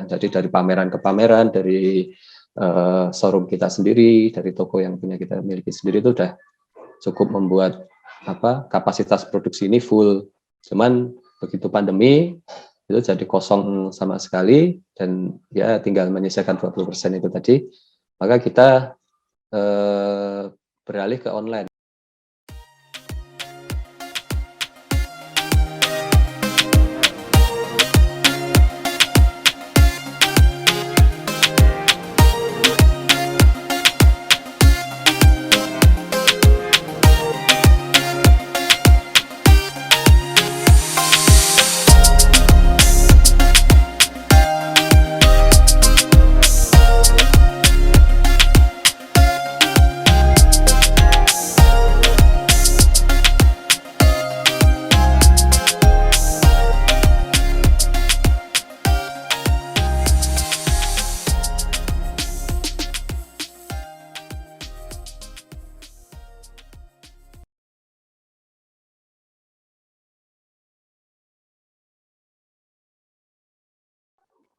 Jadi dari pameran ke pameran, dari showroom kita sendiri, dari toko yang punya kita miliki sendiri itu udah cukup membuat kapasitas produksi ini full. Cuman begitu pandemi itu jadi kosong sama sekali dan ya tinggal menyelesaikan 20% itu tadi, maka kita beralih ke online.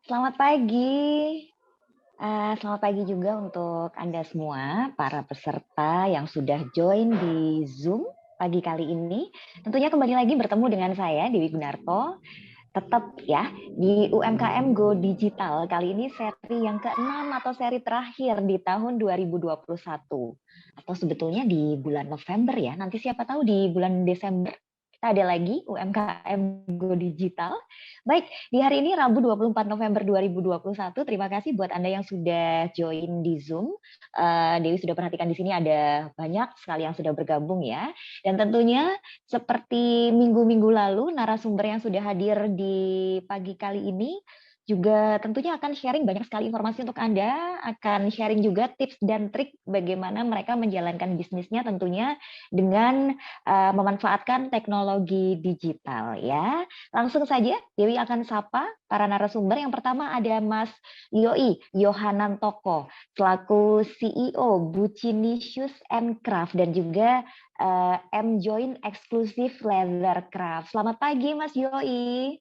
Selamat pagi. Selamat pagi juga untuk Anda semua, para peserta yang sudah join di Zoom pagi kali ini. Tentunya kembali lagi bertemu dengan saya, Dewi Gunarto. Tetap ya, di UMKM Go Digital. Kali ini seri yang ke-6 atau seri terakhir di tahun 2021. Atau sebetulnya di bulan November ya, nanti siapa tahu di bulan Desember kita ada lagi UMKM Go Digital. Baik, di hari ini Rabu 24 November 2021, terima kasih buat Anda yang sudah join di Zoom. Dewi sudah perhatikan di sini ada banyak sekali yang sudah bergabung ya. Dan tentunya seperti minggu-minggu lalu, narasumber yang sudah hadir di pagi kali ini juga tentunya akan sharing banyak sekali informasi untuk Anda, akan sharing juga tips dan trik bagaimana mereka menjalankan bisnisnya tentunya dengan memanfaatkan teknologi digital ya. Langsung saja Dewi akan sapa para narasumber. Yang pertama ada Mas Yoi Yohanantoko selaku CEO Bucinicious and Craft dan juga M Join Exclusive Leather Craft. Selamat pagi Mas Yoi.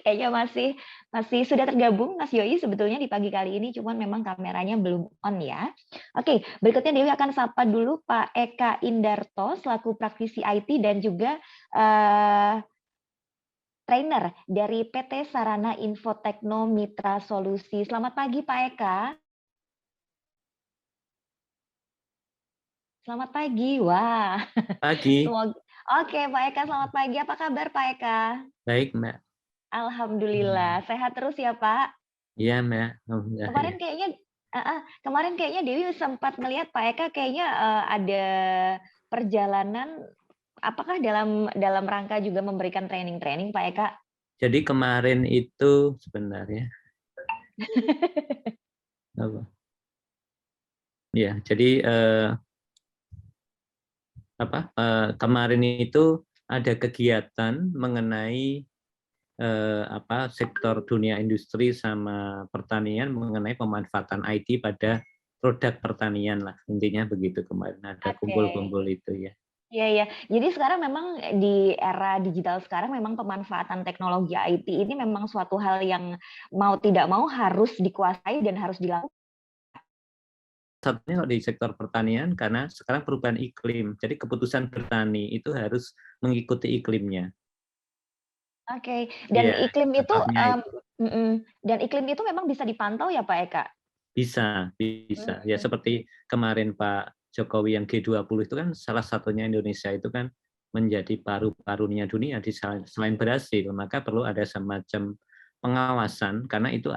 Kayaknya masih sudah tergabung Mas Yoi sebetulnya di pagi kali ini, cuman memang kameranya belum on ya. Oke, berikutnya Dewi akan sapa dulu Pak Eka Indarto selaku praktisi IT dan juga trainer dari PT Sarana Infotekno Mitra Solusi. Selamat pagi Pak Eka. Selamat pagi, wah. Pagi. Oke, Pak Eka, selamat pagi. Apa kabar Pak Eka? Baik, Mbak. Alhamdulillah, sehat terus ya Pak? Iya, Mbak. Kemarin kayaknya Dewi sempat melihat Pak Eka kayaknya ada perjalanan, apakah dalam rangka juga memberikan training Pak Eka? Jadi kemarin itu sebenarnya apa? Ya, jadi kemarin itu ada kegiatan mengenai sektor dunia industri sama pertanian mengenai pemanfaatan IT pada produk pertanian lah, intinya begitu. Kemarin ada kumpul-kumpul itu ya. Iya. Jadi sekarang memang di era digital sekarang memang pemanfaatan teknologi IT ini memang suatu hal yang mau tidak mau harus dikuasai dan harus dilakukan. Satunya di sektor pertanian karena sekarang perubahan iklim. Jadi keputusan bertani itu harus mengikuti iklimnya. Oke. Dan ya, iklim itu dan iklim itu memang bisa dipantau ya Pak Eka? Bisa. Ya seperti kemarin Pak Jokowi yang G20 itu kan salah satunya Indonesia itu kan menjadi paru-parunya dunia selain berhasil, maka perlu ada semacam pengawasan karena itu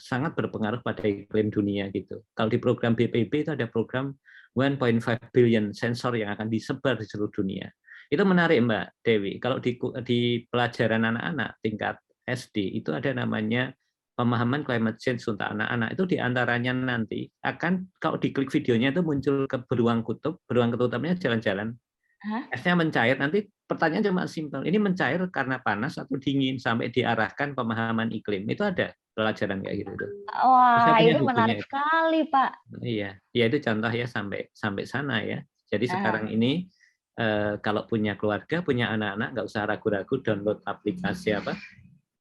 sangat berpengaruh pada iklim dunia gitu. Kalau di program BPP itu ada program 1.5 billion sensor yang akan disebar di seluruh dunia. Itu menarik Mbak Dewi. Kalau di pelajaran anak-anak tingkat SD itu ada namanya pemahaman climate change untuk anak-anak. Itu diantaranya nanti akan kalau diklik videonya itu muncul ke beruang ketutupnya jalan-jalan. Esnya mencair, nanti pertanyaan cuma simpel, ini mencair karena panas atau dingin sampai diarahkan pemahaman iklim. Itu ada pelajaran kayak gitu. Wah, itu menarik sekali, Pak. Iya, ya itu contoh ya sampai sana ya. Jadi sekarang ini kalau punya keluarga, punya anak-anak, nggak usah ragu-ragu download aplikasi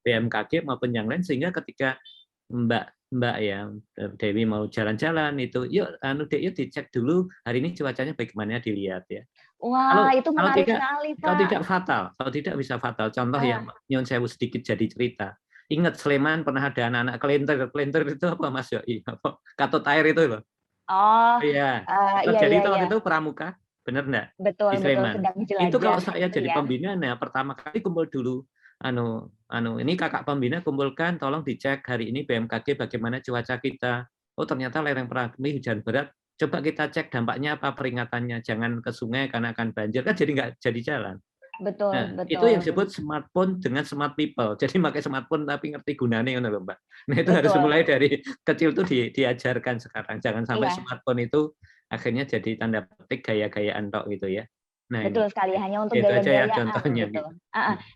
BMKG maupun yang lain, sehingga ketika Mbak ya Dewi mau jalan-jalan itu, yuk Dek, yuk dicek dulu hari ini cuacanya bagaimana, dilihat ya. Wah, itu Kalau menarik sekali, Pak. kalau tidak bisa fatal. Contoh Ah, yang nyun sewu sedikit jadi cerita. Ingat Sleman pernah ada anak-anak kelinter itu apa Mas Yoi? Apa? Katut air itu loh. oh, Iya. iya Terjadi iya itu iya, waktu itu pramuka, benar enggak? betul Di betul Sleman. sedang Itu kalau jelajah saya gitu jadi ya. pembinanya, pertama kali kumpul dulu. Ini kakak pembina kumpulkan, tolong dicek hari ini BMKG bagaimana cuaca kita. Oh ternyata lereng Merapi hujan berat. Coba kita cek dampaknya apa peringatannya. Jangan ke sungai karena akan banjir, kan jadi nggak jadi jalan. Betul Nah, itu betul yang disebut smartphone dengan smart people. Jadi pakai smartphone tapi ngerti gunanya, Mbak. Nah, itu harus betul. mulai dari kecil tuh diajarkan sekarang. Jangan sampai Iya, smartphone itu akhirnya jadi tanda petik gaya-gayaan tok gitu ya. Nah, ini betul sekali, hanya untuk itu aja ya gaya-gayaan contohnya gitu. gitu.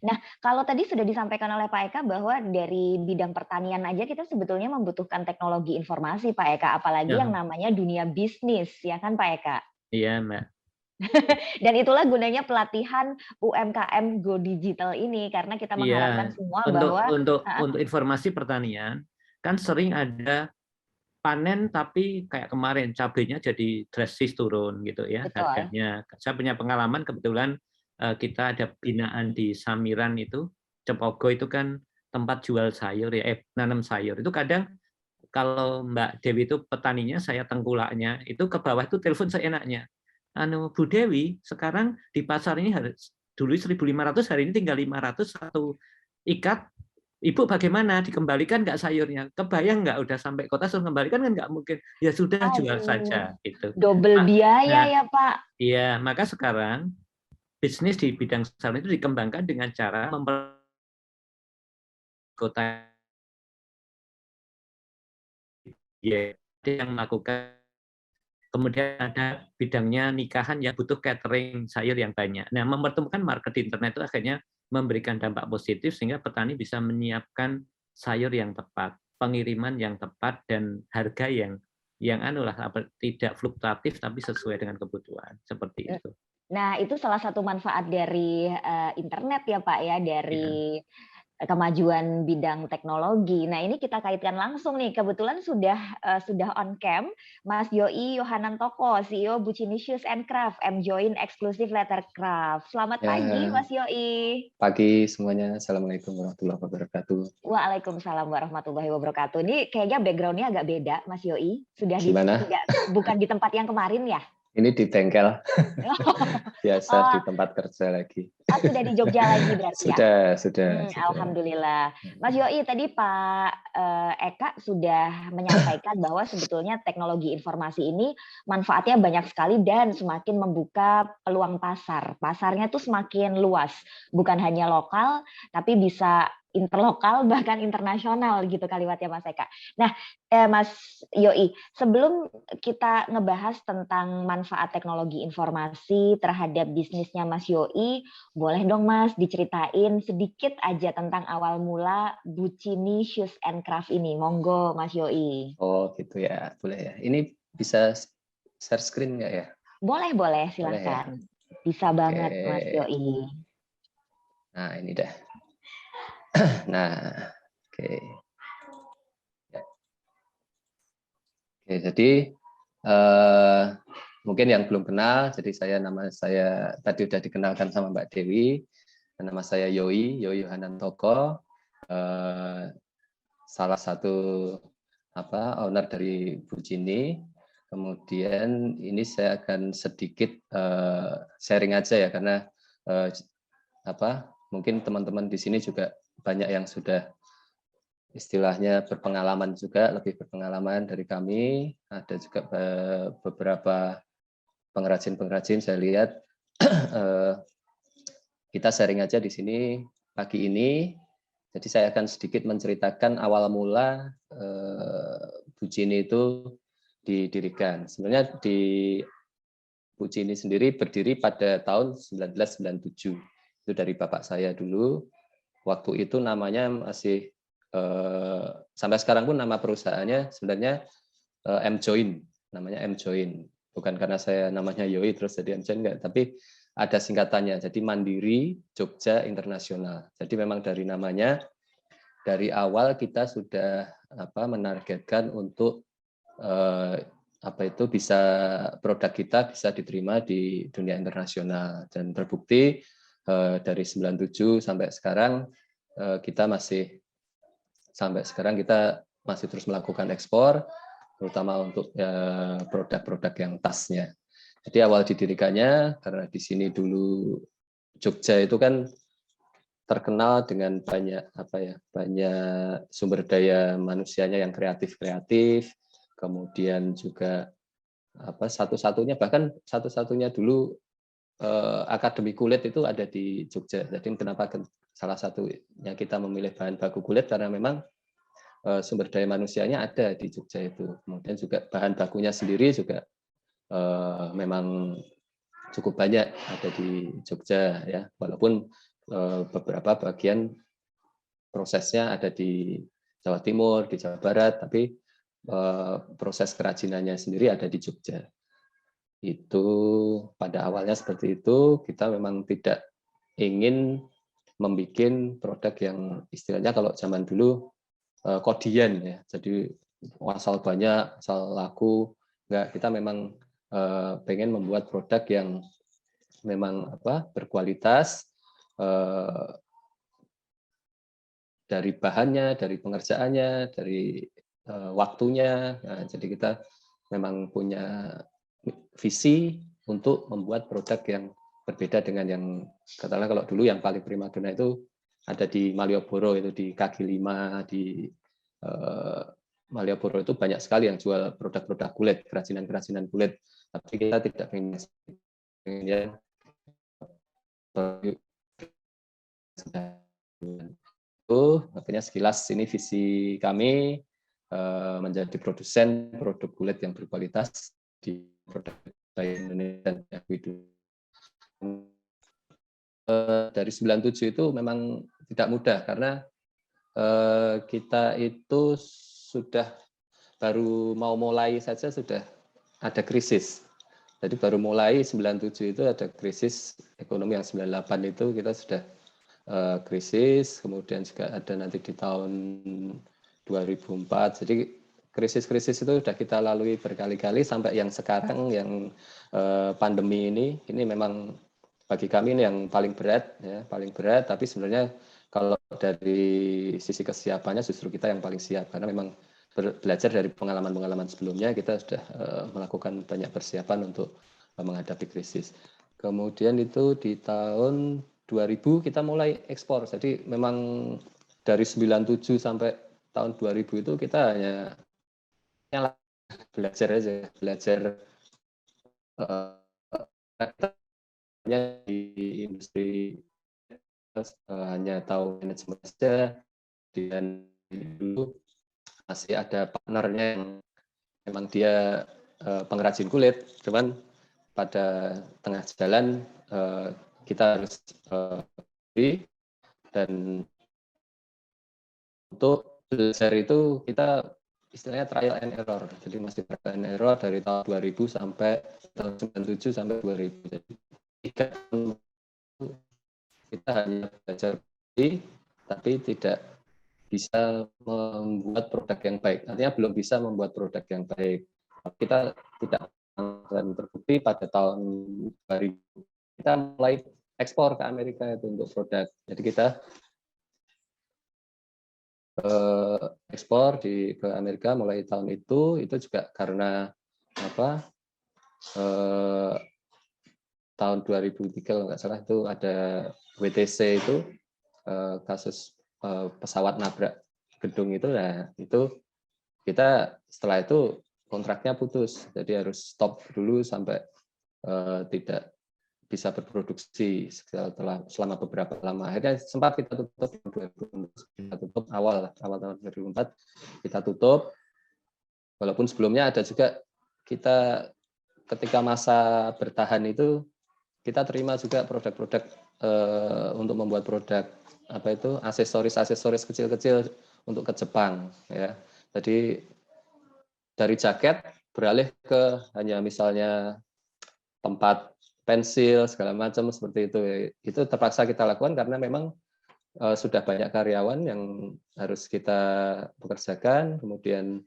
Nah, kalau tadi sudah disampaikan oleh Pak Eka bahwa dari bidang pertanian aja kita sebetulnya membutuhkan teknologi informasi, Pak Eka, apalagi yang Ya, namanya dunia bisnis, ya kan Pak Eka? iya, Mbak. Dan itulah gunanya pelatihan UMKM Go Digital ini, karena kita mengharapkan Iya, semua untuk bahwa untuk untuk informasi pertanian kan sering ada panen tapi kayak kemarin cabenya jadi drastis turun gitu ya betul. harganya. Saya punya pengalaman kebetulan kita ada binaan di Samiran itu, Cepogo itu kan tempat jual sayur ya, nanam sayur. Itu kadang kalau Mbak Dewi itu petaninya, saya tengkulaknya, itu ke bawah itu telepon seenaknya. Bu Dewi, sekarang di pasar ini harus dulu 1.500, hari ini tinggal 500 satu ikat. Ibu bagaimana? Dikembalikan nggak sayurnya? Kebayang nggak udah sampai kota suruh kembalikan kan nggak mungkin. Ya sudah jual Aduh, saja gitu. double biaya Nah, ya Pak. iya, maka sekarang bisnis di bidang sayur itu dikembangkan dengan cara kota yang melakukan. Kemudian ada bidangnya nikahan yang butuh catering sayur yang banyak. Nah, mempertemukan market di internet itu akhirnya memberikan dampak positif sehingga petani bisa menyiapkan sayur yang tepat, pengiriman yang tepat, dan harga yang tidak fluktuatif tapi sesuai dengan kebutuhan. Seperti itu. Nah, itu salah satu manfaat dari internet ya Pak ya, Ya. dari kemajuan bidang teknologi. Nah, ini kita kaitkan langsung nih. Kebetulan sudah on cam Mas Yoi Yohanantoko, CEO Bucinicious and Craft, Join Exclusive Lettercraft. Selamat pagi, Ya, Mas Yoi. pagi semuanya. Assalamualaikum warahmatullahi wabarakatuh. Waalaikumsalam warahmatullahi wabarakatuh. Ini kayaknya background-nya agak beda, Mas Yoi. Gimana? Bukan di tempat yang kemarin ya? Ini di bengkel, biasa Oh, di tempat kerja lagi. sudah di Jogja lagi berarti ya? Sudah. Alhamdulillah. Mas Yoi, tadi Pak Eka sudah menyampaikan bahwa sebetulnya teknologi informasi ini manfaatnya banyak sekali dan semakin membuka peluang pasar. Pasarnya tuh semakin luas, bukan hanya lokal, tapi bisa interlokal bahkan internasional gitu kalimatnya Mas Eka. Nah, Mas Yoi, sebelum kita ngebahas tentang manfaat teknologi informasi terhadap bisnisnya Mas Yoi, boleh dong Mas diceritain sedikit aja tentang awal mula Bucinicious and Craft ini. Monggo Mas Yoi. Oh gitu ya, boleh ya. Ini bisa share screen nggak ya? Boleh, Boleh ya. silahkan. Bisa banget Mas Oke. Yoi. Nah ini dah. Nah, oke. Ya. Oke, jadi mungkin yang belum kenal, jadi nama saya tadi udah dikenalkan sama Mbak Dewi. Nama saya Yoi Yohanantoko, salah satu owner dari Bucini. Kemudian ini saya akan sedikit sharing aja ya, karena mungkin teman-teman di sini juga banyak yang sudah istilahnya berpengalaman juga, lebih berpengalaman dari kami. Ada juga beberapa pengrajin-pengrajin saya lihat. Kita sharing aja di sini pagi ini. Jadi saya akan sedikit menceritakan awal mula Bucini itu didirikan. Sebenarnya di Bucini sendiri berdiri pada tahun 1997. Itu dari bapak saya dulu. Waktu itu namanya masih sampai sekarang pun nama perusahaannya sebenarnya Join, namanya Join. Bukan karena saya namanya Yoi terus jadi Join enggak, tapi ada singkatannya, jadi Mandiri Jogja Internasional. Jadi memang dari namanya, dari awal kita sudah menargetkan untuk bisa produk kita bisa diterima di dunia internasional, dan terbukti dari 97 sampai sekarang kita masih terus melakukan ekspor, terutama untuk produk-produk yang tasnya. Jadi awal didirikannya karena di sini dulu Jogja itu kan terkenal dengan banyak sumber daya manusianya yang kreatif, kemudian juga satu-satunya dulu akademi kulit itu ada di Jogja. Jadi kenapa salah satunya kita memilih bahan baku kulit karena memang sumber daya manusianya ada di Jogja itu. Kemudian juga bahan bakunya sendiri juga memang cukup banyak ada di Jogja ya, walaupun beberapa bagian prosesnya ada di Jawa Timur, di Jawa Barat, tapi proses kerajinannya sendiri ada di Jogja. Itu pada awalnya seperti itu, kita memang tidak ingin membuat produk yang istilahnya kalau zaman dulu kodian ya, jadi asal banyak, asal laku. Enggak, kita memang pengen membuat produk yang memang berkualitas dari bahannya, dari pengerjaannya, dari waktunya. Nah, jadi kita memang punya visi untuk membuat produk yang berbeda dengan yang katakanlah kalau dulu yang paling primadona itu ada di Malioboro, itu di kaki 5 di Malioboro itu banyak sekali yang jual produk-produk kulit, kerajinan kulit. Tapi kita tidak ingin itu, makanya sekilas ini visi kami menjadi produsen produk kulit yang berkualitas di produk Indonesia. Dari 97 itu memang tidak mudah karena kita itu sudah baru mau mulai saja sudah ada krisis. Jadi baru mulai 97 itu ada krisis ekonomi, yang 98 itu kita sudah krisis, kemudian juga ada nanti di tahun 2004. Jadi krisis-krisis itu sudah kita lalui berkali-kali sampai yang sekarang yang pandemi ini memang bagi kami ini yang paling berat ya, paling berat, tapi sebenarnya kalau dari sisi kesiapannya justru kita yang paling siap karena memang belajar dari pengalaman-pengalaman sebelumnya kita sudah melakukan banyak persiapan untuk menghadapi krisis. Kemudian itu di tahun 2000 kita mulai ekspor. Jadi memang dari 97 sampai tahun 2000 itu kita hanya belajar aja, belajar di industri, hanya tahu manajemen saja, dan dulu masih ada partnernya yang memang dia pengrajin kulit, cuman pada tengah jalan kita harus dan untuk belajar itu kita istilahnya trial and error. Jadi masih trial and error dari tahun 2000 sampai tahun 97 sampai 2000. Jadi 3 tahun kita hanya belajar tapi tidak bisa membuat produk yang baik. Artinya belum bisa membuat produk yang baik. Kita tidak akan terbukti pada tahun 2000 kita mulai ekspor ke Amerika itu untuk produk. Jadi kita ekspor ke Amerika mulai tahun itu juga karena tahun 2003 kalau nggak salah itu ada WTC itu kasus pesawat nabrak gedung itu. Nah itu kita setelah itu kontraknya putus, jadi harus stop dulu sampai tidak bisa berproduksi selama beberapa lama. Akhirnya sempat kita tutup 2004, kita tutup awal tahun 2004 kita tutup. Walaupun sebelumnya ada juga kita ketika masa bertahan itu kita terima juga produk-produk untuk membuat produk aksesoris kecil-kecil untuk ke Jepang ya. Jadi dari jaket beralih ke hanya misalnya tempat pensil segala macam seperti itu. Itu terpaksa kita lakukan karena memang sudah banyak karyawan yang harus kita pekerjakan, kemudian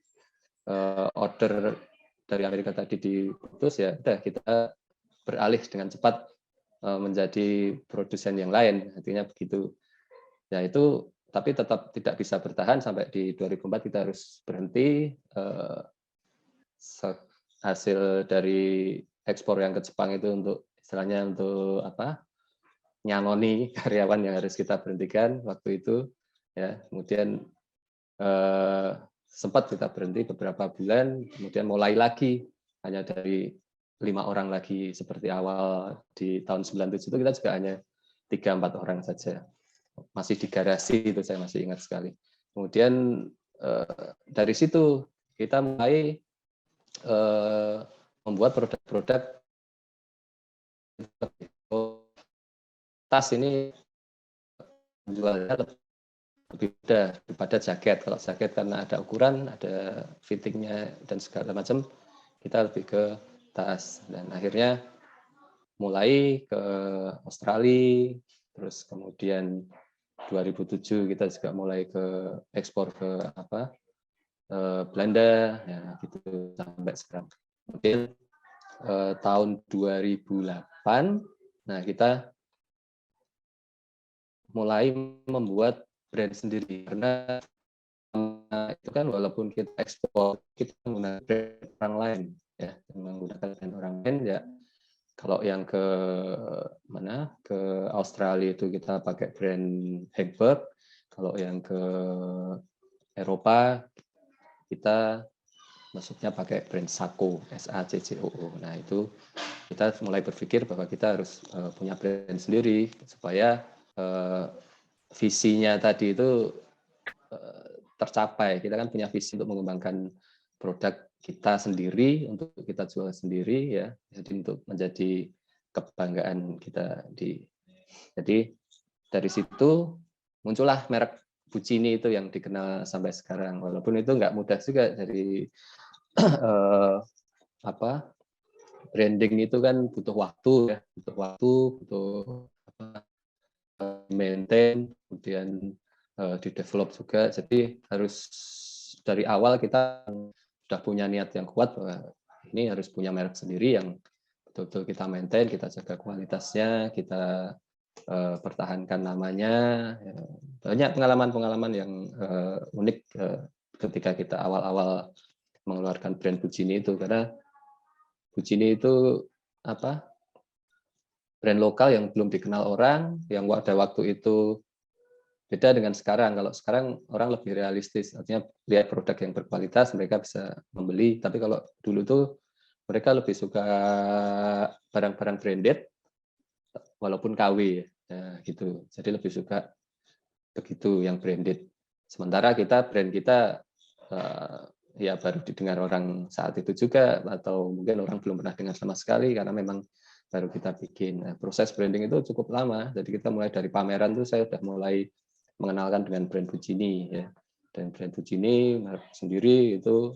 order dari Amerika tadi diputus, ya udah kita beralih dengan cepat menjadi produsen yang lain, artinya begitu. Ya itu, tapi tetap tidak bisa bertahan sampai di 2004 kita harus berhenti. Hasil dari ekspor yang ke Jepang itu untuk istilahnya untuk apa? Nyanoni karyawan yang harus kita berhentikan waktu itu, ya. Kemudian sempat kita berhenti beberapa bulan, kemudian mulai lagi hanya dari 5 orang lagi seperti awal di tahun 97 itu kita juga hanya 3-4 orang saja, masih di garasi itu saya masih ingat sekali. Kemudian dari situ kita mulai membuat produk-produk tas ini jualnya lebih mudah daripada jaket. Kalau jaket karena ada ukuran, ada fittingnya dan segala macam, kita lebih ke tas. Dan akhirnya mulai ke Australia, terus kemudian 2007 kita juga mulai ke ekspor ke Belanda, ya gitu sampai sekarang. Kemudian tahun 2008, nah kita mulai membuat brand sendiri karena itu kan walaupun kita ekspor kita menggunakan brand orang lain, ya menggunakan brand orang lain, ya kalau yang ke Australia itu kita pakai brand Hagberg, kalau yang ke Eropa kita masuknya pakai brand Sacco, SACCOO. Nah itu kita mulai berpikir bahwa kita harus punya brand sendiri supaya visinya tadi itu tercapai. Kita kan punya visi untuk mengembangkan produk kita sendiri, untuk kita jual sendiri, ya. Jadi untuk menjadi kebanggaan kita Jadi dari situ muncullah merek Buccini itu yang dikenal sampai sekarang. Walaupun itu nggak mudah juga dari branding itu kan butuh waktu, ya, butuh maintain, kemudian di-develop juga. Jadi harus dari awal kita sudah punya niat yang kuat bahwa ini harus punya merek sendiri yang betul-betul kita maintain, kita jaga kualitasnya, kita pertahankan namanya. Banyak pengalaman-pengalaman yang unik ketika kita awal-awal mengeluarkan brand Buccini itu, karena Buccini itu brand lokal yang belum dikenal orang, yang pada waktu itu beda dengan sekarang. Kalau sekarang orang lebih realistis, artinya lihat produk yang berkualitas mereka bisa membeli. Tapi kalau dulu tuh mereka lebih suka barang-barang branded, walaupun KW, ya, gitu. Jadi lebih suka begitu yang branded. Sementara brand kita ya baru didengar orang saat itu juga, atau mungkin orang belum pernah dengar sama sekali karena memang baru kita bikin. Nah, proses branding itu cukup lama. Jadi kita mulai dari pameran tuh saya sudah mulai mengenalkan dengan brand Buccini, ya. Dan brand Buccini merek sendiri itu,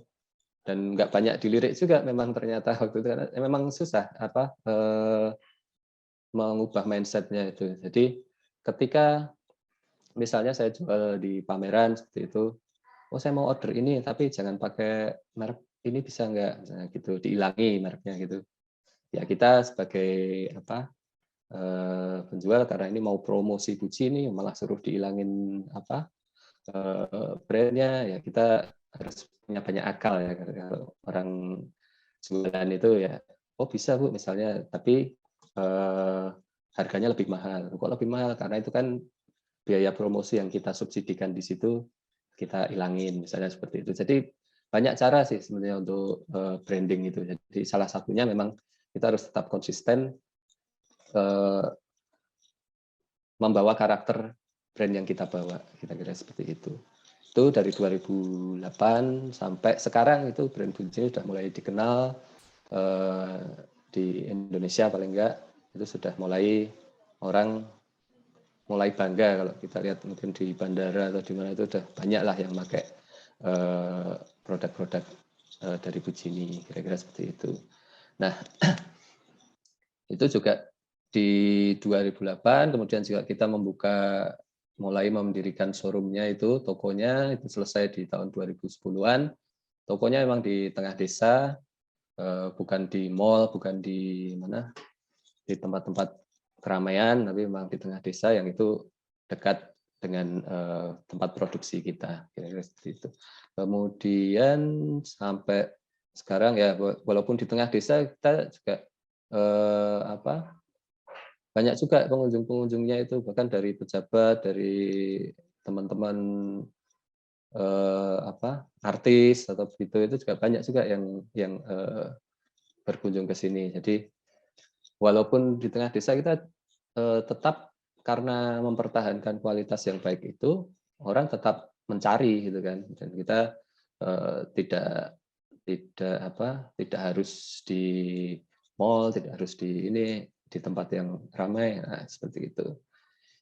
dan nggak banyak dilirik juga memang ternyata waktu itu, karena memang susah mengubah mindsetnya itu. Jadi ketika misalnya saya jual di pameran seperti itu, oh saya mau order ini tapi jangan pakai merek ini, bisa nggak, misalnya gitu, diilangi mereknya gitu. Ya kita sebagai penjual, karena ini mau promosi Buccini malah suruh diilangin brandnya, ya kita harus punya banyak akal, ya. Kalau orang jualan itu ya, oh bisa Bu misalnya, tapi harganya lebih mahal. Kok lebih mahal? Karena itu kan biaya promosi yang kita subsidikan di situ kita ilangin, misalnya seperti itu. Jadi banyak cara sih sebenarnya untuk branding itu. Jadi salah satunya memang kita harus tetap konsisten membawa karakter brand yang kita bawa, kira-kira seperti itu. Itu dari 2008 sampai sekarang itu brand Buccini sudah mulai dikenal di Indonesia, paling enggak itu sudah mulai orang mulai bangga kalau kita lihat mungkin di bandara atau di mana, itu udah banyak lah yang pakai produk-produk dari Buccini, kira-kira seperti itu. Nah, Itu juga di 2008, kemudian juga kita mulai mendirikan showroom-nya itu, tokonya itu selesai di tahun 2010-an. Tokonya memang di tengah desa, bukan di mall, bukan di mana, di tempat-tempat keramaian, tapi memang di tengah desa yang itu dekat dengan tempat produksi kita, kira-kira seperti itu. Kemudian sampai sekarang ya, walaupun di tengah desa kita juga banyak juga pengunjung-pengunjungnya itu, bahkan dari pejabat, dari teman-teman artis atau begitu, itu juga banyak juga yang berkunjung ke sini. Jadi walaupun di tengah desa kita tetap, karena mempertahankan kualitas yang baik itu, orang tetap mencari gitu kan, dan kita tidak tidak harus di mall, tidak harus di tempat yang ramai, nah, seperti itu.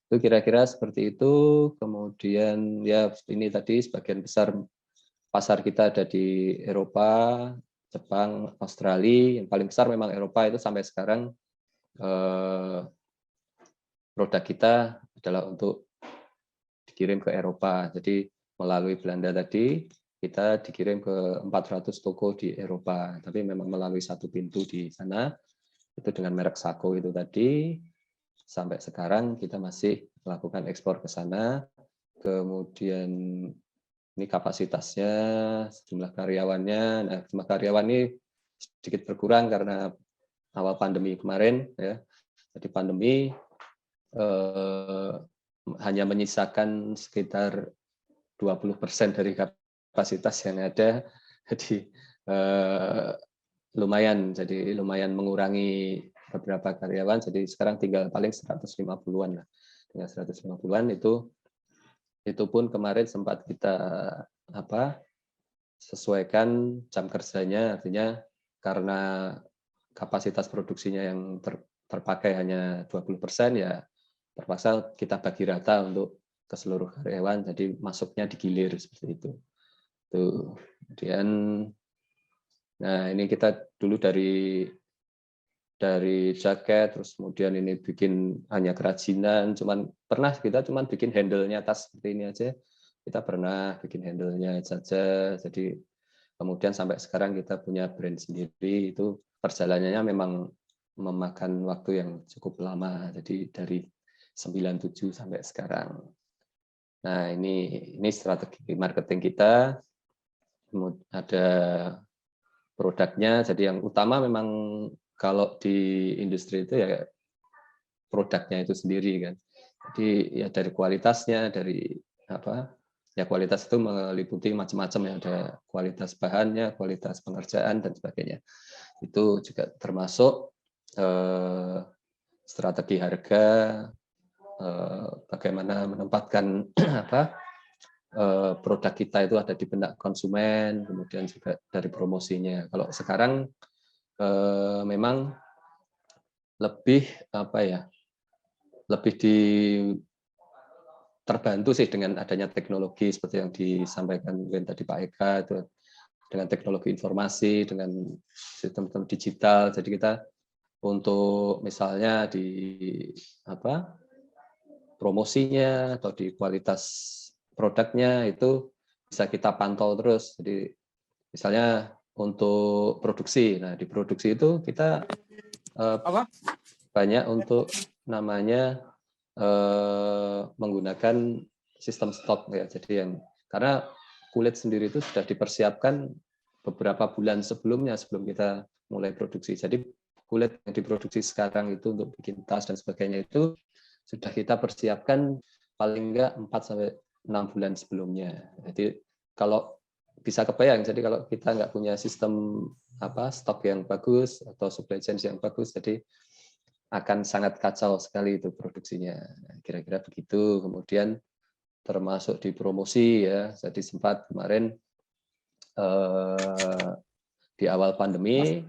Itu kira-kira seperti itu. Kemudian ya ini tadi sebagian besar pasar kita ada di Eropa, Jepang, Australia. Yang paling besar memang Eropa, itu sampai sekarang produk kita adalah untuk dikirim ke Eropa. Jadi melalui Belanda tadi kita dikirim ke 400 toko di Eropa, tapi memang melalui satu pintu di sana, itu dengan merek Sako itu tadi. Sampai sekarang kita masih melakukan ekspor ke sana. Kemudian ini kapasitasnya, jumlah karyawannya. Nah, jumlah karyawan ini sedikit berkurang karena awal pandemi kemarin, ya. Jadi pandemi hanya menyisakan sekitar 20% dari kapasitas yang ada. Jadi lumayan mengurangi beberapa karyawan. Jadi sekarang tinggal paling 150-an lah. Tinggal 150-an itu pun kemarin sempat kita sesuaikan jam kerjanya, artinya karena kapasitas produksinya yang terpakai hanya 20%, ya terpaksa kita bagi rata untuk ke seluruh karyawan, jadi masuknya digilir seperti itu. Tuh. Kemudian, nah ini kita dulu dari jaket, terus kemudian ini bikin hanya kerajinan, kita bikin handle-nya tas seperti ini aja. Kita pernah bikin handle-nya saja. Jadi kemudian sampai sekarang kita punya brand sendiri, itu perjalanannya memang memakan waktu yang cukup lama. Jadi dari 97 sampai sekarang. Nah, ini strategi marketing kita. Ada produknya. Jadi yang utama memang kalau di industri itu ya produknya itu sendiri kan. Jadi ya dari kualitasnya, dari kualitas itu meliputi macam-macam, ya, ada kualitas bahannya, kualitas pengerjaan dan sebagainya. Itu juga termasuk strategi harga, bagaimana menempatkan produk kita itu ada di benak konsumen, kemudian juga dari promosinya. Kalau sekarang memang lebih terbantu sih dengan adanya teknologi seperti yang disampaikan tadi Pak Eka, itu dengan teknologi informasi, dengan sistem digital. Jadi kita untuk misalnya di promosinya atau di kualitas produknya itu bisa kita pantau terus. Jadi misalnya untuk produksi, nah di produksi itu kita banyak untuk namanya menggunakan sistem stok, ya. Jadi karena kulit sendiri itu sudah dipersiapkan beberapa bulan sebelum kita mulai produksi. Jadi kulit yang diproduksi sekarang itu untuk bikin tas dan sebagainya itu sudah kita persiapkan paling enggak 4-6 bulan sebelumnya. Jadi kalau bisa kebayang, jadi kalau kita nggak punya sistem stok yang bagus atau supply chain yang bagus, jadi akan sangat kacau sekali itu produksinya. Kira-kira begitu. Kemudian termasuk di promosi, ya. Jadi sempat kemarin di awal pandemi,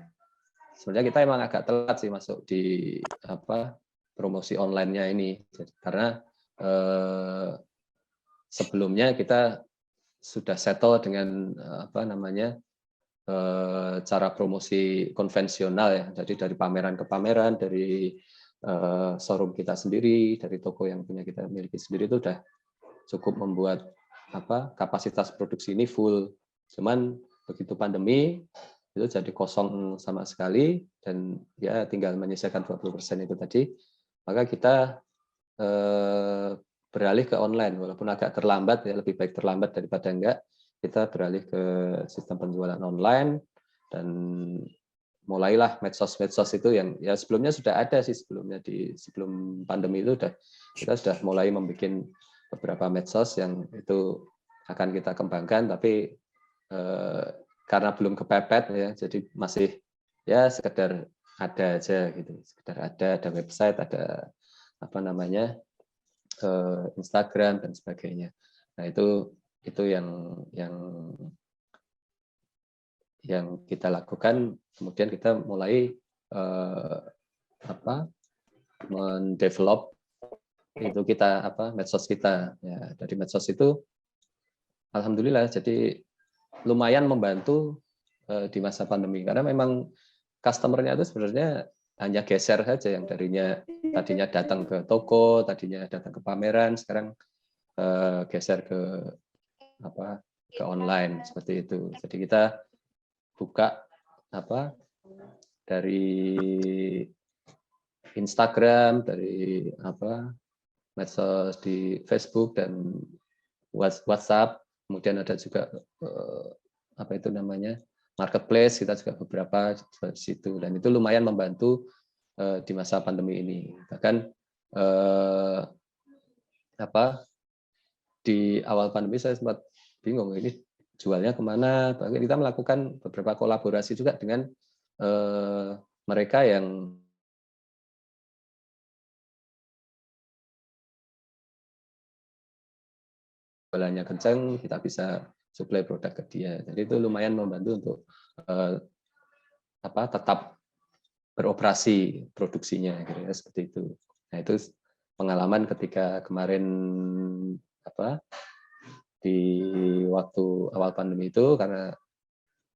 sebenarnya kita emang agak telat sih masuk di promosi online-nya ini, karena sebelumnya kita sudah settle dengan cara promosi konvensional ya, jadi dari pameran ke pameran, dari showroom kita sendiri, dari toko yang punya kita miliki sendiri itu udah cukup membuat kapasitas produksi ini full. Cuman begitu pandemi itu jadi kosong sama sekali dan ya tinggal menyisakan 20% itu tadi, maka kita beralih ke online walaupun agak terlambat ya, lebih baik terlambat daripada enggak. Kita beralih ke sistem penjualan online dan mulailah medsos itu yang ya sebelumnya sudah ada sih sebelumnya sebelum pandemi itu kita sudah mulai membuat beberapa medsos yang itu akan kita kembangkan, tapi karena belum kepepet ya, jadi masih ya sekedar ada aja gitu, sekedar ada website, ada Instagram dan sebagainya. Nah itu yang kita lakukan. Kemudian kita mulai mendevelop itu kita medsos kita ya. Dari medsos itu alhamdulillah jadi lumayan membantu di masa pandemi, karena memang customer-nya itu sebenarnya hanya geser saja, yang tadinya datang ke toko, tadinya datang ke pameran, sekarang geser ke online seperti itu. Jadi kita buka dari Instagram, dari medsos di Facebook dan WhatsApp, kemudian ada juga marketplace, kita juga beberapa di situ, dan itu lumayan membantu di masa pandemi ini. Bahkan di awal pandemi saya sempat bingung ini jualnya kemana. Bahkan kita melakukan beberapa kolaborasi juga dengan mereka yang jualannya kencang, kita bisa supply produk ke dia. Jadi itu lumayan membantu untuk tetap beroperasi produksinya, kira-kira seperti itu. Nah itu pengalaman ketika kemarin di waktu awal pandemi itu, karena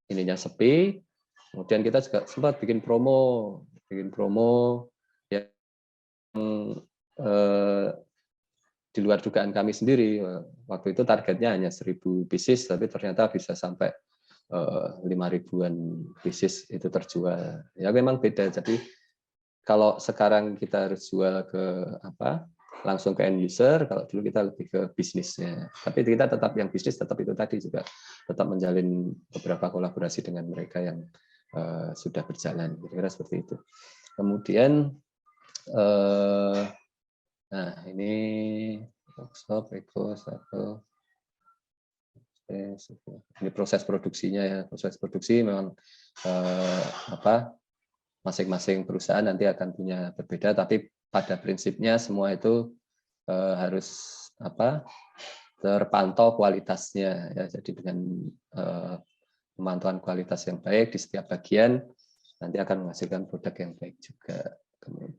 ininya sepi, kemudian kita juga sempat bikin promo yang di luar dugaan kami sendiri. Waktu itu targetnya hanya 1.000 pieces, tapi ternyata bisa sampai 5.000-an pieces itu terjual. Ya memang beda. Jadi kalau sekarang kita harus jual ke langsung ke end user, kalau dulu kita lebih ke bisnisnya. Tapi kita tetap yang bisnis, tetap itu tadi juga tetap menjalin beberapa kolaborasi dengan mereka yang sudah berjalan. Kira-kira seperti itu. Kemudian nah ini workshop ini proses produksinya ya. Proses produksi memang masing-masing perusahaan nanti akan punya berbeda, tapi pada prinsipnya semua itu harus terpantau kualitasnya ya. Jadi dengan pemantauan kualitas yang baik di setiap bagian nanti akan menghasilkan produk yang baik juga. Kemudian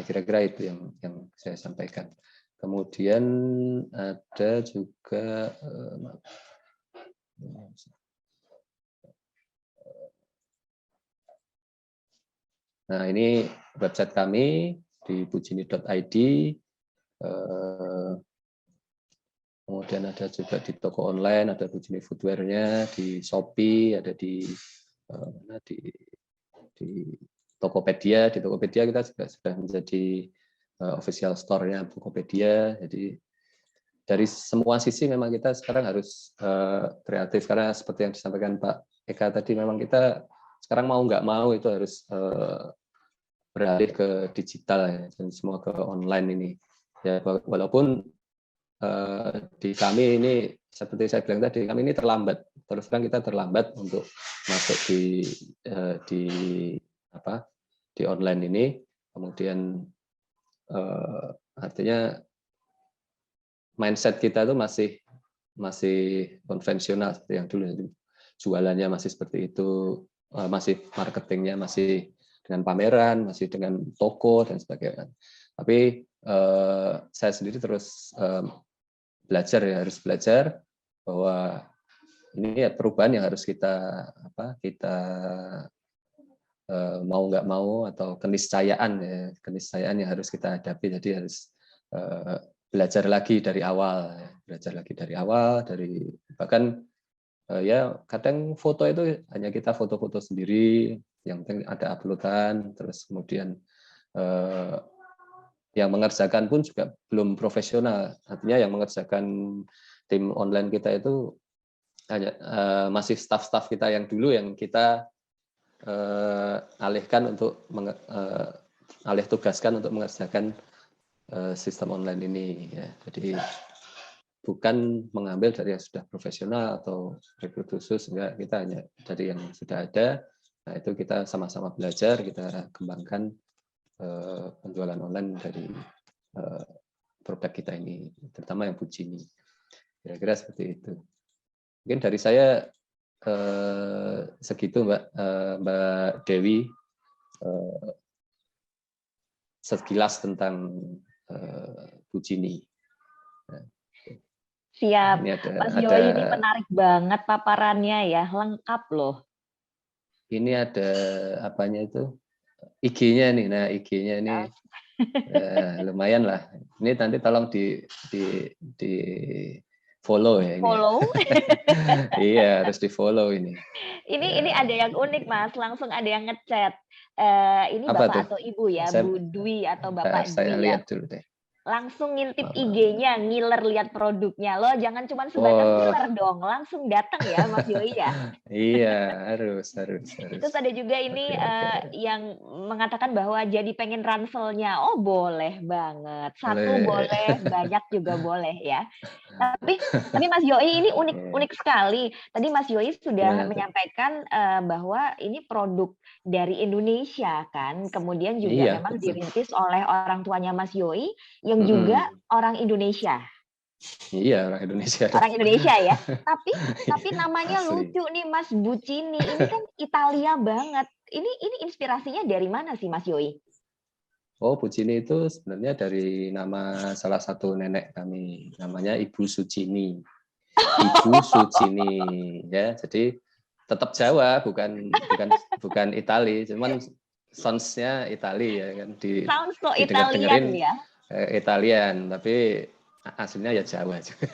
kira-kira itu yang saya sampaikan. Kemudian ada juga nah ini website kami di pujini.id, kemudian ada juga di toko online, ada Pujini Footwear-nya, di Shopee, ada di Tokopedia. Di Tokopedia kita juga sudah menjadi official store-nya Tokopedia. Jadi dari semua sisi memang kita sekarang harus kreatif, karena seperti yang disampaikan Pak Eka tadi, memang kita sekarang mau nggak mau itu harus beralih ke digital ya, dan semua ke online ini. Ya walaupun di kami ini seperti saya bilang tadi, kami ini terlambat. Terus terang kita terlambat untuk masuk di online ini. Kemudian artinya mindset kita itu masih konvensional seperti yang dulu. Jualannya masih seperti itu, masih marketingnya masih dengan pameran, masih dengan toko dan sebagainya. Tapi saya sendiri terus belajar ya, harus belajar bahwa ini ya perubahan yang harus kita mau nggak mau, atau keniscayaan yang harus kita hadapi. Jadi harus belajar lagi dari awal, dari bahkan ya kadang foto itu hanya kita foto-foto sendiri, yang penting ada uploadan, terus kemudian yang mengerjakan pun juga belum profesional. Artinya yang mengerjakan tim online kita itu hanya masih staff-staff kita yang dulu, yang kita alihkan untuk alih tugaskan untuk mengerjakan sistem online ini ya. Jadi bukan mengambil dari yang sudah profesional atau rekrut khusus, enggak, kita hanya dari yang sudah ada. Nah, itu kita sama-sama belajar, kita kembangkan penjualan online dari produk kita ini, terutama yang Bucini. Kira-kira seperti itu. Mungkin dari saya segitu, Mbak Dewi, sekilas tentang Bucini. Siap, Mas Yoi, ini menarik banget paparannya ya, lengkap loh. Ini ada apanya itu, IG-nya nih. Nah, IG-nya ini lumayan lah. Ini nanti tolong di follow ya ini. Follow? Iya, harus di follow ini. Ini ada yang unik, Mas. Langsung ada yang ngechat. Ini apa Bapak tuh? atau Ibu ya, Bu Dwi atau Bapak Saya Dwi ya. lihat dulu deh. Langsung ngintip IG-nya, ngiler lihat produknya. Loh, jangan cuma sebatas ngiler dong, langsung datang ya Mas Yoi ya. Iya, harus. Terus ada juga ini yang mengatakan bahwa jadi pengen ranselnya. Oh, boleh banget. Satu boleh, banyak juga boleh ya. Tapi Mas Yoi ini unik sekali. Tadi Mas Yoi sudah menyampaikan bahwa ini produk dari Indonesia kan, kemudian juga memang dirintis oleh orang tuanya Mas Yoi yang juga orang Indonesia. Iya, orang Indonesia. Orang Indonesia ya. Tapi namanya lucu nih, Mas, Bucini. Ini kan Italia banget. Ini inspirasinya dari mana sih, Mas Yoi? Oh, Bucini itu sebenarnya dari nama salah satu nenek kami, namanya Ibu Sucini. Ibu Sucini ya. Jadi tetap Jawa, bukan Itali, cuman sounds-nya Itali ya kan, Sounds so Italian ya. Italian, tapi aslinya ya Jawa juga.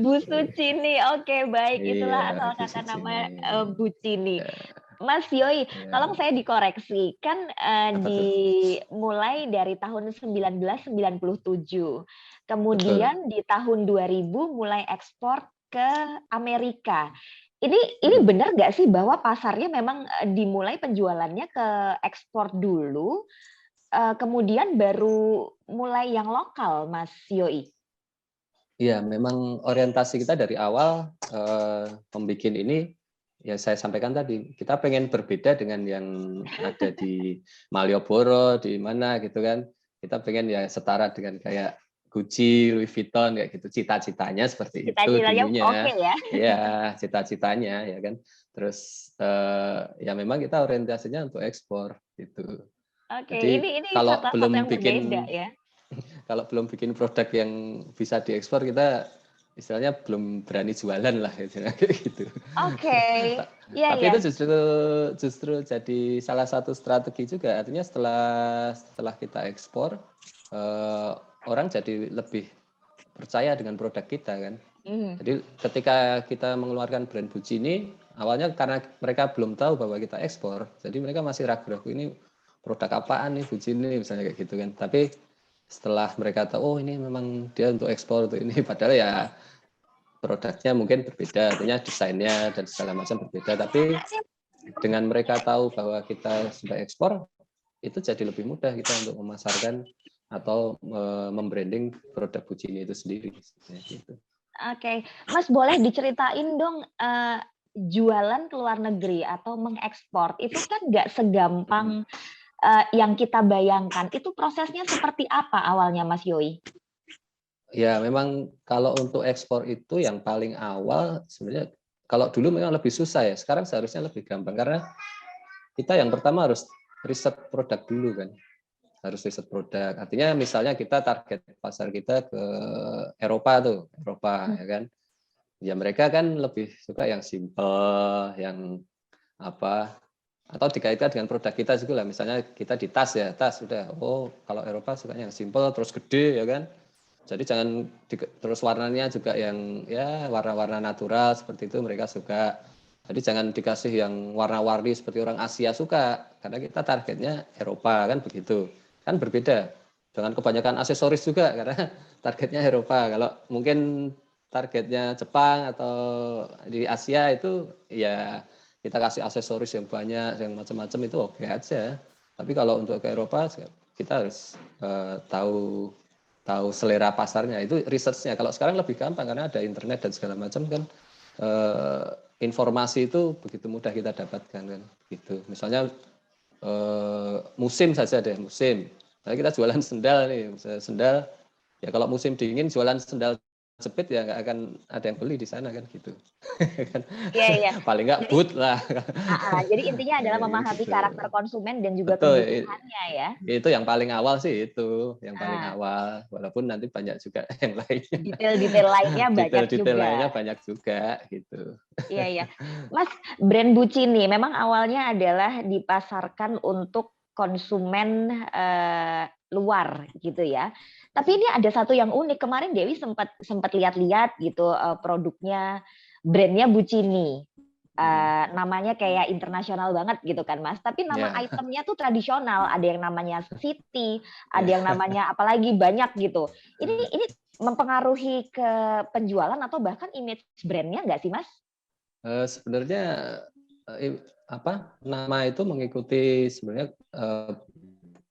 Bu Sucini, oke baik, itulah asal kata nama Bucini. Mas Yoi, tolong saya dikoreksi, kan dimulai dari tahun 1997, kemudian di tahun 2000 mulai ekspor ke Amerika. Ini benar nggak sih bahwa pasarnya memang dimulai penjualannya ke ekspor dulu, kemudian baru mulai yang lokal, Mas Yoi? Iya, memang orientasi kita dari awal membuat ini, ya saya sampaikan tadi, kita pengen berbeda dengan yang ada di Malioboro, di mana gitu kan. Kita pengen ya setara dengan kayak Gucci, Louis Vuitton kayak gitu. Cita-citanya seperti itu dulunya. Oke ya. Iya, cita-citanya ya kan. Terus ya memang kita orientasinya untuk ekspor gitu. Oke, jadi ini kalau belum yang bikin berbeda, ya. Kalau belum bikin produk yang bisa diekspor, kita istilahnya belum berani jualan lah gitu. Oke. Tapi itu justru jadi salah satu strategi juga. Artinya setelah kita ekspor, orang jadi lebih percaya dengan produk kita kan. Jadi ketika kita mengeluarkan brand Bucini, awalnya karena mereka belum tahu bahwa kita ekspor, jadi mereka masih ragu-ragu, ini produk apaan nih Bucini misalnya kayak gitu kan. Tapi setelah mereka tahu, oh ini memang dia untuk ekspor untuk ini, padahal ya produknya mungkin berbeda, artinya desainnya dan segala macam berbeda, tapi dengan mereka tahu bahwa kita sudah ekspor, itu jadi lebih mudah kita untuk memasarkan atau membranding produk Bucini itu sendiri. Gitu. Oke, Mas boleh diceritain dong jualan ke luar negeri atau mengekspor itu kan nggak segampang yang kita bayangkan. Itu prosesnya seperti apa awalnya, Mas Yoi? Ya, memang kalau untuk ekspor itu yang paling awal sebenarnya, kalau dulu memang lebih susah ya. Sekarang seharusnya lebih gampang karena kita yang pertama harus riset produk dulu kan. Harus riset produk. Artinya misalnya kita target pasar kita ke Eropa ya kan. Ya mereka kan lebih suka yang simple, yang apa, atau dikaitkan dengan produk kita juga lah. Misalnya kita di tas ya, tas udah. Oh, kalau Eropa suka yang simple terus gede ya kan. Jadi jangan terus warnanya juga yang ya warna-warna natural seperti itu mereka suka. Jadi jangan dikasih yang warna-warni seperti orang Asia suka, karena kita targetnya Eropa kan begitu. Kan berbeda dengan kebanyakan aksesoris juga karena targetnya Eropa. Kalau mungkin targetnya Jepang atau di Asia itu ya kita kasih aksesoris yang banyak, yang macam-macam itu oke aja. Tapi kalau untuk ke Eropa kita harus tahu selera pasarnya, itu researchnya. Kalau sekarang lebih gampang karena ada internet dan segala macam kan, informasi itu begitu mudah kita dapatkan kan gitu. Misalnya musim saja deh, musim. Nah, kita jualan sendal nih, sendal ya kalau musim dingin jualan sendal jepit ya nggak akan ada yang beli di sana kan gitu. Kan Iya, iya. paling nggak Jadi boot lah. jadi intinya adalah memahami Gitu. karakter konsumen dan juga Betul, kebutuhannya ya. itu yang paling awal sih itu, yang paling Nah, awal. Walaupun nanti banyak juga yang lainnya. detail-detail lainnya banyak Detail-detail juga. lainnya banyak juga gitu. Iya, iya. Mas, brand Bucini memang awalnya adalah dipasarkan untuk konsumen luar gitu ya. Tapi ini ada satu yang unik. Kemarin Dewi sempat lihat-lihat gitu produknya, brandnya Bucini. Namanya kayak internasional banget gitu kan Mas. Tapi nama Ya, itemnya tuh tradisional. Ada yang namanya City, ada yang ya. namanya apalagi banyak gitu. Ini mempengaruhi ke penjualan atau bahkan image brandnya nggak sih Mas? Sebenarnya apa nama itu mengikuti sebenarnya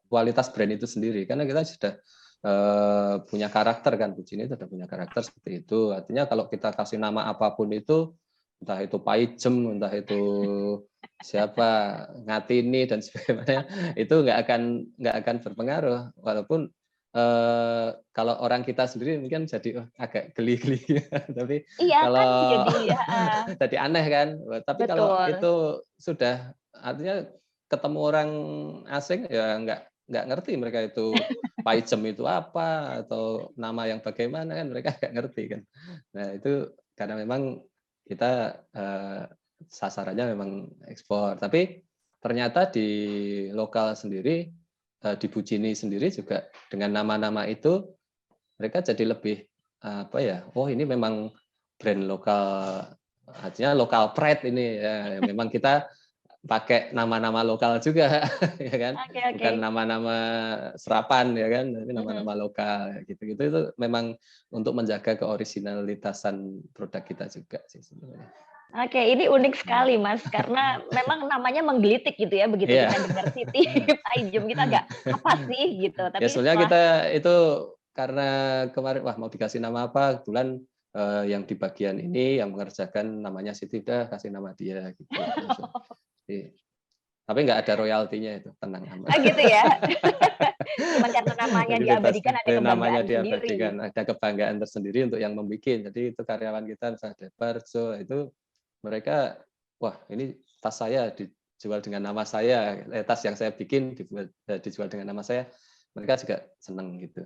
kualitas brand itu sendiri karena kita sudah punya karakter kan, Bucini itu sudah punya karakter seperti itu. Artinya kalau kita kasih nama apapun itu, entah itu Paijem, entah itu siapa Ngatini dan sebagainya, itu nggak akan berpengaruh. Walaupun kalau orang kita sendiri mungkin jadi agak geli-geli, tapi Iya kan kalau jadi heeh, jadi aneh kan. Tapi kalau betul. itu sudah artinya ketemu orang asing ya nggak ngerti mereka itu Paijem itu apa atau nama yang bagaimana kan mereka nggak ngerti kan. Nah itu karena memang kita sasarannya memang ekspor. Tapi ternyata di lokal sendiri di Bucini sendiri juga dengan nama-nama itu mereka jadi lebih apa ya? Oh ini memang brand lokal, artinya lokal pride ini ya. Memang kita pakai nama-nama lokal juga ya kan, Oke, oke. bukan nama-nama serapan ya kan, tapi Mhm. nama-nama lokal gitu-gitu itu memang untuk menjaga keorisinalitasan produk kita juga sih sebenarnya. Oke, ini unik sekali Mas, karena memang namanya menggelitik gitu ya, begitu Iya. kita dengar Siti Paijem kita agak, "Apa sih?" gitu. Ya Tapi sebenarnya setelah kita itu karena kemarin wah mau dikasih nama apa, kebetulan yang di bagian ini yang mengerjakan namanya Siti, udah kasih nama dia gitu. Jadi, tapi nggak ada royaltinya itu, tenang aman. gitu ya. Cuman karena namanya Jadi bebas, diabadikan ada namanya kebanggaan diabadikan, sendiri. ada kebanggaan tersendiri untuk yang membuat. Jadi itu karyawan kita misalnya Deparjo itu mereka, wah ini tas saya dijual dengan nama saya, tas yang saya bikin dijual dengan nama saya, mereka juga senang gitu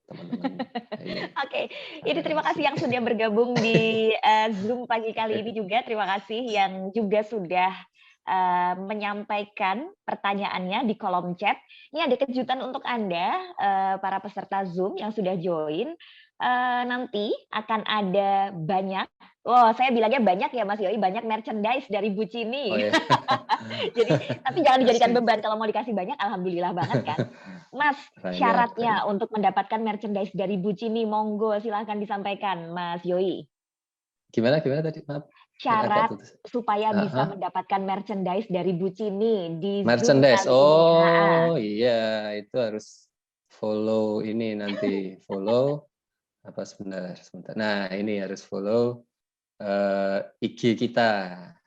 teman-teman ini Oke, ini terima karyawan kasih sini. yang sudah bergabung di Zoom pagi kali ini juga. Terima kasih yang juga sudah menyampaikan pertanyaannya di kolom chat. Ini ada kejutan untuk Anda, para peserta Zoom yang sudah join. Nanti akan ada banyak, saya bilangnya banyak ya Mas Yoi, banyak merchandise dari Oh Bucini. ya, Jadi, tapi jangan dijadikan asik. beban. Kalau mau dikasih banyak, alhamdulillah banget kan. Mas, Banyak, syaratnya banyak. untuk mendapatkan merchandise dari Bucini, monggo silahkan disampaikan, Mas Yoi. Gimana gimana tadi? Maaf, agak Syarat putus. supaya bisa Ah, mendapatkan merchandise dari Bucini di Zoom merchandise. kali ini. Oh iya, itu harus follow ini nanti. Follow apa sebentar, sebentar. Nah, ini harus follow IG kita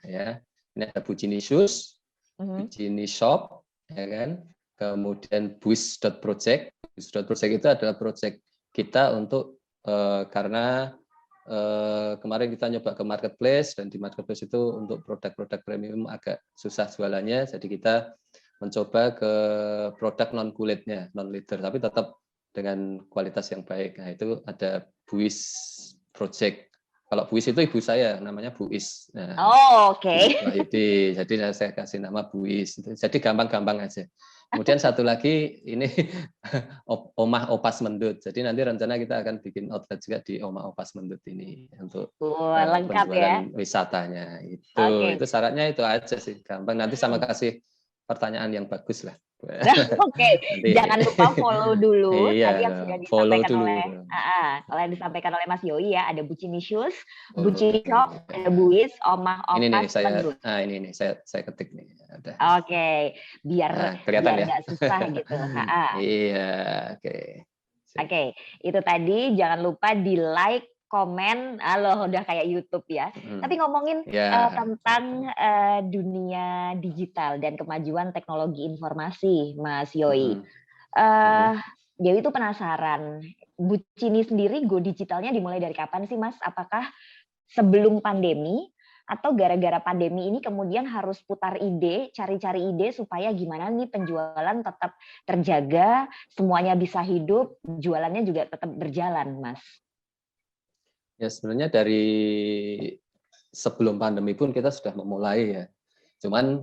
ya. Ini ada Bucini Shoes, Mhm. Bucini Shop, ya kan. Kemudian Bus.project. Bus.project itu adalah project kita untuk karena kemarin kita nyoba ke marketplace dan di marketplace itu untuk produk-produk premium agak susah jualannya, jadi kita mencoba ke produk non kulitnya, non leather, tapi tetap dengan kualitas yang baik. Nah itu ada Buis Project Kalau Bu Is itu ibu saya, namanya Bu Is. Nah, Oh, oke. Wahyudi. Jadi saya kasih nama Bu Is. Jadi gampang-gampang aja. Kemudian satu lagi ini Omah Opas Mendut. Jadi nanti rencana kita akan bikin outlet juga di Omah Opas Mendut ini untuk Lengkap ya. penjualan wisatanya. Oke. Itu syaratnya itu aja sih, gampang. Nanti sama kasih pertanyaan yang bagus lah. Oke, jangan lupa follow dulu Iya, tadi yang sudah follow disampaikan dulu. oleh kalau yang disampaikan oleh Mas Yoi ya, ada Bucinisius, Follow Bucini dulu. Shop, ada Buis, Omah Ini nih Opas saya Mendut. ini saya ketik nih. Ada. Oke, biar kelihatan ya. nggak susah gitu. Iya, oke. Oke, itu tadi jangan lupa di like, komen, loh udah kayak YouTube ya. Tapi ngomongin tentang dunia digital dan kemajuan teknologi informasi, Mas Yoi. Dewi itu penasaran, Bucini sendiri go digitalnya dimulai dari kapan sih, Mas? Apakah sebelum pandemi atau gara-gara pandemi ini kemudian harus putar ide, cari-cari ide supaya gimana nih penjualan tetap terjaga, semuanya bisa hidup, jualannya juga tetap berjalan, Mas? Ya sebenarnya dari sebelum pandemi pun kita sudah memulai ya. Cuman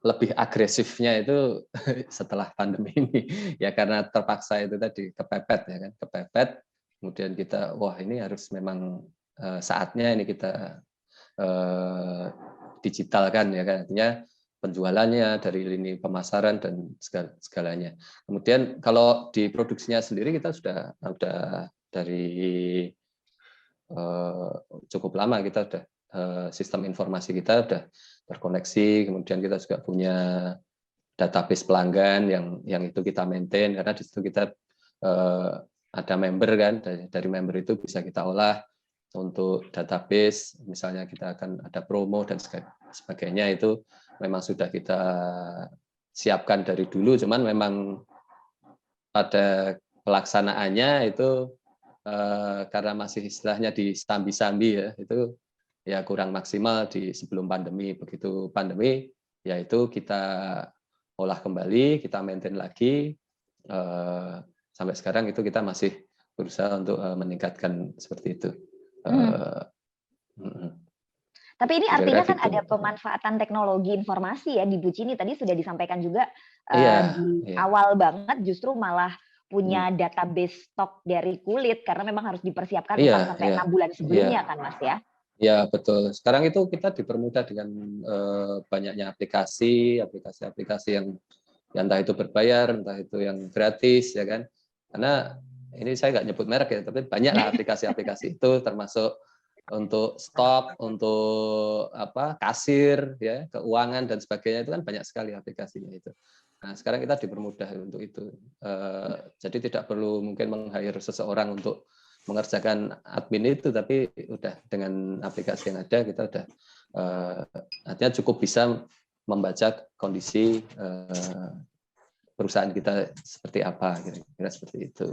lebih agresifnya itu setelah pandemi ini ya, karena terpaksa itu tadi kepepet ya kan, kepepet. Kemudian kita wah ini harus memang saatnya ini kita digitalkan ya kan, artinya penjualannya dari lini pemasaran dan segalanya. Kemudian kalau di produksinya sendiri kita sudah dari cukup lama, kita udah sistem informasi kita udah terkoneksi, kemudian kita juga punya database pelanggan yang itu kita maintain, karena di situ kita ada member kan, dari member itu bisa kita olah untuk database, misalnya kita akan ada promo dan sebagainya, itu memang sudah kita siapkan dari dulu, cuman memang pada pelaksanaannya itu karena masih istilahnya disambi-sambi ya, itu ya kurang maksimal di sebelum pandemi. Begitu pandemi, yaitu kita olah kembali, kita maintain lagi, sampai sekarang itu kita masih berusaha untuk meningkatkan seperti itu. Tapi ini artinya kan ada pemanfaatan teknologi informasi ya di Bucini, tadi sudah disampaikan juga di awal banget, justru malah punya database stok dari kulit karena memang harus dipersiapkan 4 sampai 6 bulan sebelumnya kan Mas ya? Ya betul. Sekarang itu kita dipermudah dengan banyaknya aplikasi yang entah itu berbayar, entah itu yang gratis ya kan. Karena ini saya nggak nyebut merek ya, tapi banyaklah aplikasi-aplikasi itu, termasuk untuk stok, untuk kasir ya, keuangan dan sebagainya, itu kan banyak sekali aplikasinya itu. Nah, sekarang kita dipermudah untuk itu. Jadi tidak perlu mungkin meng-hire seseorang untuk mengerjakan admin itu, tapi udah dengan aplikasi yang ada kita udah artinya cukup bisa membaca kondisi perusahaan kita seperti apa, kira-kira seperti itu.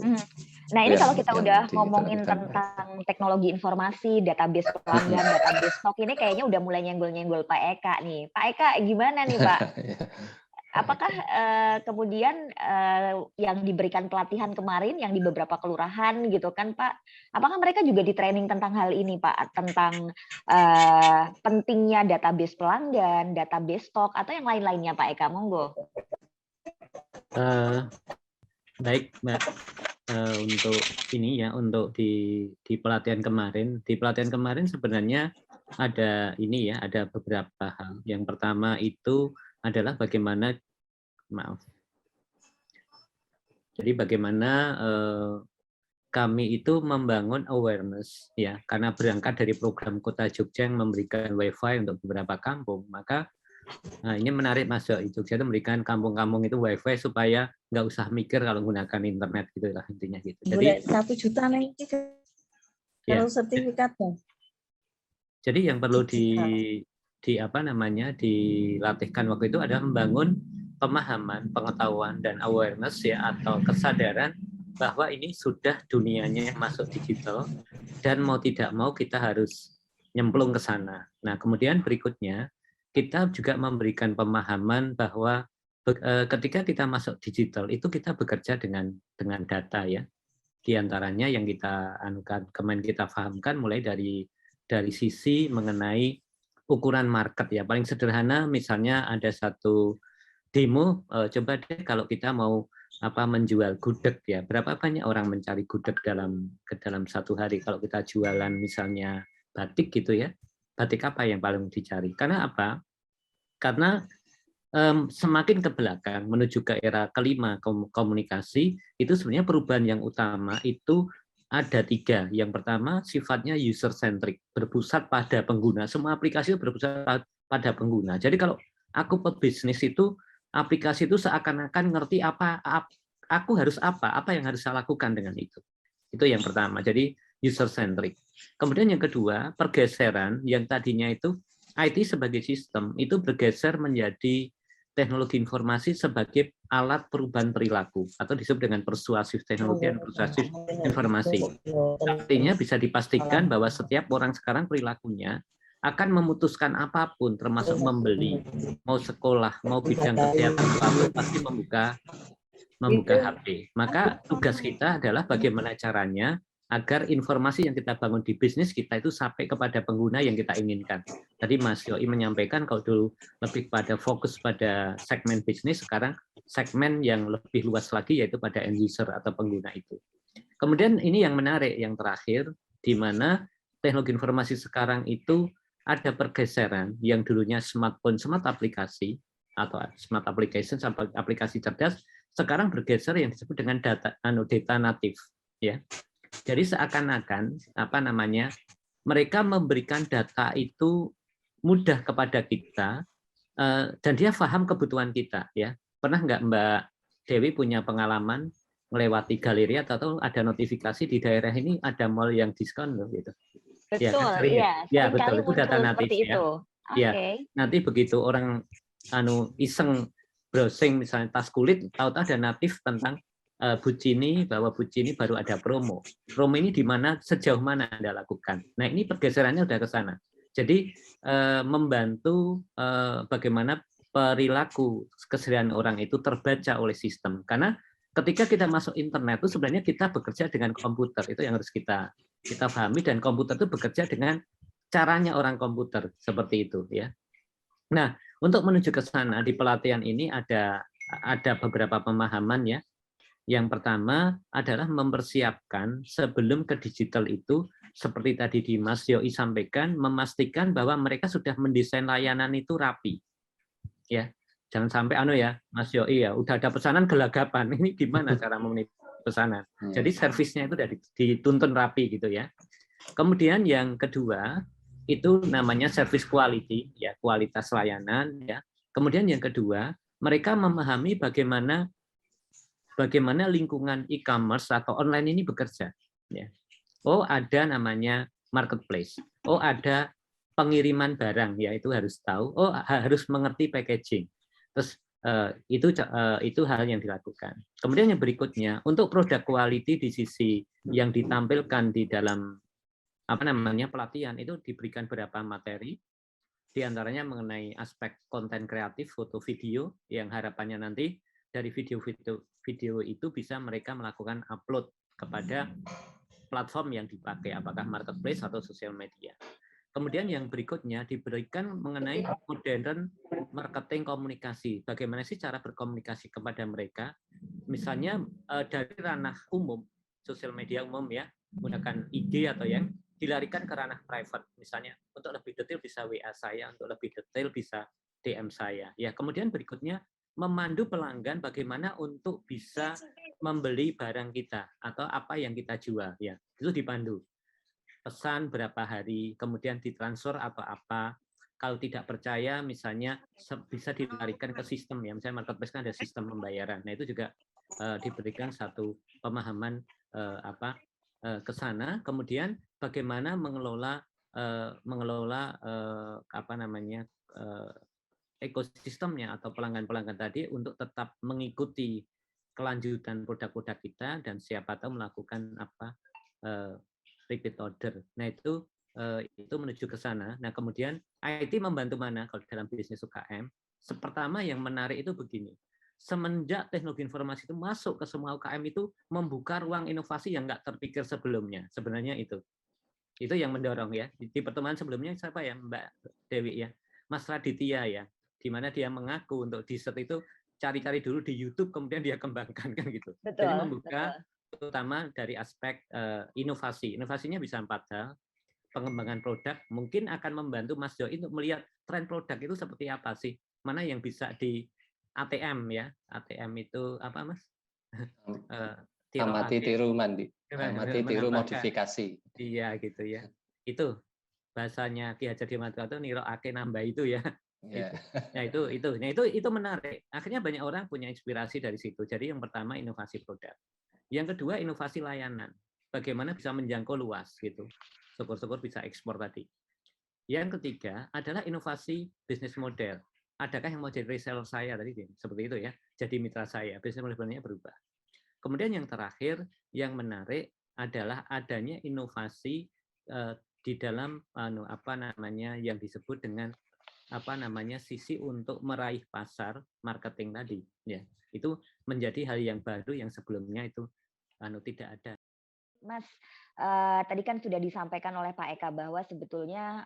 Nah ini kalau kita udah ngomongin tentang teknologi informasi, database pelanggan, database stok, ini kayaknya udah mulai nyenggol-nyenggol Pak Eka nih. Pak Eka gimana nih Pak? Apakah kemudian yang diberikan pelatihan kemarin yang di beberapa kelurahan gitu kan Pak, apakah mereka juga di training tentang hal ini Pak, tentang pentingnya database pelanggan, database stok, atau yang lain-lainnya Pak Eka, monggo. Baik Mbak, untuk ini ya, untuk di pelatihan kemarin sebenarnya ada ini ya, ada beberapa hal. Yang pertama itu adalah bagaimana kami itu membangun awareness ya, karena berangkat dari program Kota Jogja yang memberikan WiFi untuk beberapa kampung, maka ini menarik Mas Jogja itu memberikan kampung-kampung itu WiFi supaya nggak usah mikir kalau menggunakan internet gitu lah intinya gitu. Jadi 1 juta nih kalau sertifikatnya. Jadi yang perlu dilatihkan waktu itu adalah membangun pemahaman, pengetahuan dan awareness ya, atau kesadaran bahwa ini sudah dunianya masuk digital dan mau tidak mau kita harus nyemplung ke sana. Nah, kemudian berikutnya kita juga memberikan pemahaman bahwa ketika kita masuk digital itu kita bekerja dengan data ya. Di antaranya yang kita kita pahamkan mulai dari dari sisi mengenai ukuran market ya. Paling sederhana misalnya ada satu demo, coba deh kalau kita mau menjual gudeg ya, berapa banyak orang mencari gudeg ke dalam satu hari. Kalau kita jualan misalnya batik gitu ya, batik apa yang paling dicari? Karena apa? Karena semakin ke belakang menuju ke era kelima komunikasi, itu sebenarnya perubahan yang utama itu ada 3. Yang pertama sifatnya user centric, berpusat pada pengguna. Semua aplikasi berpusat pada pengguna. Jadi kalau aku pebisnis itu, aplikasi itu seakan-akan ngerti aku harus apa yang harus saya lakukan dengan itu. Itu yang pertama. Jadi user centric. Kemudian yang kedua, pergeseran yang tadinya itu IT sebagai sistem itu bergeser menjadi teknologi informasi sebagai alat perubahan perilaku atau disebut dengan persuasif teknologi dan persuasif informasi. Artinya bisa dipastikan bahwa setiap orang sekarang perilakunya akan memutuskan apapun, termasuk membeli, mau sekolah, mau bidang kesehatan, apapun pasti membuka HP. Maka tugas kita adalah bagaimana caranya agar informasi yang kita bangun di bisnis kita itu sampai kepada pengguna yang kita inginkan. Tadi Mas Yoi menyampaikan kalau dulu lebih pada fokus pada segmen bisnis, sekarang segmen yang lebih luas lagi yaitu pada end user atau pengguna itu. Kemudian ini yang menarik, yang terakhir, di mana teknologi informasi sekarang itu ada pergeseran yang dulunya smartphone, smart aplikasi, atau smart application sampai aplikasi cerdas, sekarang bergeser yang disebut dengan data natif, ya. Jadi seakan-akan mereka memberikan data itu mudah kepada kita dan dia paham kebutuhan kita, ya. Pernah nggak Mbak Dewi punya pengalaman melewati galeri atau ada notifikasi di daerah ini ada mall yang diskon loh gitu. Betul, ya betul, itu data natif ya. Ya, nanti begitu orang iseng browsing misalnya tas kulit, tahu-tahu ada natif tentang Bucini, bahwa Bucini baru ada promo. Promo ini di mana, sejauh mana Anda lakukan. Nah, ini pergeserannya udah ke sana. Jadi membantu bagaimana perilaku keseharian orang itu terbaca oleh sistem. Karena ketika kita masuk internet itu sebenarnya kita bekerja dengan komputer, itu yang harus kita pahami, dan komputer itu bekerja dengan caranya orang komputer seperti itu ya. Nah, untuk menuju ke sana di pelatihan ini ada beberapa pemahaman ya. Yang pertama adalah mempersiapkan sebelum ke digital itu, seperti tadi di Mas Yoi sampaikan, memastikan bahwa mereka sudah mendesain layanan itu rapi. Ya, jangan sampai ya, Mas Yoi ya, udah ada pesanan gelagapan. Ini gimana cara memenuhi pesanan? Jadi servisnya itu sudah dituntun rapi gitu ya. Kemudian yang kedua itu namanya service quality, ya, kualitas layanan ya. Kemudian yang kedua, mereka memahami bagaimana lingkungan e-commerce atau online ini bekerja. Ya. Oh, ada namanya marketplace. Oh, ada pengiriman barang, ya itu harus tahu. Oh, harus mengerti packaging. Terus itu hal yang dilakukan. Kemudian yang berikutnya, untuk produk quality di sisi yang ditampilkan di dalam pelatihan itu diberikan beberapa materi, diantaranya mengenai aspek konten kreatif, foto, video, yang harapannya nanti dari video itu bisa mereka melakukan upload kepada platform yang dipakai, apakah marketplace atau sosial media. Kemudian yang berikutnya diberikan mengenai modern marketing komunikasi. Bagaimana sih cara berkomunikasi kepada mereka? Misalnya dari ranah umum, sosial media umum ya, menggunakan IG atau yang dilarikan ke ranah private. Misalnya untuk lebih detail bisa WA saya, untuk lebih detail bisa DM saya. Ya, kemudian berikutnya memandu pelanggan bagaimana untuk bisa membeli barang kita atau apa yang kita jual, ya itu dipandu, pesan berapa hari, kemudian ditransfer atau apa. Kalau tidak percaya misalnya bisa dilarikan ke sistem ya, misalnya marketplace kan ada sistem pembayaran. Nah itu juga diberikan satu pemahaman ke sana. Kemudian bagaimana mengelola ekosistemnya atau pelanggan-pelanggan tadi untuk tetap mengikuti kelanjutan produk-produk kita dan siapa tahu melakukan repeat order. Nah itu menuju ke sana. Nah kemudian IT membantu mana kalau dalam bisnis UKM? Pertama yang menarik itu begini. Semenjak teknologi informasi itu masuk ke semua UKM itu membuka ruang inovasi yang nggak terpikir sebelumnya. Sebenarnya itu. Itu yang mendorong ya. Di pertemuan sebelumnya siapa ya Mbak Dewi ya? Mas Raditya ya, di mana dia mengaku untuk dessert itu cari-cari dulu di YouTube kemudian dia kembangkan kan gitu. Jadi Betul, membuka terutama dari aspek inovasi. Inovasinya bisa 4 hal. Pengembangan produk mungkin akan membantu Mas Joy untuk melihat tren produk itu seperti apa sih, mana yang bisa di ATM ya, ATM itu apa Mas? Amati, tiru, mandi, amati, tiru, modifikasi. Iya gitu ya, itu bahasanya Ki Hajar Dewantara itu niroake nambah itu ya. Yeah. Itu menarik. Akhirnya banyak orang punya inspirasi dari situ. Jadi yang pertama inovasi produk, yang kedua inovasi layanan. Bagaimana bisa menjangkau luas gitu. Syukur-syukur bisa ekspor tadi. Yang ketiga adalah inovasi bisnis model. Adakah yang mau jadi reseller saya tadi seperti itu ya? Jadi mitra saya. Bisnis modelnya berubah. Kemudian yang terakhir yang menarik adalah adanya inovasi di dalam apa namanya yang disebut dengan apa namanya sisi untuk meraih pasar marketing tadi ya. Itu menjadi hal yang baru yang sebelumnya itu tidak ada. Mas, tadi kan sudah disampaikan oleh Pak Eka bahwa sebetulnya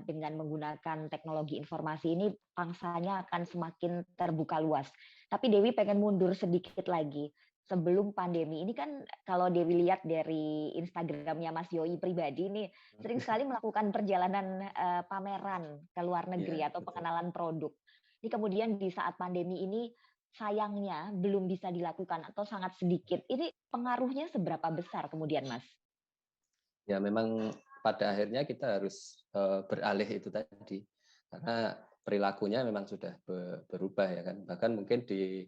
dengan menggunakan teknologi informasi ini pangsanya akan semakin terbuka luas. Tapi Dewi pengen mundur sedikit lagi. Sebelum pandemi ini kan kalau Dewi lihat dari Instagramnya Mas Yoi pribadi nih sering sekali melakukan perjalanan pameran ke luar negeri atau pengenalan produk. Ini kemudian di saat pandemi ini sayangnya belum bisa dilakukan atau sangat sedikit. Ini pengaruhnya seberapa besar kemudian, Mas? Ya memang pada akhirnya kita harus beralih itu tadi. Karena perilakunya memang sudah berubah ya kan. Bahkan mungkin di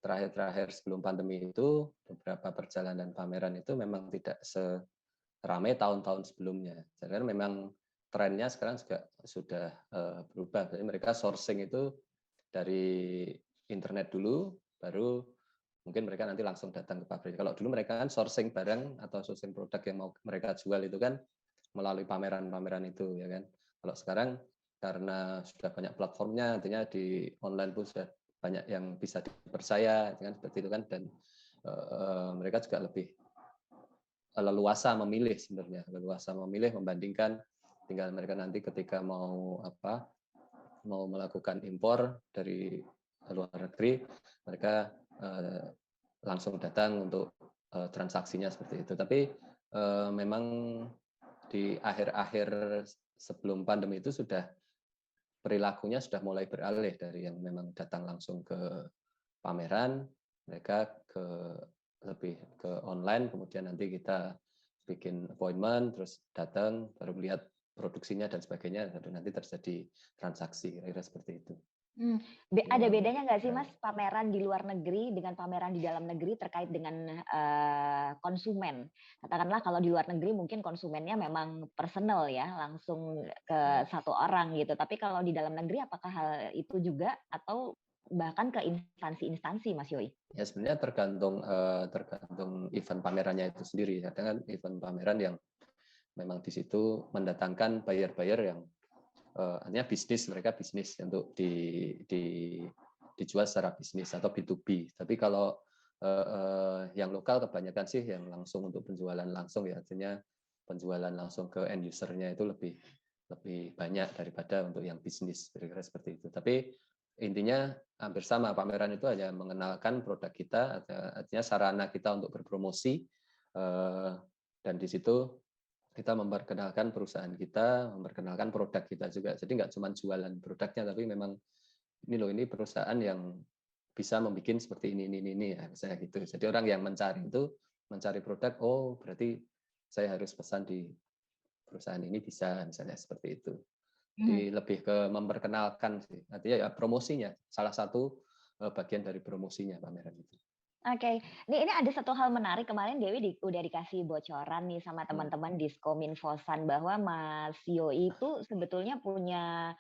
terakhir sebelum pandemi itu beberapa perjalanan pameran itu memang tidak seramai tahun-tahun sebelumnya. Jadi memang trennya sekarang juga sudah berubah. Jadi mereka sourcing itu dari internet dulu, baru mungkin mereka nanti langsung datang ke pabrik. Kalau dulu mereka kan sourcing barang atau sourcing produk yang mau mereka jual itu kan melalui pameran-pameran itu ya kan. Kalau sekarang karena sudah banyak platformnya, artinya di online pun sudah banyak yang bisa dipercaya, kan seperti itu kan, dan mereka juga lebih leluasa memilih sebenarnya, leluasa memilih membandingkan, tinggal mereka nanti ketika mau melakukan impor dari luar negeri, mereka langsung datang untuk transaksinya seperti itu. Tapi memang di akhir-akhir sebelum pandemi itu sudah perilakunya sudah mulai beralih dari yang memang datang langsung ke pameran, mereka lebih ke online, kemudian nanti kita bikin appointment, terus datang, baru melihat produksinya dan sebagainya, dan nanti terjadi transaksi, kira-kira seperti itu. Ada bedanya nggak sih Mas pameran di luar negeri dengan pameran di dalam negeri terkait dengan konsumen? Katakanlah kalau di luar negeri mungkin konsumennya memang personal ya, langsung ke satu orang gitu. Tapi kalau di dalam negeri apakah hal itu juga atau bahkan ke instansi-instansi Mas Yoi? Ya sebenarnya tergantung event pamerannya itu sendiri. Ada kan event pameran yang memang di situ mendatangkan buyer-buyer yang artinya bisnis, mereka bisnis untuk dijual secara bisnis atau B2B. Tapi kalau yang lokal kebanyakan sih yang langsung untuk penjualan langsung ya, artinya penjualan langsung ke end user-nya itu lebih banyak daripada untuk yang bisnis, kira-kira seperti itu. Tapi intinya hampir sama, pameran itu hanya mengenalkan produk kita, artinya sarana kita untuk berpromosi, dan di situ kita memperkenalkan perusahaan kita, memperkenalkan produk kita juga. Jadi nggak cuma jualan produknya, tapi memang ini loh, ini perusahaan yang bisa membuat seperti ini ya, misalnya gitu. Jadi orang yang mencari produk, oh berarti saya harus pesan di perusahaan ini bisa, misalnya seperti itu. Jadi lebih ke memperkenalkan sih, artinya ya promosinya, salah satu bagian dari promosinya pameran itu. Oke, ini ada satu hal menarik, kemarin Dewi udah dikasih bocoran nih sama teman-teman Diskominfosan bahwa Mas Yoi itu sebetulnya punya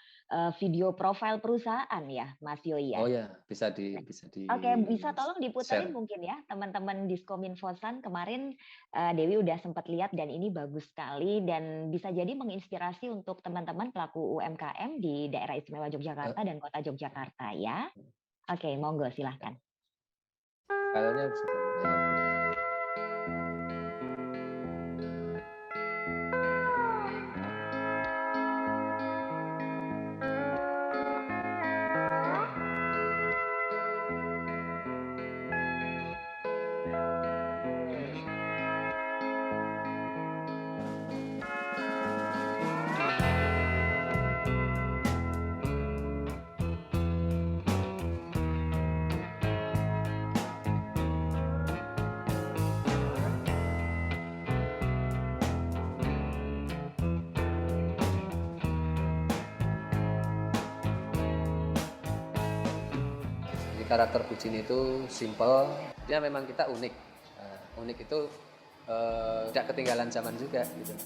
video profil perusahaan ya, Mas Yoi ya? Oh ya, bisa di Oke, bisa tolong diputerin share. mungkin ya teman-teman Diskominfosan. Kemarin Dewi udah sempat lihat dan ini bagus sekali dan bisa jadi menginspirasi untuk teman-teman pelaku UMKM di daerah istimewa Yogyakarta dan kota Yogyakarta ya. Oke, monggo silahkan. Filenya bisa Jadi karakter Bucin itu simple, dia memang kita unik. Unik itu tidak ketinggalan zaman juga gitu.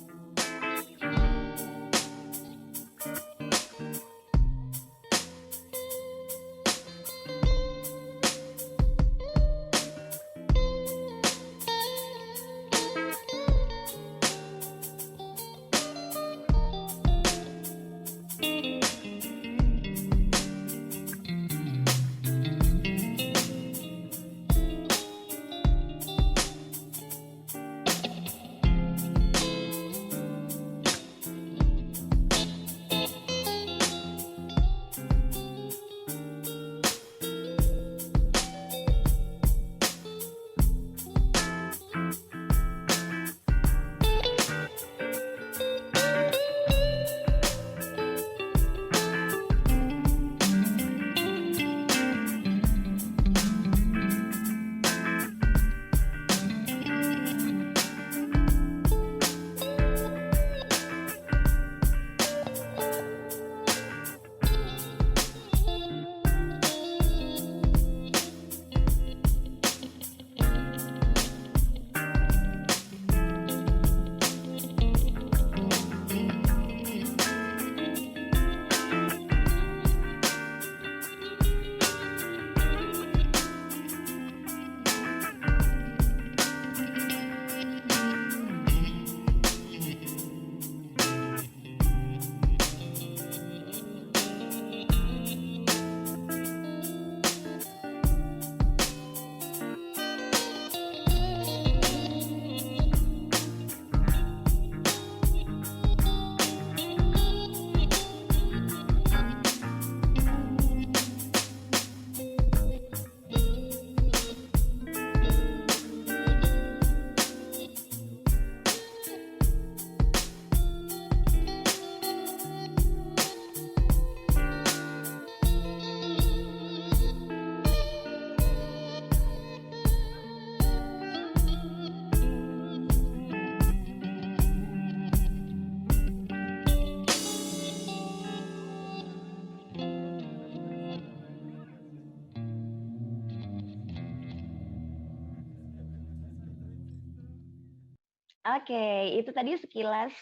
Oke, itu tadi sekilas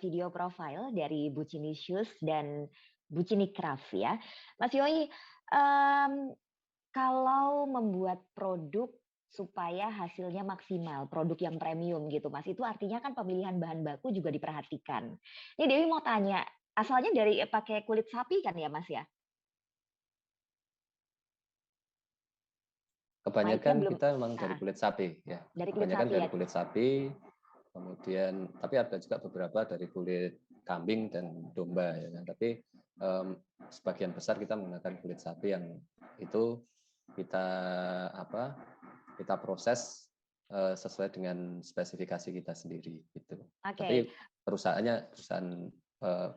video profile dari Bucinicious dan Bucinicraft ya. Mas Yoi, kalau membuat produk supaya hasilnya maksimal, produk yang premium gitu Mas, itu artinya kan pemilihan bahan baku juga diperhatikan. Ini Dewi mau tanya, asalnya dari pakai kulit sapi kan ya Mas ya? Kebanyakan belum. kita memang dari kulit sapi ya. Dari kulit Kebanyakan sapi dari ya. kulit sapi, kemudian tapi ada juga beberapa dari kulit kambing dan domba ya kan. Tapi sebagian besar kita menggunakan kulit sapi yang itu kita proses sesuai dengan spesifikasi kita sendiri gitu. Tapi perusahaan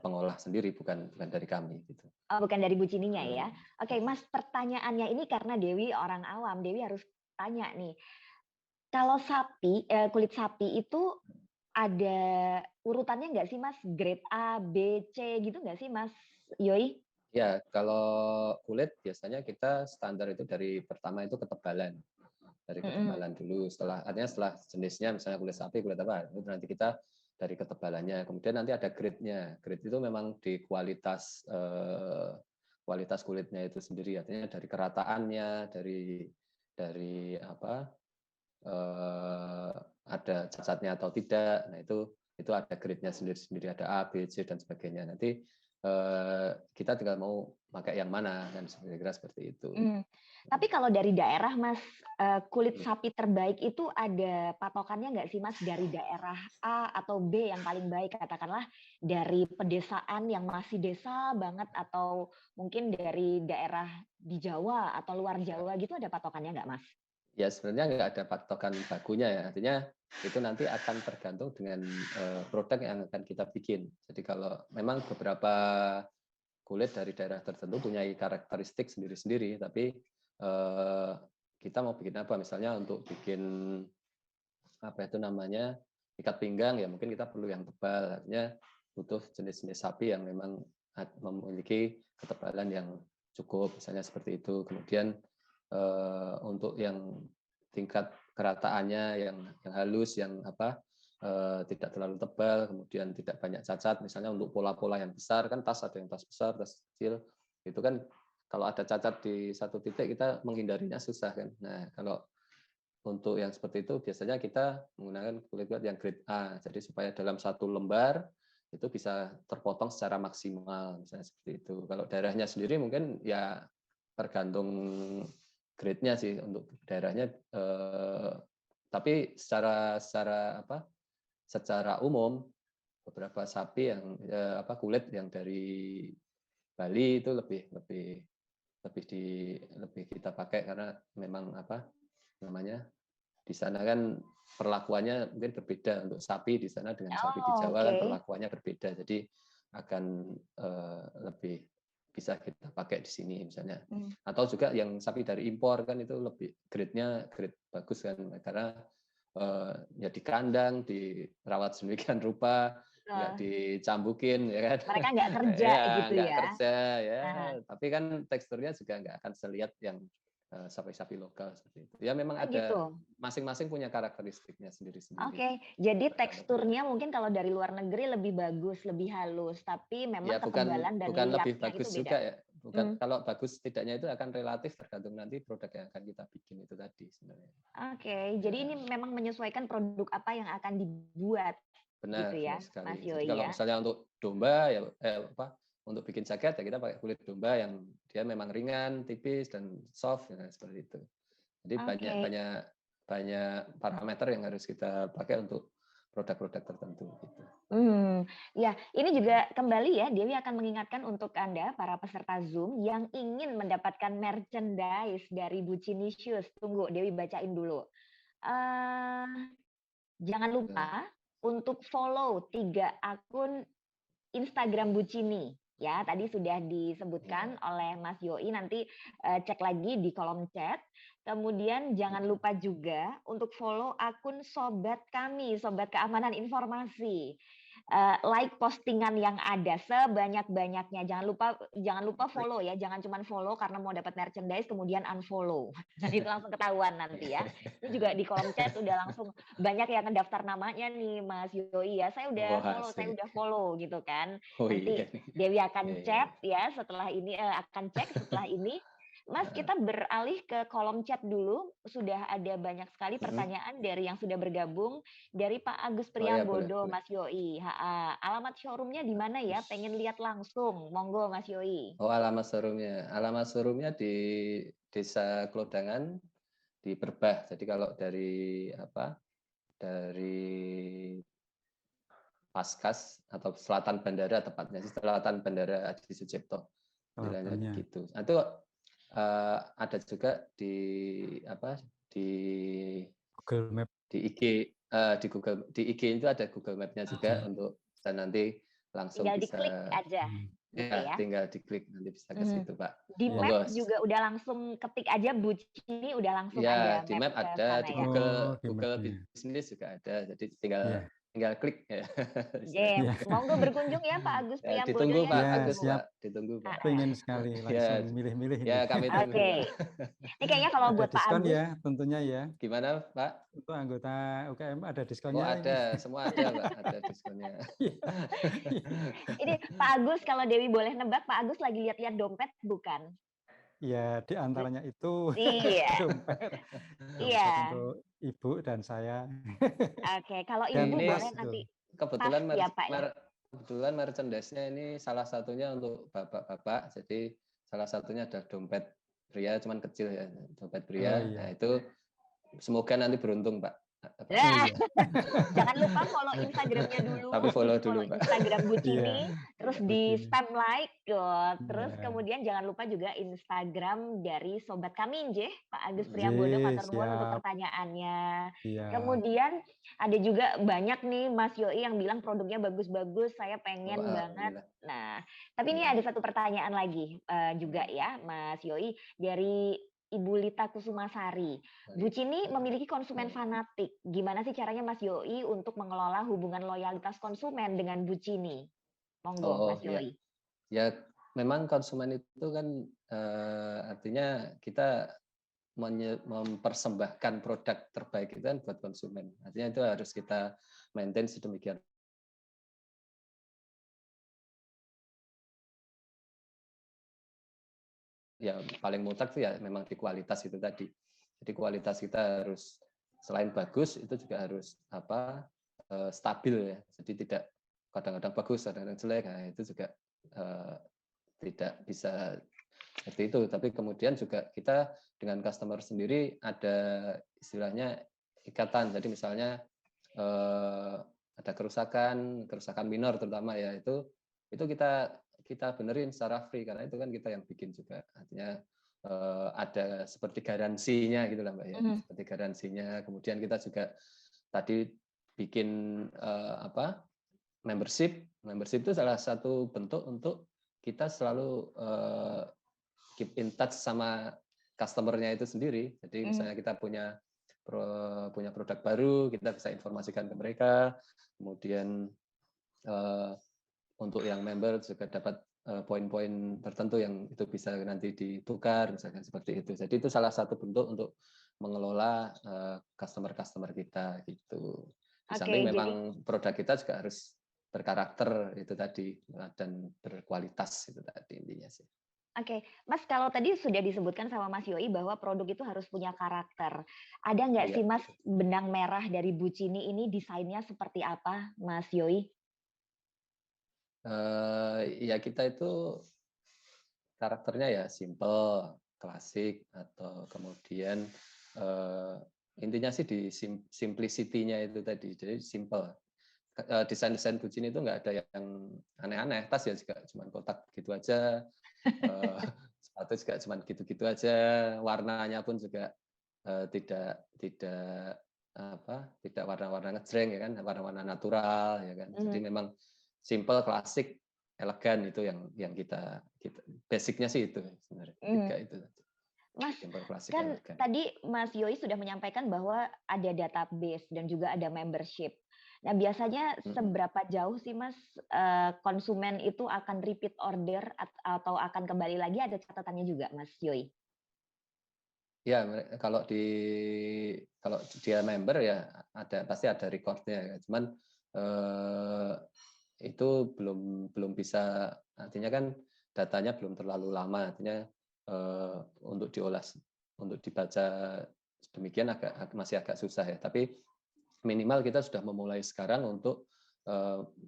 pengolah sendiri bukan dari kami gitu. Oh, bukan dari Bucininya ya. Oke, Mas, pertanyaannya ini karena Dewi orang awam, Dewi harus tanya nih. Kalau kulit sapi itu ada urutannya nggak sih Mas? Grade A, B, C gitu nggak sih Mas Yoi? Ya, kalau kulit biasanya kita standar itu dari pertama itu ketebalan. Dari ketebalan dulu, setelah jenisnya misalnya kulit sapi, kulit apa, itu nanti kita dari ketebalannya. Kemudian nanti ada grade-nya. Grade itu memang di kualitas kulitnya itu sendiri, artinya dari kerataannya, dari ada cacatnya atau tidak. Nah, itu ada grade-nya sendiri, ada A, B, C dan sebagainya. Nanti kita tinggal mau pakai yang mana, dan kira-kira seperti itu. Tapi kalau dari daerah Mas, kulit sapi terbaik itu ada patokannya nggak sih Mas, dari daerah A atau B yang paling baik, katakanlah dari pedesaan yang masih desa banget, atau mungkin dari daerah di Jawa atau luar Jawa gitu, ada patokannya nggak Mas? Ya sebenarnya nggak ada patokan bakunya ya, artinya itu nanti akan tergantung dengan produk yang akan kita bikin. Jadi kalau memang beberapa kulit dari daerah tertentu punya karakteristik sendiri-sendiri, tapi kita mau bikin apa, misalnya untuk bikin ikat pinggang ya mungkin kita perlu yang tebal, artinya butuh jenis-jenis sapi yang memang memiliki ketebalan yang cukup, misalnya seperti itu. Kemudian untuk yang tingkat kerataannya yang halus, yang tidak terlalu tebal, kemudian tidak banyak cacat. Misalnya untuk pola-pola yang besar kan tas ada yang tas besar, tas kecil, itu kan kalau ada cacat di satu titik kita menghindarinya susah kan. Nah kalau untuk yang seperti itu biasanya kita menggunakan kulit yang grade A, jadi supaya dalam satu lembar itu bisa terpotong secara maksimal, misalnya seperti itu. Kalau daerahnya sendiri mungkin ya tergantung grade-nya sih untuk daerahnya. Tapi secara umum beberapa sapi yang kulit yang dari Bali itu lebih kita pakai karena memang di sana kan perlakuannya mungkin berbeda untuk sapi di sana dengan sapi di Jawa kan perlakuannya berbeda, jadi akan lebih bisa kita pakai di sini misalnya. Atau juga yang sapi dari impor kan itu lebih grade-nya grade bagus kan, karena ya di kandang, dirawat sedemikian rupa, nggak dicambukin ya kan. Mereka nggak kerja ya, gitu nggak ya. kerja ya. Tapi kan teksturnya juga nggak akan selihat yang sapi-sapi lokal seperti itu. Ya memang ada gitu. Masing-masing punya karakteristiknya sendiri-sendiri. Oke, jadi teksturnya mungkin kalau dari luar negeri lebih bagus, lebih halus, tapi memang ya, ketebalan dan bukan lebih liatnya bagus itu beda. juga ya. Bukan kalau bagus tidaknya itu akan relatif tergantung nanti produk yang akan kita bikin itu tadi sebenarnya. Oke, jadi ini memang menyesuaikan produk apa yang akan dibuat. Benar, gitu ya, benar sekali. Mas Jadi Yoi kalau ya. misalnya untuk domba ya untuk bikin jaket ya kita pakai kulit domba yang dia memang ringan, tipis dan soft ya, seperti itu. Jadi banyak parameter yang harus kita pakai untuk produk-produk tertentu gitu. Ya, ini juga kembali ya, Dewi akan mengingatkan untuk Anda para peserta Zoom yang ingin mendapatkan merchandise dari Bucinicious. Tunggu, Dewi bacain dulu. Jangan lupa untuk follow 3 akun Instagram Bucini. Ya, tadi sudah disebutkan oleh Mas Yoi, nanti cek lagi di kolom chat. Kemudian jangan lupa juga untuk follow akun Sobat kami, Sobat Keamanan Informasi. Like postingan yang ada sebanyak-banyaknya. Jangan lupa follow ya, jangan cuma follow karena mau dapat merchandise kemudian unfollow. Itu langsung ketahuan nanti ya. Ini juga di kolom chat udah langsung banyak yang ngedaftar namanya nih Mas Yoi ya. Saya udah follow gitu kan. Nanti Dewi akan chat ya setelah ini akan cek setelah ini. Mas, kita beralih ke kolom chat dulu. Sudah ada banyak sekali pertanyaan dari yang sudah bergabung. Dari Pak Agus Priambodo, Mas Yoi. Alamat showroomnya di mana ya? Pengen lihat langsung. Monggo, Mas Yoi. Oh, alamat showroomnya. Alamat showroomnya di Desa Klodangan, di Berbah. Jadi kalau dari Paskas atau Selatan Bandara, tepatnya Selatan Bandara Adi Sucipto. Gitu. Itu ada juga di Google Map, di IG di IG itu ada Google Map-nya juga untuk dan nanti langsung tinggal bisa diklik aja. Ya, tinggal diklik nanti bisa ke situ, Pak. Di map juga udah langsung ketik aja Bucini, udah langsung ya, ada di map ada, di Google Business juga ada. Jadi tinggal klik ya. Monggo berkunjung ya Pak Agus Priambodo. Ditunggu Pak ya, Agus, siap. Pak. Ditunggu Pak. Pengen sekali langsung milih-milih. Ya, kami tunggu. Ini kayaknya kalau buat Pak diskon Agus ya, tentunya ya. Gimana Pak? Untuk anggota UKM ada diskonnya? Oh ada, semua ada Pak, ada diskonnya. Ini Pak Agus, kalau Dewi boleh nebak, Pak Agus lagi lihat-lihat dompet bukan? Ya, di antaranya itu dompet. Iya. Untuk Ibu dan saya. Oke, kalau Ibu boleh nanti. Kebetulan merchandise-nya ini salah satunya untuk bapak-bapak. Jadi salah satunya ada dompet pria, cuman kecil ya, dompet pria. Nah itu semoga nanti beruntung Pak. Jangan lupa follow Instagramnya dulu. Tapi follow dulu Pak. Instagram Bucini, terus di spam like, terus kemudian jangan lupa juga Instagram dari Sobat kami, Pak Agus Priambodo, matur nuwun untuk pertanyaannya. Kemudian ada juga banyak nih Mas Yoi yang bilang produknya bagus-bagus, saya pengen banget. Nah, tapi ini ada satu pertanyaan lagi juga ya Mas Yoi dari Ibu Lita Kusumasari. Bucini memiliki konsumen fanatik. Gimana sih caranya Mas Yoi untuk mengelola hubungan loyalitas konsumen dengan Bucini? Monggo, Mas Yoi. Ya, memang konsumen itu kan artinya kita mempersembahkan produk terbaik itu kan buat konsumen. Artinya itu harus kita maintain sedemikian. Ya paling mutlak tuh ya memang di kualitas itu tadi. Jadi kualitas kita harus selain bagus itu juga harus stabil ya. Jadi tidak kadang-kadang bagus, kadang-kadang jelek. Nah, itu juga tidak bisa seperti itu. Tapi kemudian juga kita dengan customer sendiri ada istilahnya ikatan. Jadi misalnya ada kerusakan minor terutama ya itu kita benerin secara free karena itu kan kita yang bikin juga. Artinya ada seperti garansinya gitu lah Mbak ya. Seperti garansinya. Kemudian kita juga tadi bikin membership. Membership itu salah satu bentuk untuk kita selalu keep in touch sama customer-nya itu sendiri. Jadi misalnya kita punya produk baru, kita bisa informasikan ke mereka. Kemudian untuk yang member juga dapat poin-poin tertentu yang itu bisa nanti ditukar, misalkan seperti itu. Jadi itu salah satu bentuk untuk mengelola customer-customer kita gitu. Di samping memang produk kita juga harus berkarakter itu tadi dan berkualitas itu tadi intinya sih. Oke, Mas, kalau tadi sudah disebutkan sama Mas Yoi bahwa produk itu harus punya karakter. Ada nggak sih Mas benang merah dari Bucini ini desainnya seperti apa, Mas Yoi? Ya kita itu karakternya ya simple, klasik, atau kemudian intinya sih di simplicity-nya itu tadi, jadi simple. Desain-desain Bucini itu nggak ada yang aneh-aneh, tas ya juga cuma kotak gitu aja, sepatu juga cuma gitu-gitu aja, warnanya pun juga tidak warna-warna ngejreng ya kan, warna-warna natural ya kan. Jadi memang simple, klasik, elegan itu yang kita basicnya sih itu sebenarnya. Tiga itu. Mas, simple, klasik, kan elegan. tadi Mas Yoi sudah menyampaikan bahwa ada database dan juga ada membership. Nah, biasanya seberapa jauh sih Mas konsumen itu akan repeat order atau akan kembali lagi, ada catatannya juga Mas Yoi? Ya, kalau dia member ya pasti ada recordnya ya. Cuman itu belum bisa, artinya kan datanya belum terlalu lama, artinya untuk diolah, untuk dibaca demikian masih agak susah ya. Tapi minimal kita sudah memulai sekarang untuk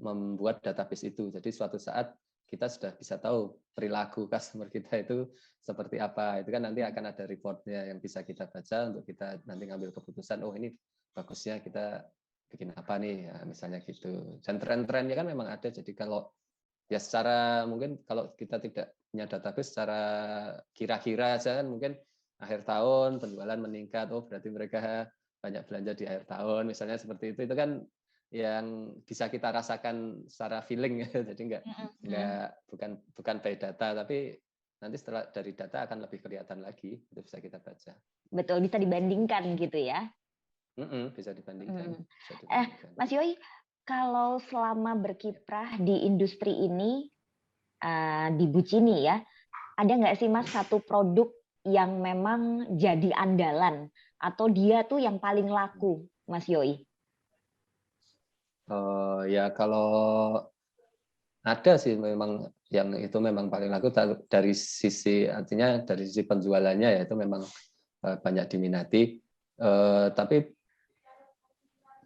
membuat database itu. Jadi suatu saat kita sudah bisa tahu perilaku customer kita itu seperti apa. Itu kan nanti akan ada reportnya yang bisa kita baca untuk kita nanti ngambil keputusan, oh ini bagusnya kita bikin apa nih, ya, misalnya gitu. Dan tren-trennya kan memang ada. Jadi kalau ya secara mungkin kalau kita tidak punya database secara kira-kira aja kan mungkin akhir tahun penjualan meningkat, oh berarti mereka banyak belanja di akhir tahun, misalnya seperti itu kan yang bisa kita rasakan secara feeling ya. Jadi bukan by data, tapi nanti setelah dari data akan lebih kelihatan lagi, itu bisa kita baca. Betul, bisa dibandingkan gitu ya. Bisa dibandingkan. Mas Yoi, kalau selama berkiprah di industri ini di Bucini ya, ada nggak sih Mas satu produk yang memang jadi andalan atau dia tuh yang paling laku, Mas Yoi? Ya kalau ada sih memang yang itu memang paling laku dari sisi, artinya dari sisi penjualannya ya itu memang banyak diminati. Tapi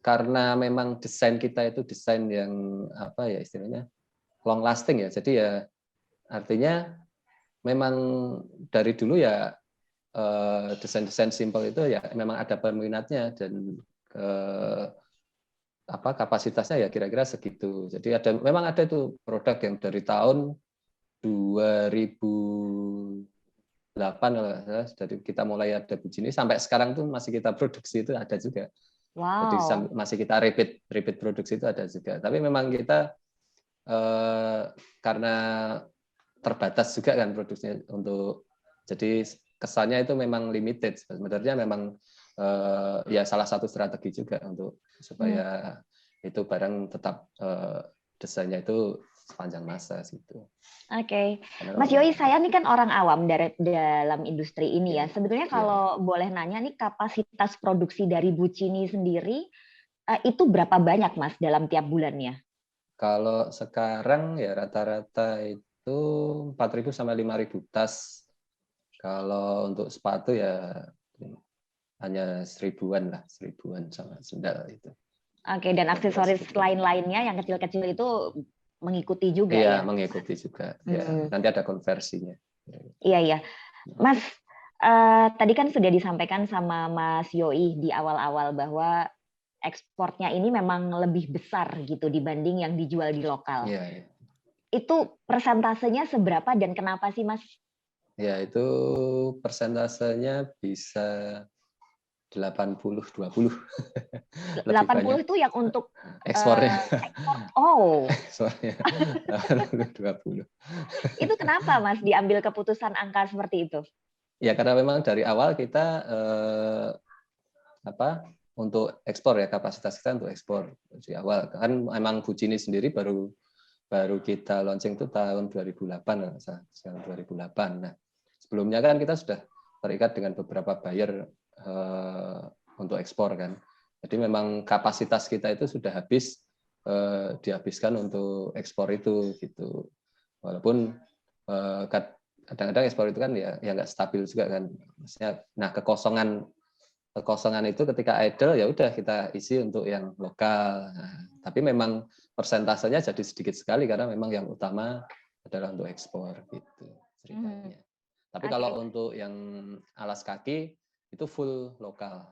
karena memang desain kita itu desain yang apa ya istilahnya long lasting ya, jadi ya artinya memang dari dulu ya desain-desain simple itu ya memang ada peminatnya dan kapasitasnya ya kira-kira segitu. Jadi memang ada itu produk yang dari tahun 2008 dari kita mulai ada Bucini sampai sekarang tuh masih kita produksi itu ada juga. Wow. Jadi masih kita repeat produksi itu ada juga. Tapi memang kita karena terbatas juga kan produksinya, jadi kesannya itu memang limited. Sebenarnya memang ya salah satu strategi juga untuk supaya itu barang tetap desainnya itu sepanjang masa situ. Oke, Mas Yoi, saya nih kan orang awam dalam industri ini ya. Sebetulnya kalau boleh nanya nih, kapasitas produksi dari Bucini sendiri itu berapa banyak Mas dalam tiap bulannya? Kalau sekarang ya rata-rata itu 4.000 sampai 5.000 tas. Kalau untuk sepatu ya hanya 1.000-an lah, 1.000-an sama sendal itu. Oke, dan aksesoris lain-lainnya yang kecil-kecil itu mengikuti juga ya? Iya, mengikuti juga. Ya, nanti ada konversinya. Iya. Mas, tadi kan sudah disampaikan sama Mas Yoi di awal-awal bahwa ekspornya ini memang lebih besar gitu dibanding yang dijual di lokal. Iya. Itu persentasenya seberapa dan kenapa sih, Mas? Ya, itu persentasenya bisa 80-20. 80 itu yang untuk ekspornya. Ekspor. Oh. Ekspornya 80-20. Itu kenapa Mas diambil keputusan angka seperti itu? Ya karena memang dari awal kita untuk ekspor ya, kapasitas kita untuk ekspor dari awal. Kan memang Bucini sendiri baru kita launching itu tahun 2008, sekarang 2008. Nah, sebelumnya kan kita sudah terikat dengan beberapa buyer untuk ekspor kan. Jadi memang kapasitas kita itu sudah habis dihabiskan untuk ekspor itu gitu. Walaupun kadang-kadang ekspor itu kan ya nggak stabil juga kan. Maksudnya, nah kekosongan itu ketika idle ya udah kita isi untuk yang lokal. Nah, tapi memang persentasenya jadi sedikit sekali karena memang yang utama adalah untuk ekspor gitu ceritanya. Tapi kalau untuk yang alas kaki itu full lokal.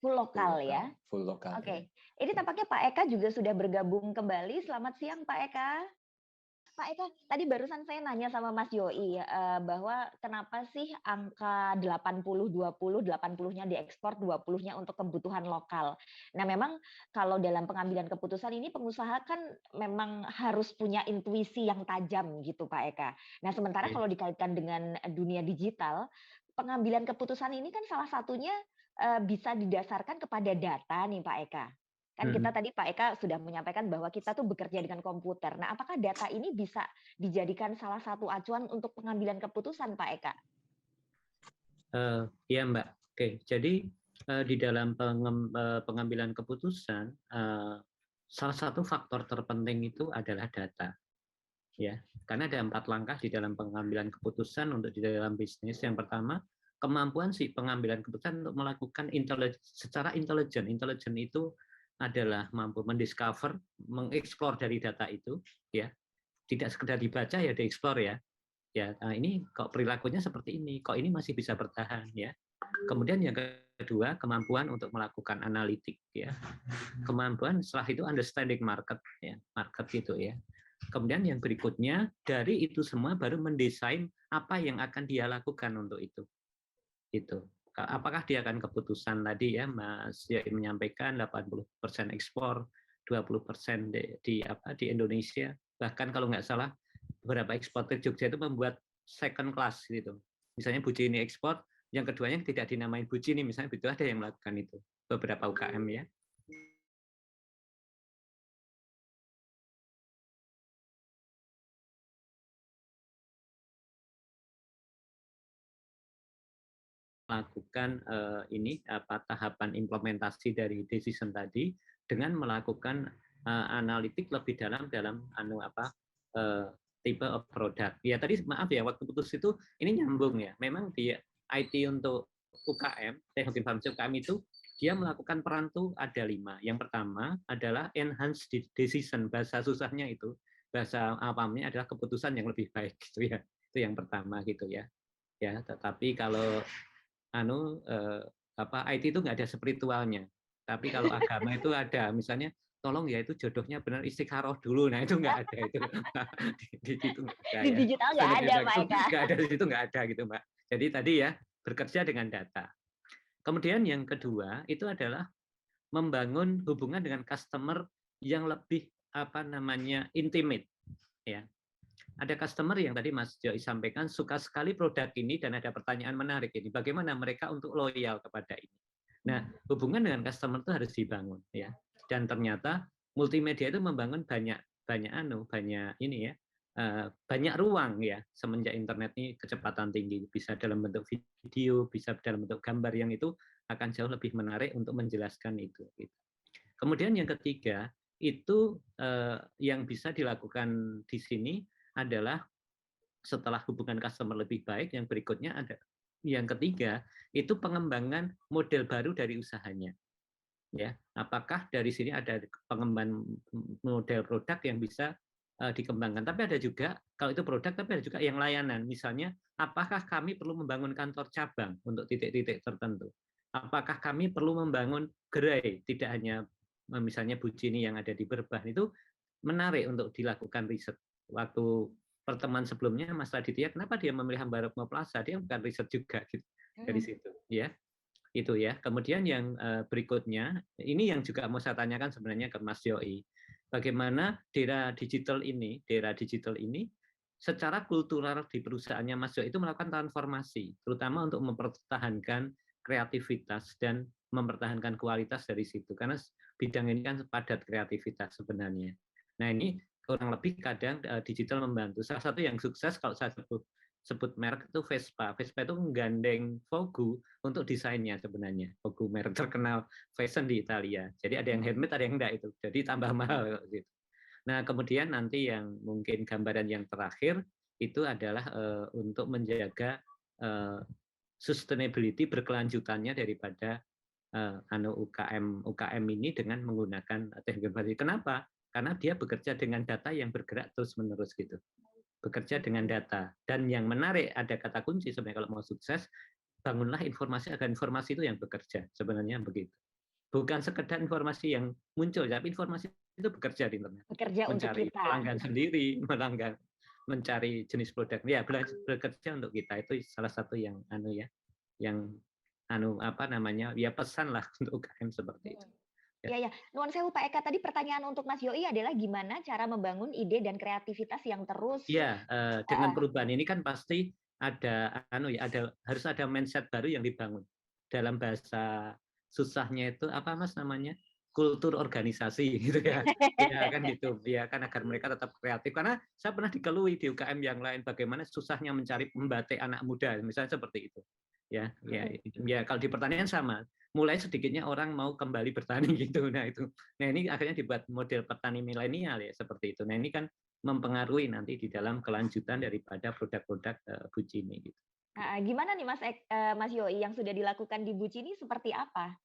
Full lokal ya? Full lokal. Oke. Ini tampaknya Pak Eka juga sudah bergabung kembali. Selamat siang Pak Eka. Pak Eka, tadi barusan saya nanya sama Mas Yoi bahwa kenapa sih angka 80-20, 80-nya diekspor, 20-nya untuk kebutuhan lokal. Nah memang kalau dalam pengambilan keputusan ini pengusaha kan memang harus punya intuisi yang tajam gitu Pak Eka. Nah sementara kalau dikaitkan dengan dunia digital, pengambilan keputusan ini kan salah satunya bisa didasarkan kepada data nih Pak Eka. Kan kita tadi Pak Eka sudah menyampaikan bahwa kita tuh bekerja dengan komputer. Nah, apakah data ini bisa dijadikan salah satu acuan untuk pengambilan keputusan Pak Eka? Iya Mbak. Oke, jadi di dalam pengambilan keputusan, salah satu faktor terpenting itu adalah data. Ya, karena ada 4 langkah di dalam pengambilan keputusan untuk di dalam bisnis. Yang pertama, kemampuan si pengambilan keputusan untuk melakukan secara intelijen. Intelijen itu adalah mampu mendiscover, mengeksplor dari data itu, ya, tidak sekedar dibaca ya dieksplor ya, nah ini kok perilakunya seperti ini, kok ini masih bisa bertahan ya. Kemudian yang kedua kemampuan untuk melakukan analitik ya, kemampuan setelah itu understanding market ya, market gitu ya. Kemudian yang berikutnya dari itu semua baru mendesain apa yang akan dia lakukan untuk itu. Apakah dia akan keputusan tadi ya Mas Yai menyampaikan 80% ekspor, 20% di Indonesia, bahkan kalau nggak salah beberapa eksportir Jogja itu membuat second class gitu. Misalnya Bucini ekspor, yang keduanya tidak dinamain Bucini misalnya, itu ada yang melakukan itu beberapa UKM ya. Melakukan tahapan implementasi dari decision tadi dengan melakukan analitik lebih dalam tipe of product. Ya tadi maaf ya waktu putus itu ini nyambung ya. Memang di IT untuk UKM, teknologi informasi UKM itu dia melakukan peran tuh ada 5. Yang pertama adalah enhanced decision, bahasa susahnya itu, bahasa awamnya adalah keputusan yang lebih baik gitu ya. Itu yang pertama gitu ya. Ya, tetapi kalau IT itu nggak ada spiritualnya, tapi kalau agama itu ada, misalnya tolong ya itu jodohnya benar istikharah dulu, nah itu nggak ada itu di situ nggak ada di digital nggak ada Pak Eka. Nggak ada di situ nggak ada gitu Mbak. Jadi tadi ya bekerja dengan data. Kemudian yang kedua itu adalah membangun hubungan dengan customer yang lebih intimate ya. Ada customer yang tadi Mas Joy sampaikan suka sekali produk ini dan ada pertanyaan menarik ini. Bagaimana mereka untuk loyal kepada ini? Nah, hubungan dengan customer itu harus dibangun ya. Dan ternyata multimedia itu membangun banyak banyak banyak ruang ya semenjak internet ini kecepatan tinggi, bisa dalam bentuk video, bisa dalam bentuk gambar, yang itu akan jauh lebih menarik untuk menjelaskan itu. Kemudian yang ketiga itu yang bisa dilakukan di sini adalah setelah hubungan customer lebih baik, yang berikutnya ada yang ketiga itu pengembangan model baru dari usahanya. Ya, apakah dari sini ada pengembangan model produk yang bisa dikembangkan? Tapi ada juga, kalau itu produk, tapi ada juga yang layanan. Misalnya, apakah kami perlu membangun kantor cabang untuk titik-titik tertentu? Apakah kami perlu membangun gerai, tidak hanya misalnya Bujini yang ada di Berbah? Itu menarik untuk dilakukan riset. Waktu pertemuan sebelumnya, Mas Raditya, kenapa dia memilih Hambarakma Plaza? Dia bukan riset juga gitu, dari situ, ya. Itu ya. Kemudian yang berikutnya, ini yang juga mau saya tanyakan sebenarnya ke Mas Yoi. Bagaimana daerah digital ini secara kultural di perusahaannya Mas Yoi itu melakukan transformasi, terutama untuk mempertahankan kreativitas dan mempertahankan kualitas dari situ. Karena bidang ini kan padat kreativitas sebenarnya. Nah, ini kurang lebih kadang digital membantu. Salah satu yang sukses kalau saya sebut merek itu Vespa. Vespa itu menggandeng Vogue untuk desainnya sebenarnya. Vogue merek terkenal fashion di Italia. Jadi ada yang handmade, ada yang enggak itu. Jadi tambah mahal gitu. Nah, kemudian nanti yang mungkin gambaran yang terakhir itu adalah untuk menjaga sustainability berkelanjutannya daripada UKM ini dengan menggunakan teknologi. Kenapa? Karena dia bekerja dengan data yang bergerak terus-menerus gitu. Bekerja dengan data. Dan yang menarik, ada kata kunci sebenarnya kalau mau sukses, bangunlah informasi agar informasi itu yang bekerja. Sebenarnya begitu. Bukan sekedar informasi yang muncul, tapi informasi itu bekerja di internet. Bekerja untuk mencari kita. pelanggan sendiri, mencari jenis produk. Ya, bekerja untuk kita. Itu salah satu yang pesan lah untuk UKM seperti itu. Ya. Nuwun sewu Pak Eka, tadi pertanyaan untuk Mas Yoi adalah gimana cara membangun ide dan kreativitas yang terus. Iya, dengan perubahan ini kan pasti harus ada mindset baru yang dibangun. Dalam bahasa susahnya itu apa Mas namanya? Kultur organisasi gitu ya. Ya kan gitu. Ya kan agar mereka tetap kreatif, karena saya pernah dikelui di UKM yang lain bagaimana susahnya mencari pembatik anak muda, misalnya seperti itu. Ya, kalau di pertanian sama. Mulai sedikitnya orang mau kembali bertani gitu. Nah, itu. Nah, ini akhirnya dibuat model petani milenial ya seperti itu. Nah, ini kan mempengaruhi nanti di dalam kelanjutan daripada produk-produk Bujini gitu. Gimana nih Mas Yoi, yang sudah dilakukan di Bujini seperti apa?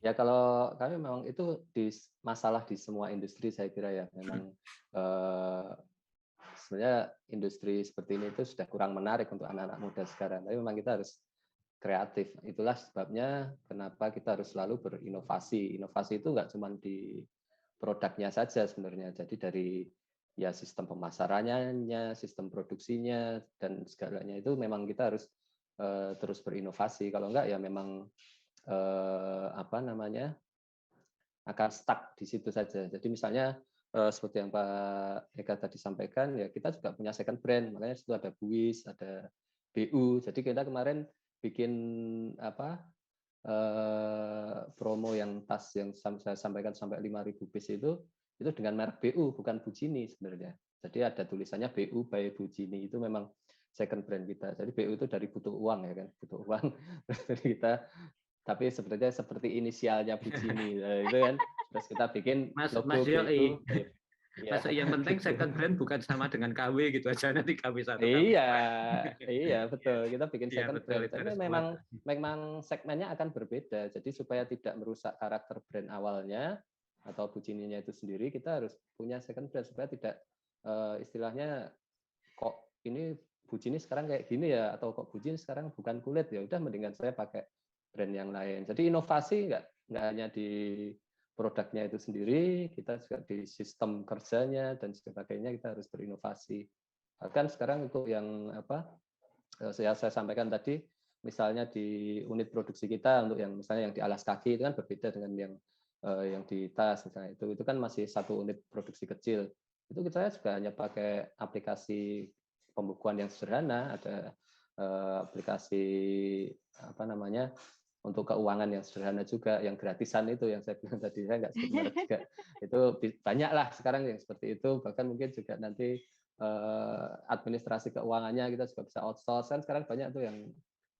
Ya kalau kami memang itu masalah di semua industri saya kira ya, memang sebenarnya industri seperti ini itu sudah kurang menarik untuk anak-anak muda sekarang. Tapi memang kita harus kreatif. Itulah sebabnya kenapa kita harus selalu berinovasi. Inovasi itu nggak cuma di produknya saja sebenarnya. Jadi dari ya sistem pemasarannya, sistem produksinya, dan segalanya itu memang kita harus terus berinovasi. Kalau enggak ya memang akan stuck di situ saja. Jadi misalnya seperti yang Pak Eka tadi sampaikan, ya kita juga punya second brand, makanya situ ada Buis, ada BU. Jadi kita kemarin bikin promo yang tas yang saya sampaikan sampai 5.000 piece itu dengan merek BU, bukan Bujini sebenarnya. Jadi ada tulisannya BU by Bujini, itu memang second brand kita. Jadi BU itu dari butuh uang ya kan, butuh uang. Jadi kita tapi sebenarnya seperti inisialnya Bujini, itu kan. Terus kita bikin logo BU. Ya. Yang penting second brand bukan sama dengan KW gitu aja, nanti KW 1. Iya betul. Kita bikin second brand. Tapi memang segmennya akan berbeda. Jadi supaya tidak merusak karakter brand awalnya atau Bujininya itu sendiri, kita harus punya second brand supaya tidak istilahnya kok ini Bujini sekarang kayak gini ya, atau kok Bujini sekarang bukan kulit ya. Udah mendingan saya pakai brand yang lain. Jadi inovasi nggak hanya di produknya itu sendiri, kita juga di sistem kerjanya dan sebagainya kita harus berinovasi. Bahkan sekarang itu yang saya sampaikan tadi, misalnya di unit produksi kita untuk yang misalnya yang di alas kaki itu kan berbeda dengan yang di tas misalnya, itu kan masih satu unit produksi kecil. Itu kita juga hanya pakai aplikasi pembukuan yang sederhana, ada aplikasi untuk keuangan yang sederhana juga, yang gratisan itu yang saya bilang tadi, saya nggak sebut merek juga, itu banyak lah sekarang yang seperti itu, bahkan mungkin juga nanti administrasi keuangannya kita juga bisa outsource, kan sekarang banyak tuh yang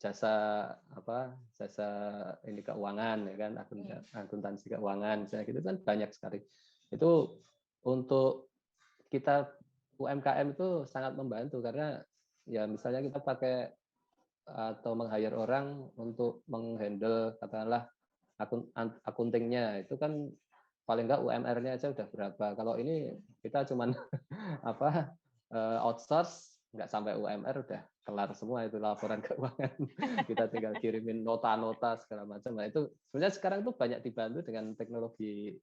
jasa jasa ini keuangan ya kan, akuntansi keuangan misalnya gitu kan banyak sekali. Itu untuk kita UMKM itu sangat membantu karena ya misalnya kita pakai atau meng-hire orang untuk menghandle katakanlah akuntingnya, itu kan paling enggak UMR-nya aja udah berapa. Kalau ini kita cuman outsource, nggak sampai UMR udah kelar semua itu laporan keuangan. Kita tinggal kirimin nota-nota segala macam. Nah, itu sebenarnya sekarang tuh banyak dibantu dengan teknologi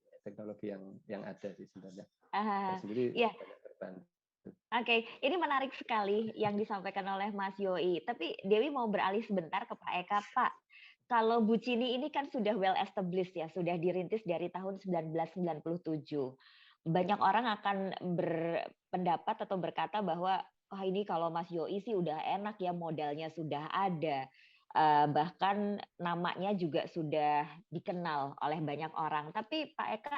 yang ada sih sebenarnya. Sendiri Iya. banyak terbantu. Oke, ini menarik sekali yang disampaikan oleh Mas Yoi. Tapi Dewi mau beralih sebentar ke Pak Eka. Pak, kalau Bucini ini kan sudah well established ya, sudah dirintis dari tahun 1997. Banyak orang akan berpendapat atau berkata bahwa ini kalau Mas Yoi sih udah enak ya, modalnya sudah ada. Bahkan namanya juga sudah dikenal oleh banyak orang. Tapi Pak Eka,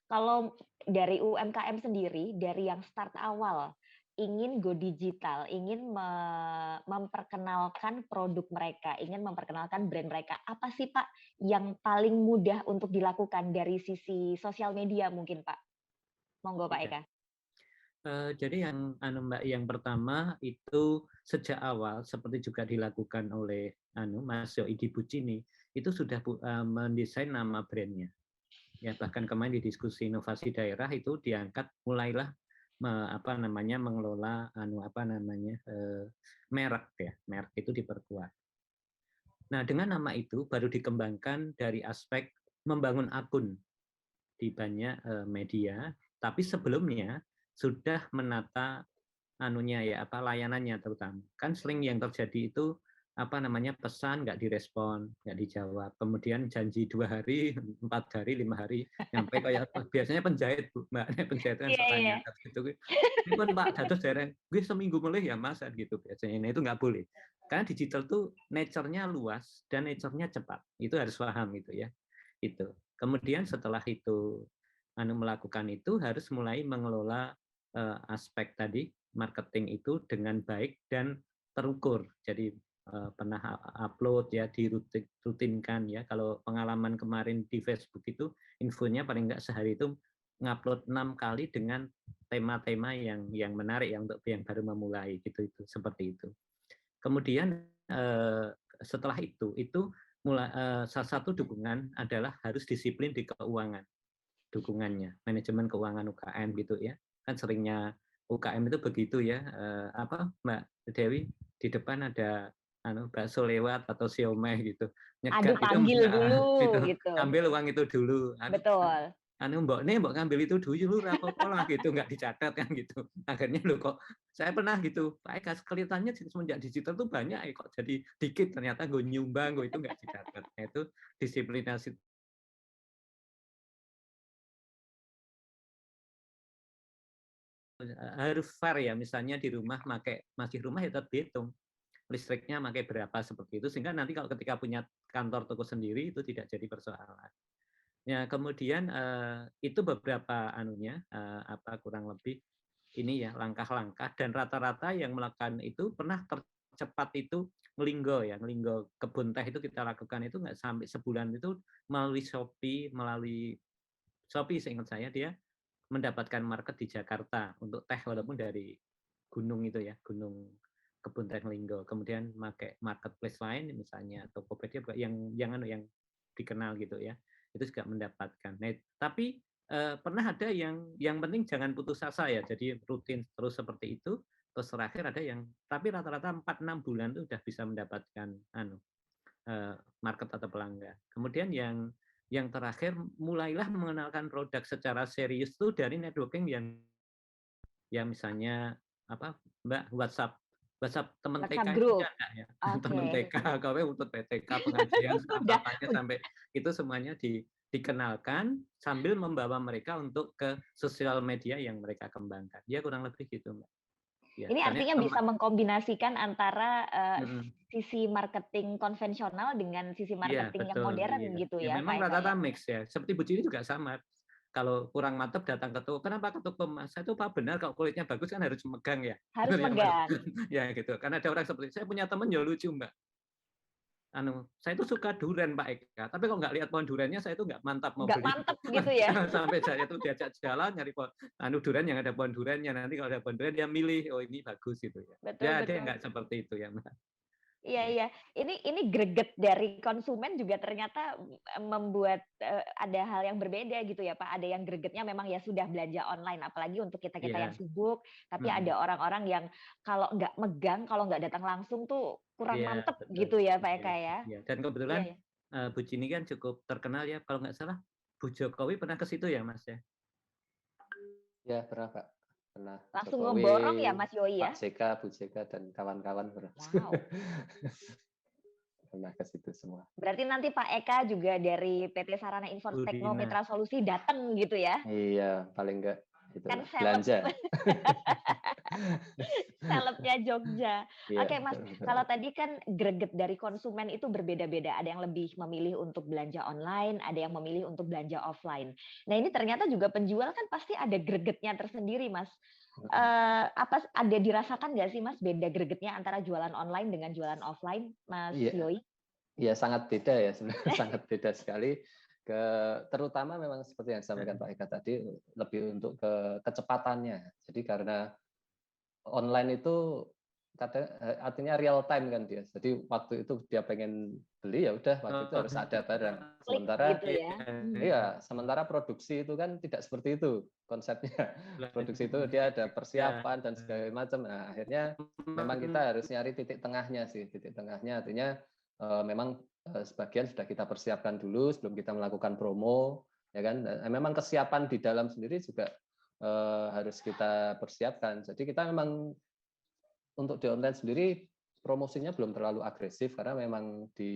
kalau dari UMKM sendiri, dari yang start awal, ingin go digital, ingin memperkenalkan produk mereka, ingin memperkenalkan brand mereka. Apa sih Pak yang paling mudah untuk dilakukan dari sisi sosial media mungkin Pak? Monggo Pak Eka. Jadi Mbak, yang pertama itu sejak awal seperti juga dilakukan oleh Mas Yoi di Bucini, itu sudah mendesain nama brandnya. Ya, bahkan kemarin di diskusi inovasi daerah itu diangkat mulailah mengelola merek ya, merek itu diperkuat. Nah, dengan nama itu baru dikembangkan dari aspek membangun akun di banyak media, tapi sebelumnya sudah menata layanannya terutama. Kan sering yang terjadi itu pesan nggak direspon, nggak dijawab, kemudian janji 2 hari, 4 hari, 5 hari, nyampe kayak biasanya penjahit Mbak, penjahit kan soalnya gitu. Ini kan Pak dados dereng, gue seminggu mulai ya Mas gitu biasanya. Nah, itu nggak boleh. Karena digital tuh nature-nya luas dan nature-nya cepat. Itu harus paham gitu ya. Itu. Kemudian setelah itu melakukan itu harus mulai mengelola aspek tadi marketing itu dengan baik dan terukur. Jadi pernah upload ya, dirutinkan ya. Kalau pengalaman kemarin di Facebook itu infonya paling nggak sehari itu ngupload 6 kali dengan tema-tema yang menarik yang untuk yang baru memulai gitu, itu seperti itu. Kemudian setelah itu mulai salah satu dukungan adalah harus disiplin di keuangan, dukungannya manajemen keuangan UKM gitu ya. Kan seringnya UKM itu begitu ya, Mbak Dewi, di depan ada bakso lewat atau siomay gitu, nyegat panggil dulu gitu. Ambil uang itu dulu. Betul. Mbok ngambil itu dulu apa-apa lah gitu, nggak dicatat kan gitu. Akhirnya lo kok saya pernah gitu, Pak Eka, kelihatannya semenjak digital tuh banyak kok jadi dikit, ternyata gue nyumbang gue itu nggak dicatat. Nah, itu disiplinasi harus fair ya, misalnya di rumah masih rumah ya tetap dihitung listriknya pakai berapa seperti itu, sehingga nanti kalau ketika punya kantor toko sendiri itu tidak jadi persoalan. Ya, kemudian itu beberapa kurang lebih ini ya langkah-langkah, dan rata-rata yang melakukan itu pernah tercepat itu ngelinggo kebun teh itu kita lakukan itu nggak sampai sebulan itu melalui Shopee seingat saya dia mendapatkan market di Jakarta untuk teh walaupun dari gunung itu ya, gunung kebun teh Linggo. Kemudian pakai marketplace lain misalnya Tokopedia yang dikenal gitu ya. Itu juga mendapatkan. Nah, tapi pernah ada yang penting jangan putus asa ya. Jadi rutin terus seperti itu. Terus terakhir ada yang tapi rata-rata 4-6 bulan itu sudah bisa mendapatkan market atau pelanggan. Kemudian yang terakhir mulailah mengenalkan produk secara serius itu dari networking yang misalnya Mbak WhatsApp teman TK itu ada ya. Teman TK, KW untuk TK pengajian apa-apanya sampai itu semuanya dikenalkan sambil membawa mereka untuk ke sosial media yang mereka kembangkan. Ya kurang lebih gitu, Mbak. Ya, Ini artinya bisa mengkombinasikan antara sisi marketing konvensional dengan sisi Iya, marketing yang betul. modern Iya. gitu Ya, ya, memang Pak Eka rata-rata ya. mix ya. Seperti Bu Cini juga sama. Kalau kurang mantap datang ke toko, kenapa ke toko Mas? Saya itu Pak benar kalau kulitnya bagus kan harus megang ya. Harus megang. Ya gitu. Karena ada orang seperti saya punya teman ya lucu Mbak. Saya itu suka durian Pak Eka, tapi kalau nggak lihat pohon duriannya saya itu nggak mantap mau Nggak beli. mantep gitu ya. Sampai saya itu diajak jalan nyari pohon durian yang ada pohon duriannya. Nanti kalau ada pohon durian dia milih, oh ini bagus gitu ya. Betul, Ya ada betul. yang nggak seperti itu ya Mbak. Iya, iya. Ini greget dari konsumen juga ternyata membuat ada hal yang berbeda gitu ya, Pak. Ada yang gregetnya memang ya sudah belanja online, apalagi untuk kita-kita yang sibuk. Tapi ada orang-orang yang kalau nggak megang, kalau nggak datang langsung tuh kurang mantep Betul. gitu ya, Pak Eka ya. Ya. Dan kebetulan Bu Cini kan cukup terkenal ya, kalau nggak salah Bu Jokowi pernah ke situ ya Mas ya? Ya pernah Pak. Pernah. Langsung Jokowi, ngeborong ya Mas Yoi ya? Pak JK, Bu JK, dan kawan-kawan pernah. Wow. Pernah ke situ semua. Berarti nanti Pak Eka juga dari PT Sarana Infotechno Mitra Solusi datang gitu ya? Iya, paling enggak itu Kan belanja. Selebnya Jogja. Iya, Oke Mas, kalau tadi kan greget dari konsumen itu berbeda-beda. Ada yang lebih memilih untuk belanja online, ada yang memilih untuk belanja offline. Nah ini ternyata juga penjual kan pasti ada gregetnya tersendiri Mas. Apa ada dirasakan nggak sih Mas beda gregetnya antara jualan online dengan jualan offline, Mas Yoi? Iya, sangat beda ya sebenarnya, sangat beda sekali. Terutama memang seperti yang disampaikan Pak Eka tadi, lebih untuk kecepatannya. Jadi karena online itu artinya real time kan dia. Jadi waktu itu dia pengen beli ya udah waktu itu harus ada barang. Sementara gitu ya. Iya, sementara produksi itu kan tidak seperti itu konsepnya. Produksi itu dia ada persiapan dan segala macam. Nah, akhirnya memang kita harus nyari titik tengahnya sih. Titik tengahnya artinya memang sebagian sudah kita persiapkan dulu sebelum kita melakukan promo, ya kan. Memang kesiapan di dalam sendiri juga harus kita persiapkan. Jadi kita memang untuk di online sendiri promosinya belum terlalu agresif karena memang di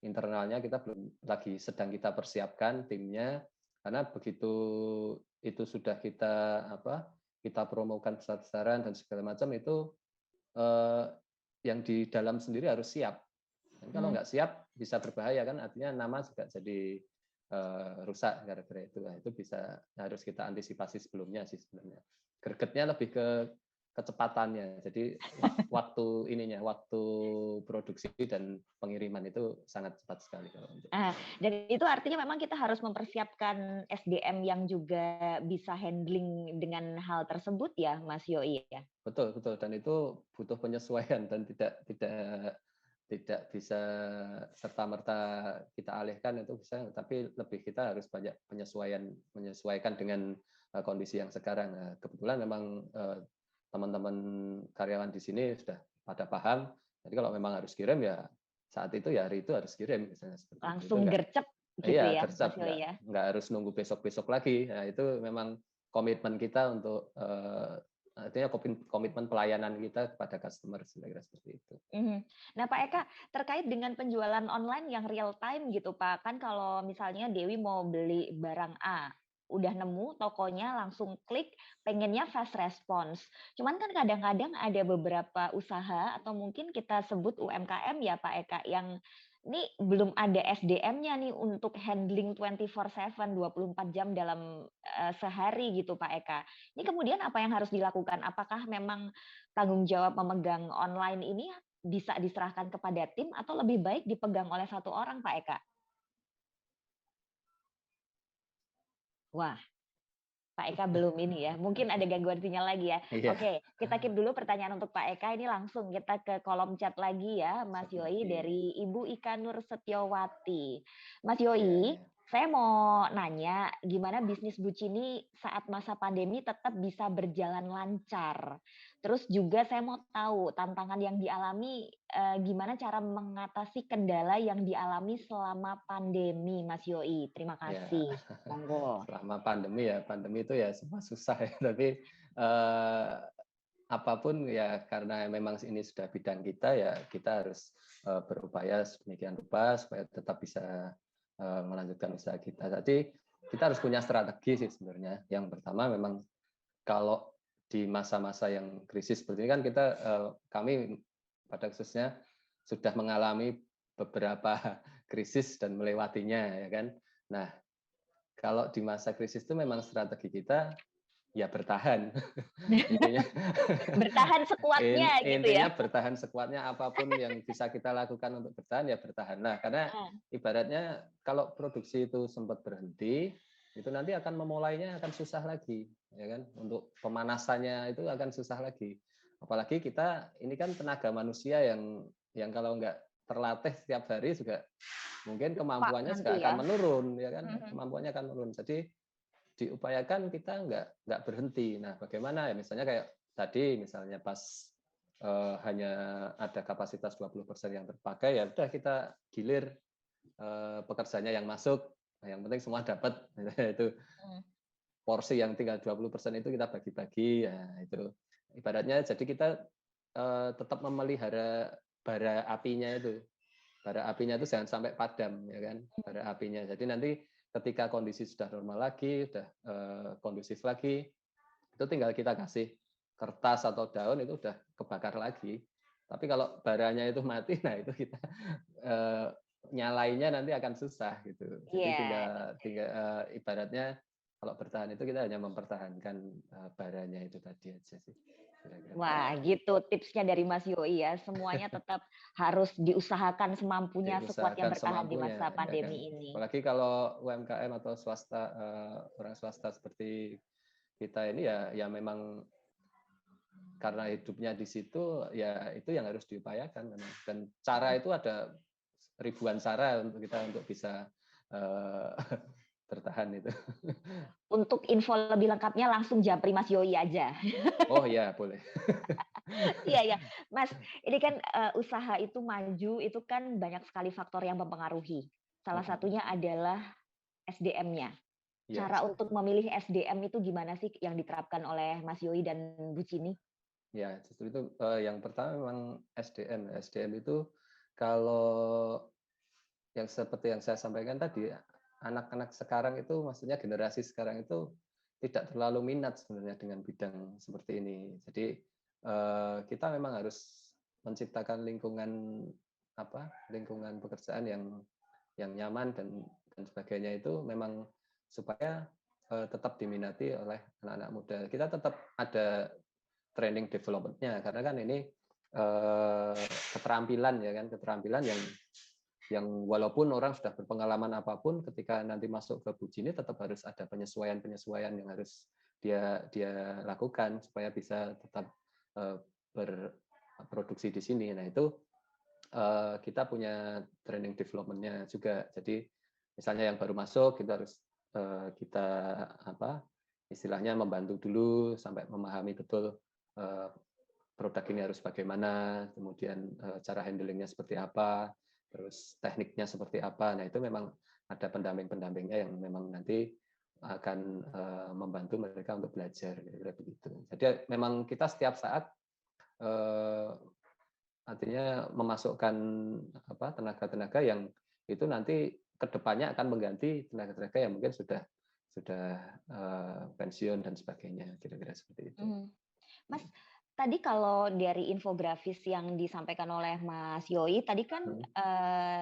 internalnya kita belum lagi sedang kita persiapkan timnya, karena begitu itu sudah kita promokan besar-besaran dan segala macam itu yang di dalam sendiri harus siap. Dan kalau nggak siap bisa berbahaya kan, artinya nama juga jadi rusak gara-gara itu. Nah, itu harus kita antisipasi sebelumnya sih sebenarnya. Gregetnya lebih ke kecepatannya. Jadi waktu produksi dan pengiriman itu sangat cepat sekali kalau untuk. Dan itu artinya memang kita harus mempersiapkan SDM yang juga bisa handling dengan hal tersebut ya, Mas Yoi ya. Betul, betul, dan itu butuh penyesuaian dan tidak bisa serta-merta kita alihkan itu bisa, tapi lebih kita harus banyak menyesuaikan dengan kondisi yang sekarang. Nah, kebetulan memang teman-teman karyawan di sini sudah pada paham. Jadi kalau memang harus kirim ya saat itu ya hari itu harus kirim misalnya seperti langsung itu. gercep gitu ya. Gercep, nggak harus nunggu besok-besok lagi. Nah, itu memang komitmen kita untuk artinya komitmen pelayanan kita kepada customer seperti itu. Nah Pak Eka, terkait dengan penjualan online yang real time gitu Pak, kan kalau misalnya Dewi mau beli barang A, udah nemu tokonya langsung klik, pengennya fast response. Cuman kan kadang-kadang ada beberapa usaha atau mungkin kita sebut UMKM ya Pak Eka yang ini belum ada SDM-nya nih untuk handling 24/7 24 jam dalam sehari gitu Pak Eka. Ini kemudian apa yang harus dilakukan? Apakah memang tanggung jawab memegang online ini bisa diserahkan kepada tim atau lebih baik dipegang oleh satu orang Pak Eka? Wah, Pak Eka belum ini ya, mungkin ada gangguan sinyal lagi ya. Oke, kita keep dulu pertanyaan untuk Pak Eka, ini langsung kita ke kolom chat lagi ya, Mas Yoi dari Ibu Ika Nur Setiawati. Mas Yoi, saya mau nanya gimana bisnis Bu Cini saat masa pandemi tetap bisa berjalan lancar. Terus juga saya mau tahu tantangan yang dialami, gimana cara mengatasi kendala yang dialami selama pandemi, Mas Yoi. Terima kasih. Monggo. Selama pandemi itu ya semua susah ya. Tapi apapun ya karena memang ini sudah bidang kita ya kita harus berupaya sedemikian rupa supaya tetap bisa melanjutkan usaha kita. Jadi kita harus punya strategi sih sebenarnya. Yang pertama memang kalau di masa-masa yang krisis seperti ini kan kami pada khususnya sudah mengalami beberapa krisis dan melewatinya, ya kan. Nah, kalau di masa krisis itu memang strategi kita ya bertahan. Intinya bertahan sekuatnya gitu intinya ya. bertahan sekuatnya, apapun yang bisa kita lakukan untuk bertahan ya bertahan. Nah, karena ibaratnya kalau produksi itu sempat berhenti, itu nanti akan memulainya akan susah lagi, ya kan. Untuk pemanasannya itu akan susah lagi. Apalagi kita ini kan tenaga manusia yang kalau nggak terlatih setiap hari juga mungkin kemampuannya juga akan menurun, ya kan. Kemampuannya akan menurun. Jadi diupayakan kita nggak berhenti. Nah, bagaimana ya, misalnya kayak tadi misalnya pas hanya ada kapasitas 20% yang terpakai, ya udah kita gilir pekerjanya yang masuk. Nah, yang penting semua dapat. Itu porsi yang tinggal 20% itu kita bagi-bagi, ya itu ibaratnya. Jadi kita tetap memelihara bara apinya itu. Bara apinya itu jangan sampai padam, ya kan, bara apinya. Jadi nanti ketika kondisi sudah normal lagi, sudah kondusif lagi, itu tinggal kita kasih kertas atau daun, itu udah kebakar lagi. Tapi kalau baranya itu mati, nah itu kita nyalainya nanti akan susah gitu. Jadi tinggal ibaratnya kalau bertahan itu kita hanya mempertahankan baranya itu tadi aja sih. Kira-kira. Wah, gitu tipsnya dari Mas Yoi ya. Semuanya tetap harus diusahakan semampunya, sekuat yang bertahan di masa pandemi ya kan? ini. Apalagi kalau UMKM atau swasta, orang swasta seperti kita ini ya memang karena hidupnya di situ, ya itu yang harus diupayakan memang. Dan cara itu ada ribuan cara untuk kita untuk bisa bertahan itu. Untuk info lebih lengkapnya langsung japri Mas Yoi aja. Oh ya, boleh. Iya, Mas. Ini kan usaha itu maju itu kan banyak sekali faktor yang mempengaruhi. Salah satunya adalah SDM-nya. Cara untuk memilih SDM itu gimana sih yang diterapkan oleh Mas Yoi dan Bu Cini? Ya, justru itu yang pertama memang SDM. SDM itu kalau yang seperti yang saya sampaikan tadi, anak-anak sekarang itu, maksudnya generasi sekarang itu tidak terlalu minat sebenarnya dengan bidang seperti ini. Jadi kita memang harus menciptakan lingkungan pekerjaan yang nyaman dan sebagainya, itu memang supaya tetap diminati oleh anak-anak muda. Kita tetap ada training development-nya, karena kan ini keterampilan, ya kan, keterampilan yang walaupun orang sudah berpengalaman apapun, ketika nanti masuk ke Bu Cini tetap harus ada penyesuaian yang harus dia lakukan supaya bisa tetap berproduksi di sini. Nah, itu kita punya training development-nya juga. Jadi misalnya yang baru masuk, kita harus kita istilahnya membantu dulu sampai memahami betul produk ini harus bagaimana, kemudian cara handlingnya seperti apa, terus tekniknya seperti apa. Nah, itu memang ada pendamping-pendampingnya yang memang nanti akan membantu mereka untuk belajar, kira-kira begitu. Jadi memang kita setiap saat artinya memasukkan tenaga-tenaga yang itu nanti kedepannya akan mengganti tenaga-tenaga yang mungkin sudah pensiun dan sebagainya, kira-kira seperti itu. Mas, tadi kalau dari infografis yang disampaikan oleh Mas Yoi, tadi kan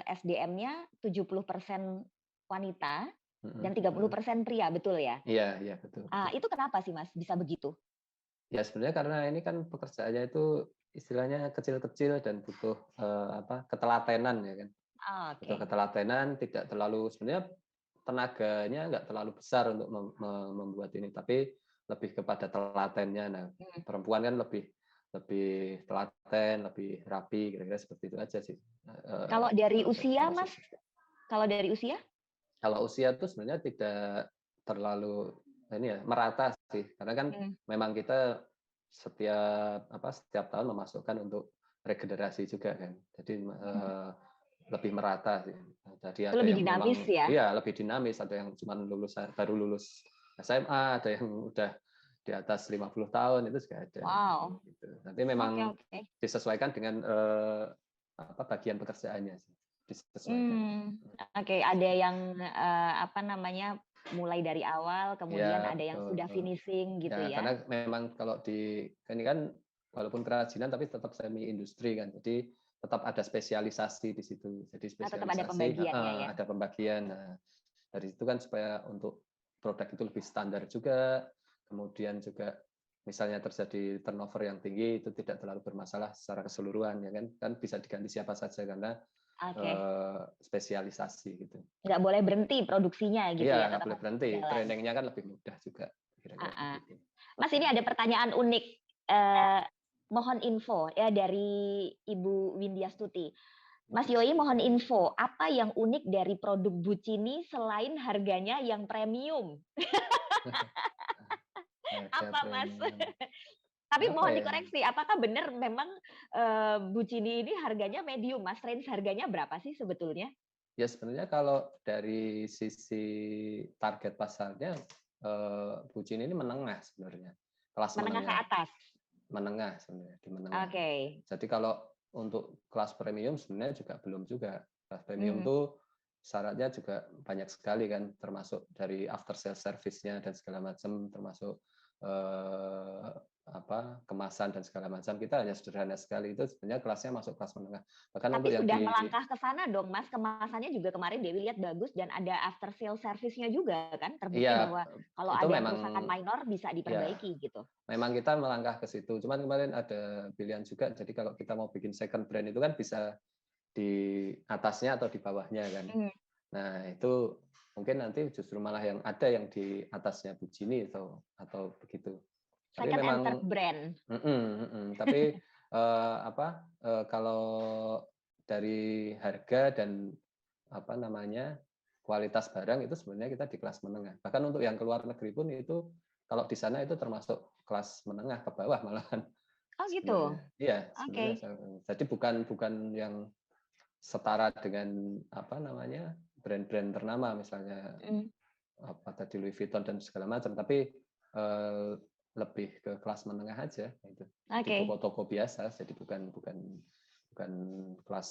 SDM-nya 70% wanita dan 30% pria, betul ya? Iya, betul. Itu kenapa sih, Mas, bisa begitu? Ya sebenarnya karena ini kan pekerjaannya itu istilahnya kecil-kecil dan butuh ketelatenan, ya kan. Butuh ketelatenan, tidak terlalu, sebenarnya tenaganya nggak terlalu besar untuk membuat ini, tapi lebih kepada telatennya. Nah, perempuan kan lebih telaten, lebih rapi, kira-kira seperti itu aja sih. Kalau dari usia, Mas? Kalau dari usia? Kalau usia itu sebenarnya tidak terlalu merata sih, karena kan memang kita setiap tahun memasukkan untuk regenerasi juga kan, jadi lebih merata sih. Jadi ada lebih yang dinamis memang, ya? Iya, lebih dinamis. Ada yang cuma baru lulus SMA, ada yang udah di atas 50 tahun, itu juga ada. Wow. Gitu. Nanti memang disesuaikan dengan bagian pekerjaannya sih. Disesuaikan. Ada yang mulai dari awal, kemudian Ya, ada yang betul, sudah betul. finishing gitu Ya, ya? karena memang kalau ini kan walaupun kerajinan tapi tetap semi industri kan. Jadi tetap ada spesialisasi di situ. Jadi Tetap ada spesialisasi, pembagiannya ya? ada pembagian. Nah, dari situ kan supaya untuk produk itu lebih standar juga, kemudian juga misalnya terjadi turnover yang tinggi itu tidak terlalu bermasalah secara keseluruhan ya kan bisa diganti siapa saja karena Oke. spesialisasi gitu. Nggak boleh berhenti produksinya gitu Iya, ya, nggak tetap boleh harus berhenti. jalan. Trainingnya kan lebih mudah juga. Kira-kira begitu. Mas, ini ada pertanyaan unik. Mohon info ya dari Ibu Windiastuti. Mas Yoi, mohon info, apa yang unik dari produk Bucini selain harganya yang premium? Apa, Mas? Tapi Apa mohon ya? dikoreksi, apakah benar memang Bucini ini harganya medium, Mas? Range harganya berapa sih sebetulnya? Ya sebenarnya kalau dari sisi target pasarnya, Bucini ini menengah sebenarnya, kelas Menengah ke atas. menengah sebenarnya di menengah. Oke. Jadi kalau untuk kelas premium sebenarnya juga belum juga. Kelas premium tuh syaratnya juga banyak sekali kan, termasuk dari after sales service-nya dan segala macam, termasuk kemasan dan segala macam. Kita hanya sederhana sekali, itu sebenarnya kelasnya masuk kelas menengah. Bahkan Tapi untuk yang sudah melangkah ke sana dong, Mas. Kemasannya juga kemarin Dewi lihat bagus dan ada after sales service-nya juga kan, terbukti iya, bahwa kalau itu ada memang kerusakan minor bisa diperbaiki gitu. Memang kita melangkah ke situ. Cuman kemarin ada pilihan juga. Jadi kalau kita mau bikin second brand itu kan bisa di atasnya atau di bawahnya kan. Nah itu mungkin nanti justru malah yang ada yang di atasnya Bucini atau begitu. Tapi Second memang and third brand. tapi kalau dari harga dan kualitas barang itu sebenarnya kita di kelas menengah. Bahkan untuk yang keluar negeri pun itu kalau di sana itu termasuk kelas menengah ke bawah malahan. Oh gitu. Iya, Oke. Jadi bukan yang setara dengan brand-brand ternama misalnya tadi Louis Vuitton dan segala macam, tapi lebih ke kelas menengah aja gitu. Di toko-toko biasa, jadi bukan kelas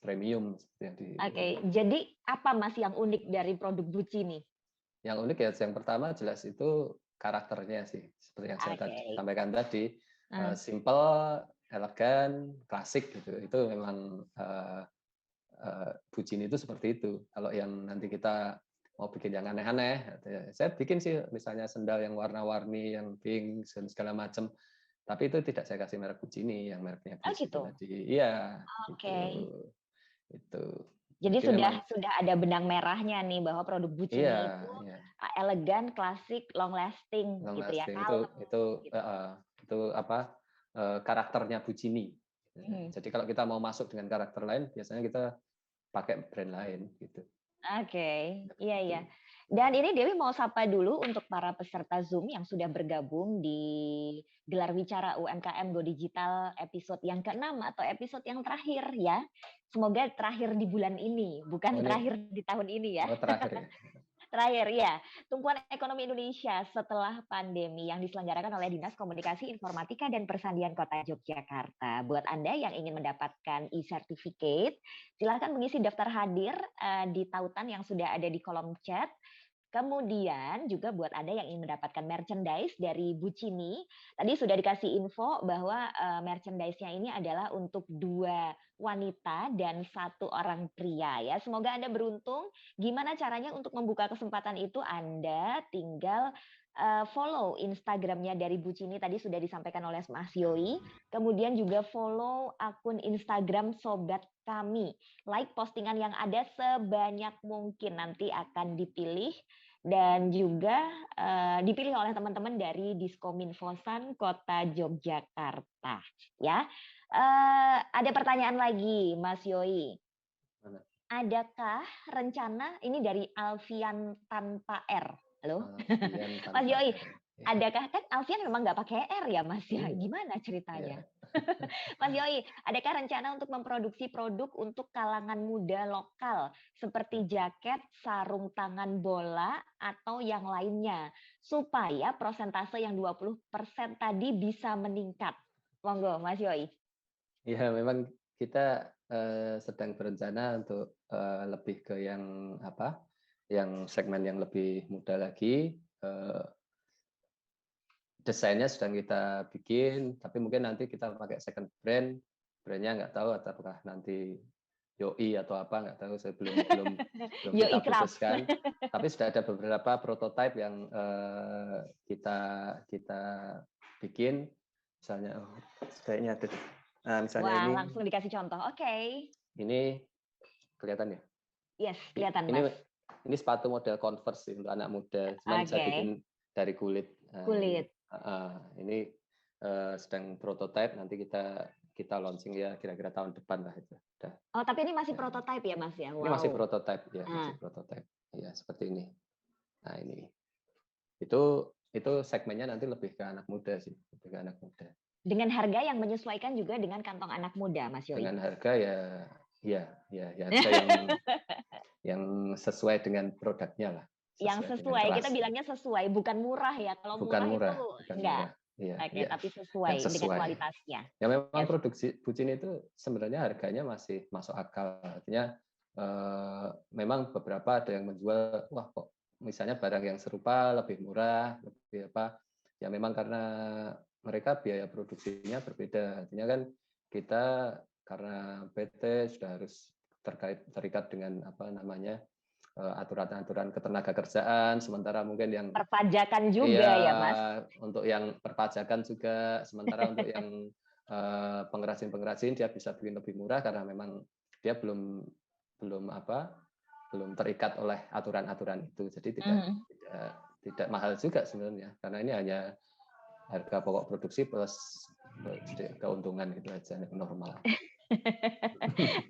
premium seperti yang di. Oke. Jadi apa Mas yang unik dari produk Bucini? Yang unik ya yang pertama jelas itu karakternya sih, seperti yang saya sampaikan tadi, simple, elegan, klasik gitu. Itu memang Bucini itu seperti itu. Kalau yang nanti kita mau bikin yang aneh-aneh, saya bikin sih misalnya sendal yang warna-warni, yang pink dan segala macam. Tapi itu tidak saya kasih merek Bucini, yang mereknya Bucini tadi. Iya. Oke. Itu. Jadi sudah ada benang merahnya nih bahwa produk Bucini itu elegan, klasik, long lasting gitu ya. Itu karakternya Bucini. Jadi kalau kita mau masuk dengan karakter lain, biasanya kita pakai brand lain gitu. Oke, iya. Dan ini Dewi mau sapa dulu untuk para peserta Zoom yang sudah bergabung di Gelar Wicara UMKM Go Digital episode yang ke-6 atau episode yang terakhir ya. Semoga terakhir di bulan ini, bukan terakhir di tahun ini ya. Oh, terakhir ya. Terakhir ya, Tumpuan Ekonomi Indonesia setelah pandemi yang diselenggarakan oleh Dinas Komunikasi Informatika dan Persandian Kota Yogyakarta. Buat Anda yang ingin mendapatkan e-certificate, silakan mengisi daftar hadir di tautan yang sudah ada di kolom chat. Kemudian juga buat Anda yang ingin mendapatkan merchandise dari Bucini, tadi sudah dikasih info bahwa merchandise-nya ini adalah untuk 2 wanita dan 1 orang pria ya. Semoga Anda beruntung. Gimana caranya untuk membuka kesempatan itu? Anda tinggal follow Instagramnya dari Bucini, tadi sudah disampaikan oleh Mas Yoi. Kemudian juga follow akun Instagram Sobat Kami. Like postingan yang ada sebanyak mungkin, nanti akan dipilih dan juga dipilih oleh teman-teman dari Diskominfosan Kota Yogyakarta. Ya, ada pertanyaan lagi, Mas Yoi. Adakah rencana ini dari Alfian tanpa R? Halo, Mas Yoi. Adakah kan Alfian memang nggak pakai R ya, Mas ya? Gimana ceritanya? Mas Yoi, adakah rencana untuk memproduksi produk untuk kalangan muda lokal seperti jaket, sarung tangan bola, atau yang lainnya supaya persentase yang 20% tadi bisa meningkat? Monggo, Mas Yoi. Ya, memang kita sedang berencana untuk lebih ke yang yang segmen yang lebih muda lagi. Desainnya sedang kita bikin, tapi mungkin nanti kita pakai second brandnya nggak tahu apakah nanti Yoi atau apa, nggak tahu, saya belum kita putuskan. Tapi sudah ada beberapa prototipe yang kita bikin, misalnya kayaknya ada, misalnya wah, ini langsung dikasih contoh. Oke. Ini kelihatan ya? Yes, kelihatan, Mas. Ini sepatu model Converse untuk anak muda, cuman saya bikin dari kulit. Kulit. Ini sedang prototipe, nanti kita launching ya kira-kira tahun depan lah itu. Oh, tapi ini masih prototipe ya, Mas ya? Wow. Ini masih prototipe ya, masih prototipe. Ya, seperti ini. Nah, ini. Itu segmennya nanti lebih ke anak muda sih, lebih ke anak muda. Dengan harga yang menyesuaikan juga dengan kantong anak muda, Mas Yoi. Dengan harga harga yang sesuai dengan produknya lah. Yang sesuai, kita bilangnya sesuai, bukan murah ya. Kalau bukan murah itu bukan enggak. Murah. Iya, Oke, tapi sesuai dengan kualitasnya. Ya memang produksi Bucin itu sebenarnya harganya masih masuk akal. Artinya memang beberapa ada yang menjual, wah kok misalnya barang yang serupa lebih murah, lebih apa. Ya memang karena mereka biaya produksinya berbeda. Artinya kan kita karena PT sudah harus terikat dengan apa namanya aturan-aturan ketenaga kerjaan, sementara mungkin yang perpajakan juga ya Mas. Untuk yang perpajakan juga, sementara untuk yang pengrajin dia bisa bikin lebih murah karena memang dia belum terikat oleh aturan-aturan itu, jadi tidak mahal juga sebenarnya, karena ini hanya harga pokok produksi plus keuntungan itu aja, normal.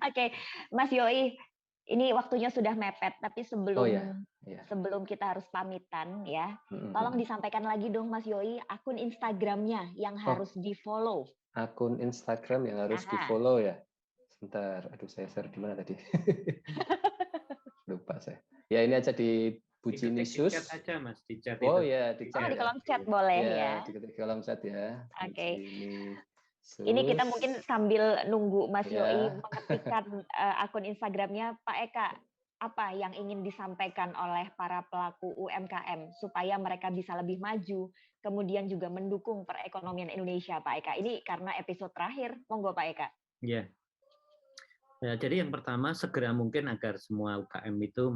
Oke, Mas Yoi, ini waktunya sudah mepet, tapi sebelum kita harus pamitan ya, tolong disampaikan lagi dong Mas Yoi akun Instagramnya yang harus di-follow. Akun Instagram yang harus di-follow ya. Sebentar, aduh saya share di mana tadi? Lupa saya. Ya ini aja di Bucinisius. Di chat aja Mas, di chat oh itu. Ya, di chat. Oh, di kolom chat boleh ya. Di kolom chat ya. Oke. Ini kita mungkin sambil nunggu Mas Yoi mengetikkan akun Instagramnya, Pak Eka, apa yang ingin disampaikan oleh para pelaku UMKM supaya mereka bisa lebih maju, kemudian juga mendukung perekonomian Indonesia, Pak Eka. Ini karena episode terakhir, monggo Pak Eka. Ya. Jadi yang pertama, segera mungkin agar semua UKM itu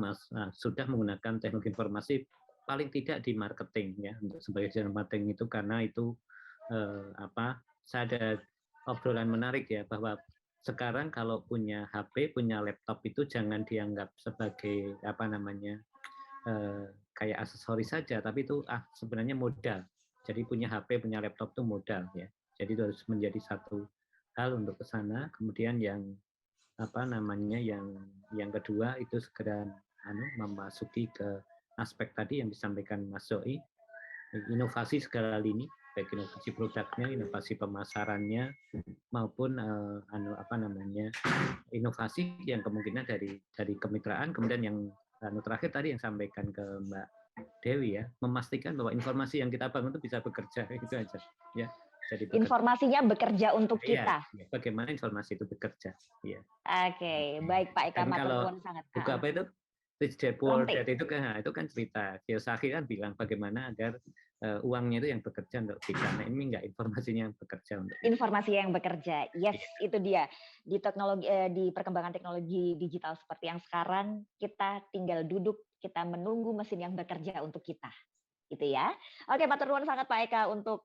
sudah menggunakan teknologi informasi, paling tidak di marketing ya, untuk sebagai channel marketing itu, karena itu saya ada obrolan menarik ya, bahwa sekarang kalau punya HP, punya laptop itu jangan dianggap sebagai kayak aksesoris saja, tapi itu sebenarnya modal. Jadi punya HP, punya laptop itu modal ya. Jadi itu harus menjadi satu hal untuk ke sana. Kemudian yang yang kedua itu segera memasuki ke aspek tadi yang disampaikan Mas Zoi, inovasi segala lini, baik inovasi produknya, inovasi pemasarannya, maupun inovasi yang kemungkinan dari kemitraan. Kemudian yang terakhir tadi yang sampaikan ke Mbak Dewi ya, memastikan bahwa informasi yang kita bangun itu bisa bekerja, itu aja ya. Jadi informasinya bekerja untuk kita. Ya, bagaimana informasi itu bekerja? Ya. Oke, baik Pak Eka, matur nuwun sangat. Buku apa itu? Rich Dad Poor Dad itu kan cerita. Kiyosaki kan bilang bagaimana agar uangnya itu yang bekerja untuk kita. Nah, ini enggak informasinya yang bekerja untuk kita. Informasi yang bekerja. Yes, itu dia. Di perkembangan teknologi digital seperti yang sekarang, kita tinggal duduk, kita menunggu mesin yang bekerja untuk kita. Gitu ya. Oke, matur nuwun sangat Pak Eka untuk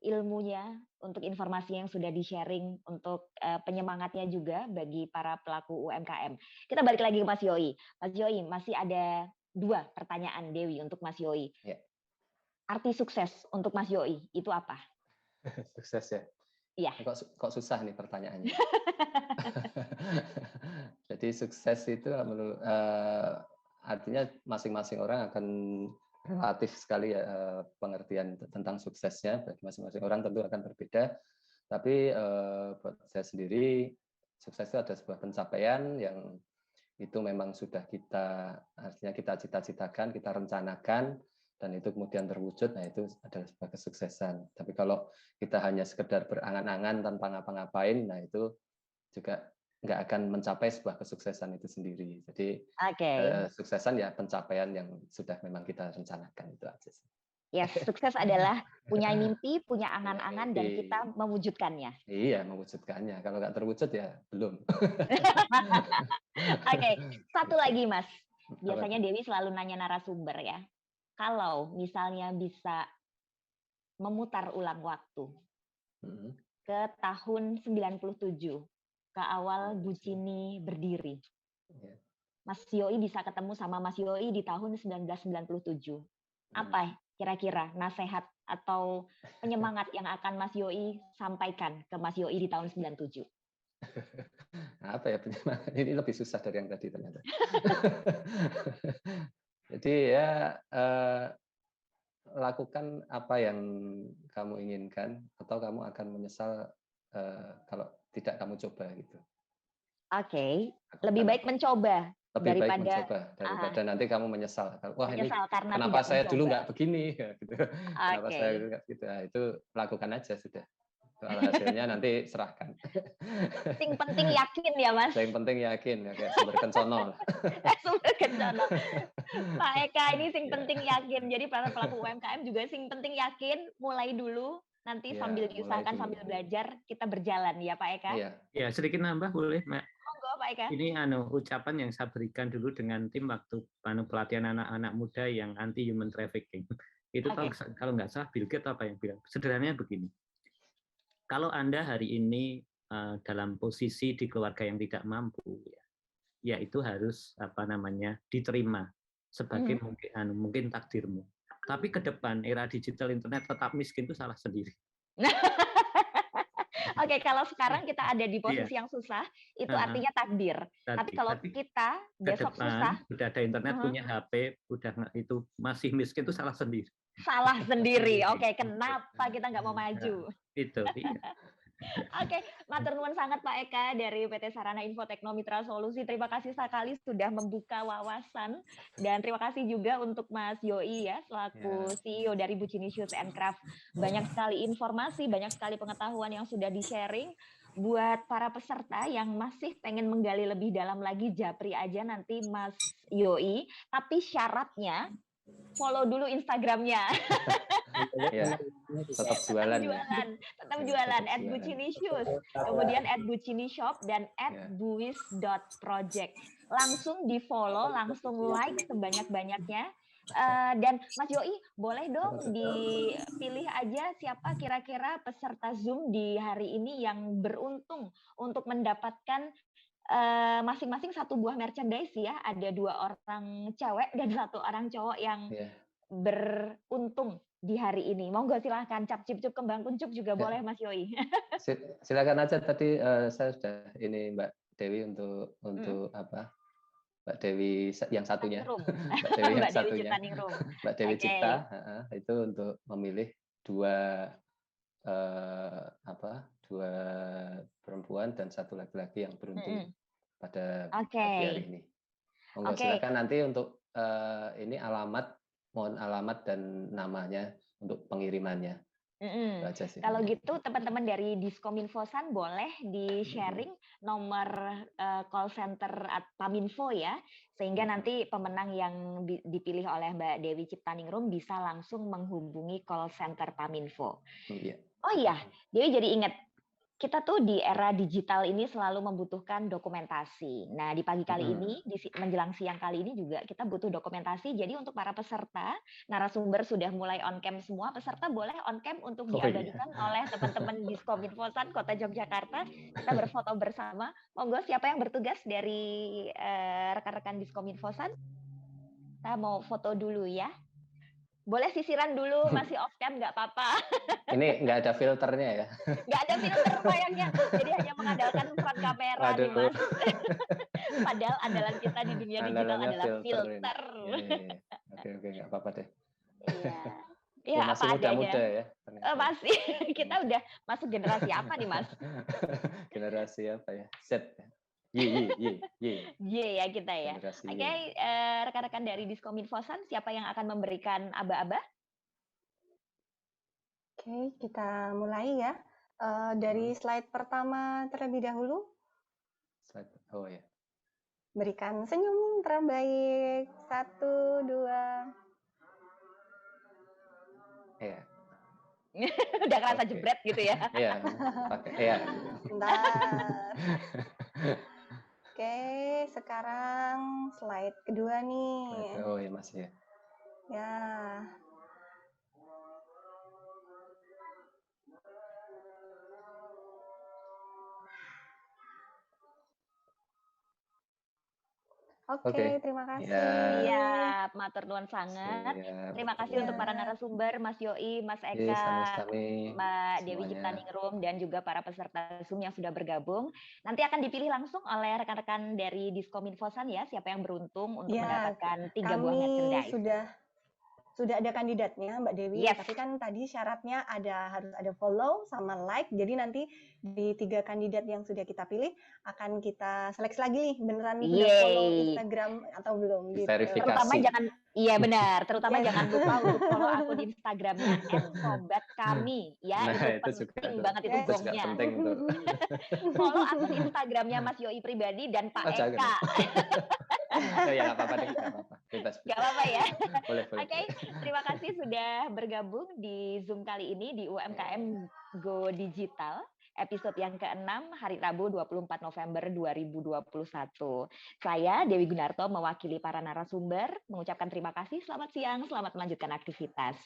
ilmunya, untuk informasi yang sudah di-sharing, untuk penyemangatnya juga bagi para pelaku UMKM. Kita balik lagi ke Mas Yoi. Mas Yoi, masih ada 2 pertanyaan Dewi untuk Mas Yoi. Ya. Arti sukses untuk Mas Yoi itu apa? Sukses ya? Iya. Kok susah nih pertanyaannya. Jadi sukses itu artinya masing-masing orang akan relatif sekali ya, pengertian tentang suksesnya bagi masing-masing orang tentu akan berbeda, tapi buat saya sendiri sukses itu ada sebuah pencapaian yang itu memang sudah artinya kita cita-citakan, kita rencanakan, dan itu kemudian terwujud. Nah itu adalah sebuah kesuksesan. Tapi kalau kita hanya sekedar berangan-angan tanpa ngapa-ngapain, nah itu juga nggak akan mencapai sebuah kesuksesan itu sendiri. Jadi Oke. kesuksesan ya pencapaian yang sudah memang kita rencanakan itu aja sih. Ya, sukses adalah punya mimpi, punya angan-angan, dan kita Mimpi. mewujudkannya. Iya, mewujudkannya. Kalau nggak terwujud ya belum. Oke, satu lagi Mas. Apa Biasanya tuh? Dewi selalu nanya narasumber ya. Kalau misalnya bisa memutar ulang waktu Mhm. ke tahun 97, ke awal Bucini berdiri. Iya. Mas Yoi bisa ketemu sama Mas Yoi di tahun 1997. Apa kira-kira nasihat atau penyemangat yang akan Mas Yoi sampaikan ke Mas Yoi di tahun 97? Apa ya penyemangat? Ini lebih susah dari yang tadi ternyata. Jadi ya lakukan apa yang kamu inginkan atau kamu akan menyesal kalau tidak kamu coba gitu. Oke, Lakukan lebih baik apa? mencoba Lebih baik daripada daripada nanti kamu menyesal. Wah ini menyesal karena kenapa tidak saya dulu mencoba. nggak begini ya, gitu. Kenapa Oke. saya dulu nggak gitu? Nah, itu lakukan aja sudah. Soal hasilnya nanti serahkan. Sing penting yakin ya Mas. Yang penting yakin ya kayak sumber kencono. Sumber kencono. Pak Eka ini sing Ya. penting yakin. Jadi para pelaku UMKM juga sing penting yakin, mulai dulu. Nanti Ya, sambil mulai diusahakan dulu. sambil belajar kita berjalan ya Pak Eka. Iya. Ya, sedikit nambah boleh, Mbak. Monggo Pak Eka. Ini ucapan yang saya berikan dulu dengan tim waktu pelatihan anak-anak muda yang anti human trafficking. Itu kalau nggak salah Bill Gates apa yang bilang. Sederhananya begini. Kalau Anda hari ini dalam posisi di keluarga yang tidak mampu, ya itu harus diterima sebagai mungkin takdirmu. Tapi ke depan era digital internet tetap miskin itu salah sendiri. Oke, kalau sekarang kita ada di posisi yang susah, itu artinya takdir. Tapi kalau kita besok susah, udah ada internet, punya HP, udah itu masih miskin itu salah sendiri. Salah sendiri. Oke, kenapa kita nggak mau maju? Itu. Iya. Oke, matur nuwun sangat Pak Eka dari PT Sarana Info Tekno Mitra Solusi. Terima kasih sekali sudah membuka wawasan, dan terima kasih juga untuk Mas Yoi ya selaku CEO dari Bucini Shoes and Craft. Banyak sekali informasi, banyak sekali pengetahuan yang sudah di-sharing. Buat para peserta yang masih pengen menggali lebih dalam lagi, japri aja nanti Mas Yoi. Tapi syaratnya follow dulu Instagramnya. Ya, tetap jualan. Tetap jualan @bucinishus, kemudian @bucinishop dan @buis.project. Langsung di follow, langsung like sebanyak-banyaknya. Dan Mas Yoi, boleh dong dipilih aja siapa kira-kira peserta Zoom di hari ini yang beruntung untuk mendapatkan masing-masing satu buah merchandise ya. Ada 2 orang cewek dan 1 orang cowok yang beruntung di hari ini. Monggo silahkan, cap cip cup kembang kuncup juga boleh Mas Yoi. Silakan aja tadi saya sudah ini Mbak Dewi untuk apa? Mbak Dewi yang satunya. Mbak Dewi yang satunya. Mbak Dewi Cipta itu untuk memilih 2 perempuan dan 1 laki-laki yang beruntung pada pagi hari ini. Monggo silakan nanti untuk ini mohon alamat dan namanya untuk pengirimannya. Kalau gitu teman-teman dari Diskominfosan boleh di-sharing nomor call center Paminfo ya, sehingga nanti pemenang yang dipilih oleh Mbak Dewi Ciptaningrum bisa langsung menghubungi call center Paminfo. Oh iya, Dewi jadi ingat, kita tuh di era digital ini selalu membutuhkan dokumentasi. Nah, di pagi kali ini, di menjelang siang kali ini juga kita butuh dokumentasi. Jadi untuk para peserta, narasumber sudah mulai on cam semua. Peserta boleh on cam untuk diabadikan oleh teman-teman Diskominfosan Kota Yogyakarta. Kita berfoto bersama. Monggo, siapa yang bertugas dari rekan-rekan Diskominfosan? Kita mau foto dulu ya. Boleh sisiran dulu, masih off cam nggak apa-apa. Ini nggak ada filternya ya? Nggak ada filter sayangnya, jadi hanya mengandalkan front kamera nih Mas. Padahal andalan kita di dunia digital adalah filter. Oke, nggak apa-apa deh. Iya, masih apa muda-muda adanya. ya. Masih, kita udah masuk generasi apa nih Mas? Generasi apa ya? Z ya. Ya kita ya. Oke, rekan-rekan dari Diskominfosan, siapa yang akan memberikan aba-aba? Oke, kita mulai ya. Dari slide pertama terlebih dahulu. Oh ya. Berikan senyum terbaik. 1, 2. Iya. Udah kerasa Oke. jebret gitu ya. Iya, pakai ya. Bentar. Oke, sekarang slide kedua nih. Oh ya masih ya. Ya. Oke, terima kasih. Siap, matur nuwun sangat. Siap. Terima kasih untuk para narasumber, Mas Yoi, Mas Eka, Sami-sami Mbak Dewi semuanya. Ciptaningrum, dan juga para peserta Zoom yang sudah bergabung. Nanti akan dipilih langsung oleh rekan-rekan dari Diskominfosan ya, siapa yang beruntung untuk mendapatkan 3 buah merchandise. Sudah ada kandidatnya Mbak Dewi, tapi kan tadi syaratnya harus ada follow sama like. Jadi nanti di 3 kandidat yang sudah kita pilih akan kita seleksi lagi nih beneran sudah follow Instagram atau belum gitu. Verifikasi. Terutama jangan lupa untuk follow akun Instagramnya @sobatkami ya. Nah, itu penting banget itu gongnya. Penting tuh. Follow akun Instagramnya Mas Yoi pribadi dan Pak Eka. Ya nggak apa-apa deh, nggak apa-apa. Bebas. Nggak apa-apa ya. Boleh. Oke, terima kasih sudah bergabung di Zoom kali ini di UMKM Go Digital, episode yang ke-6 hari Rabu 24 November 2021. Saya Dewi Gunarto mewakili para narasumber mengucapkan terima kasih, selamat siang, selamat melanjutkan aktivitas.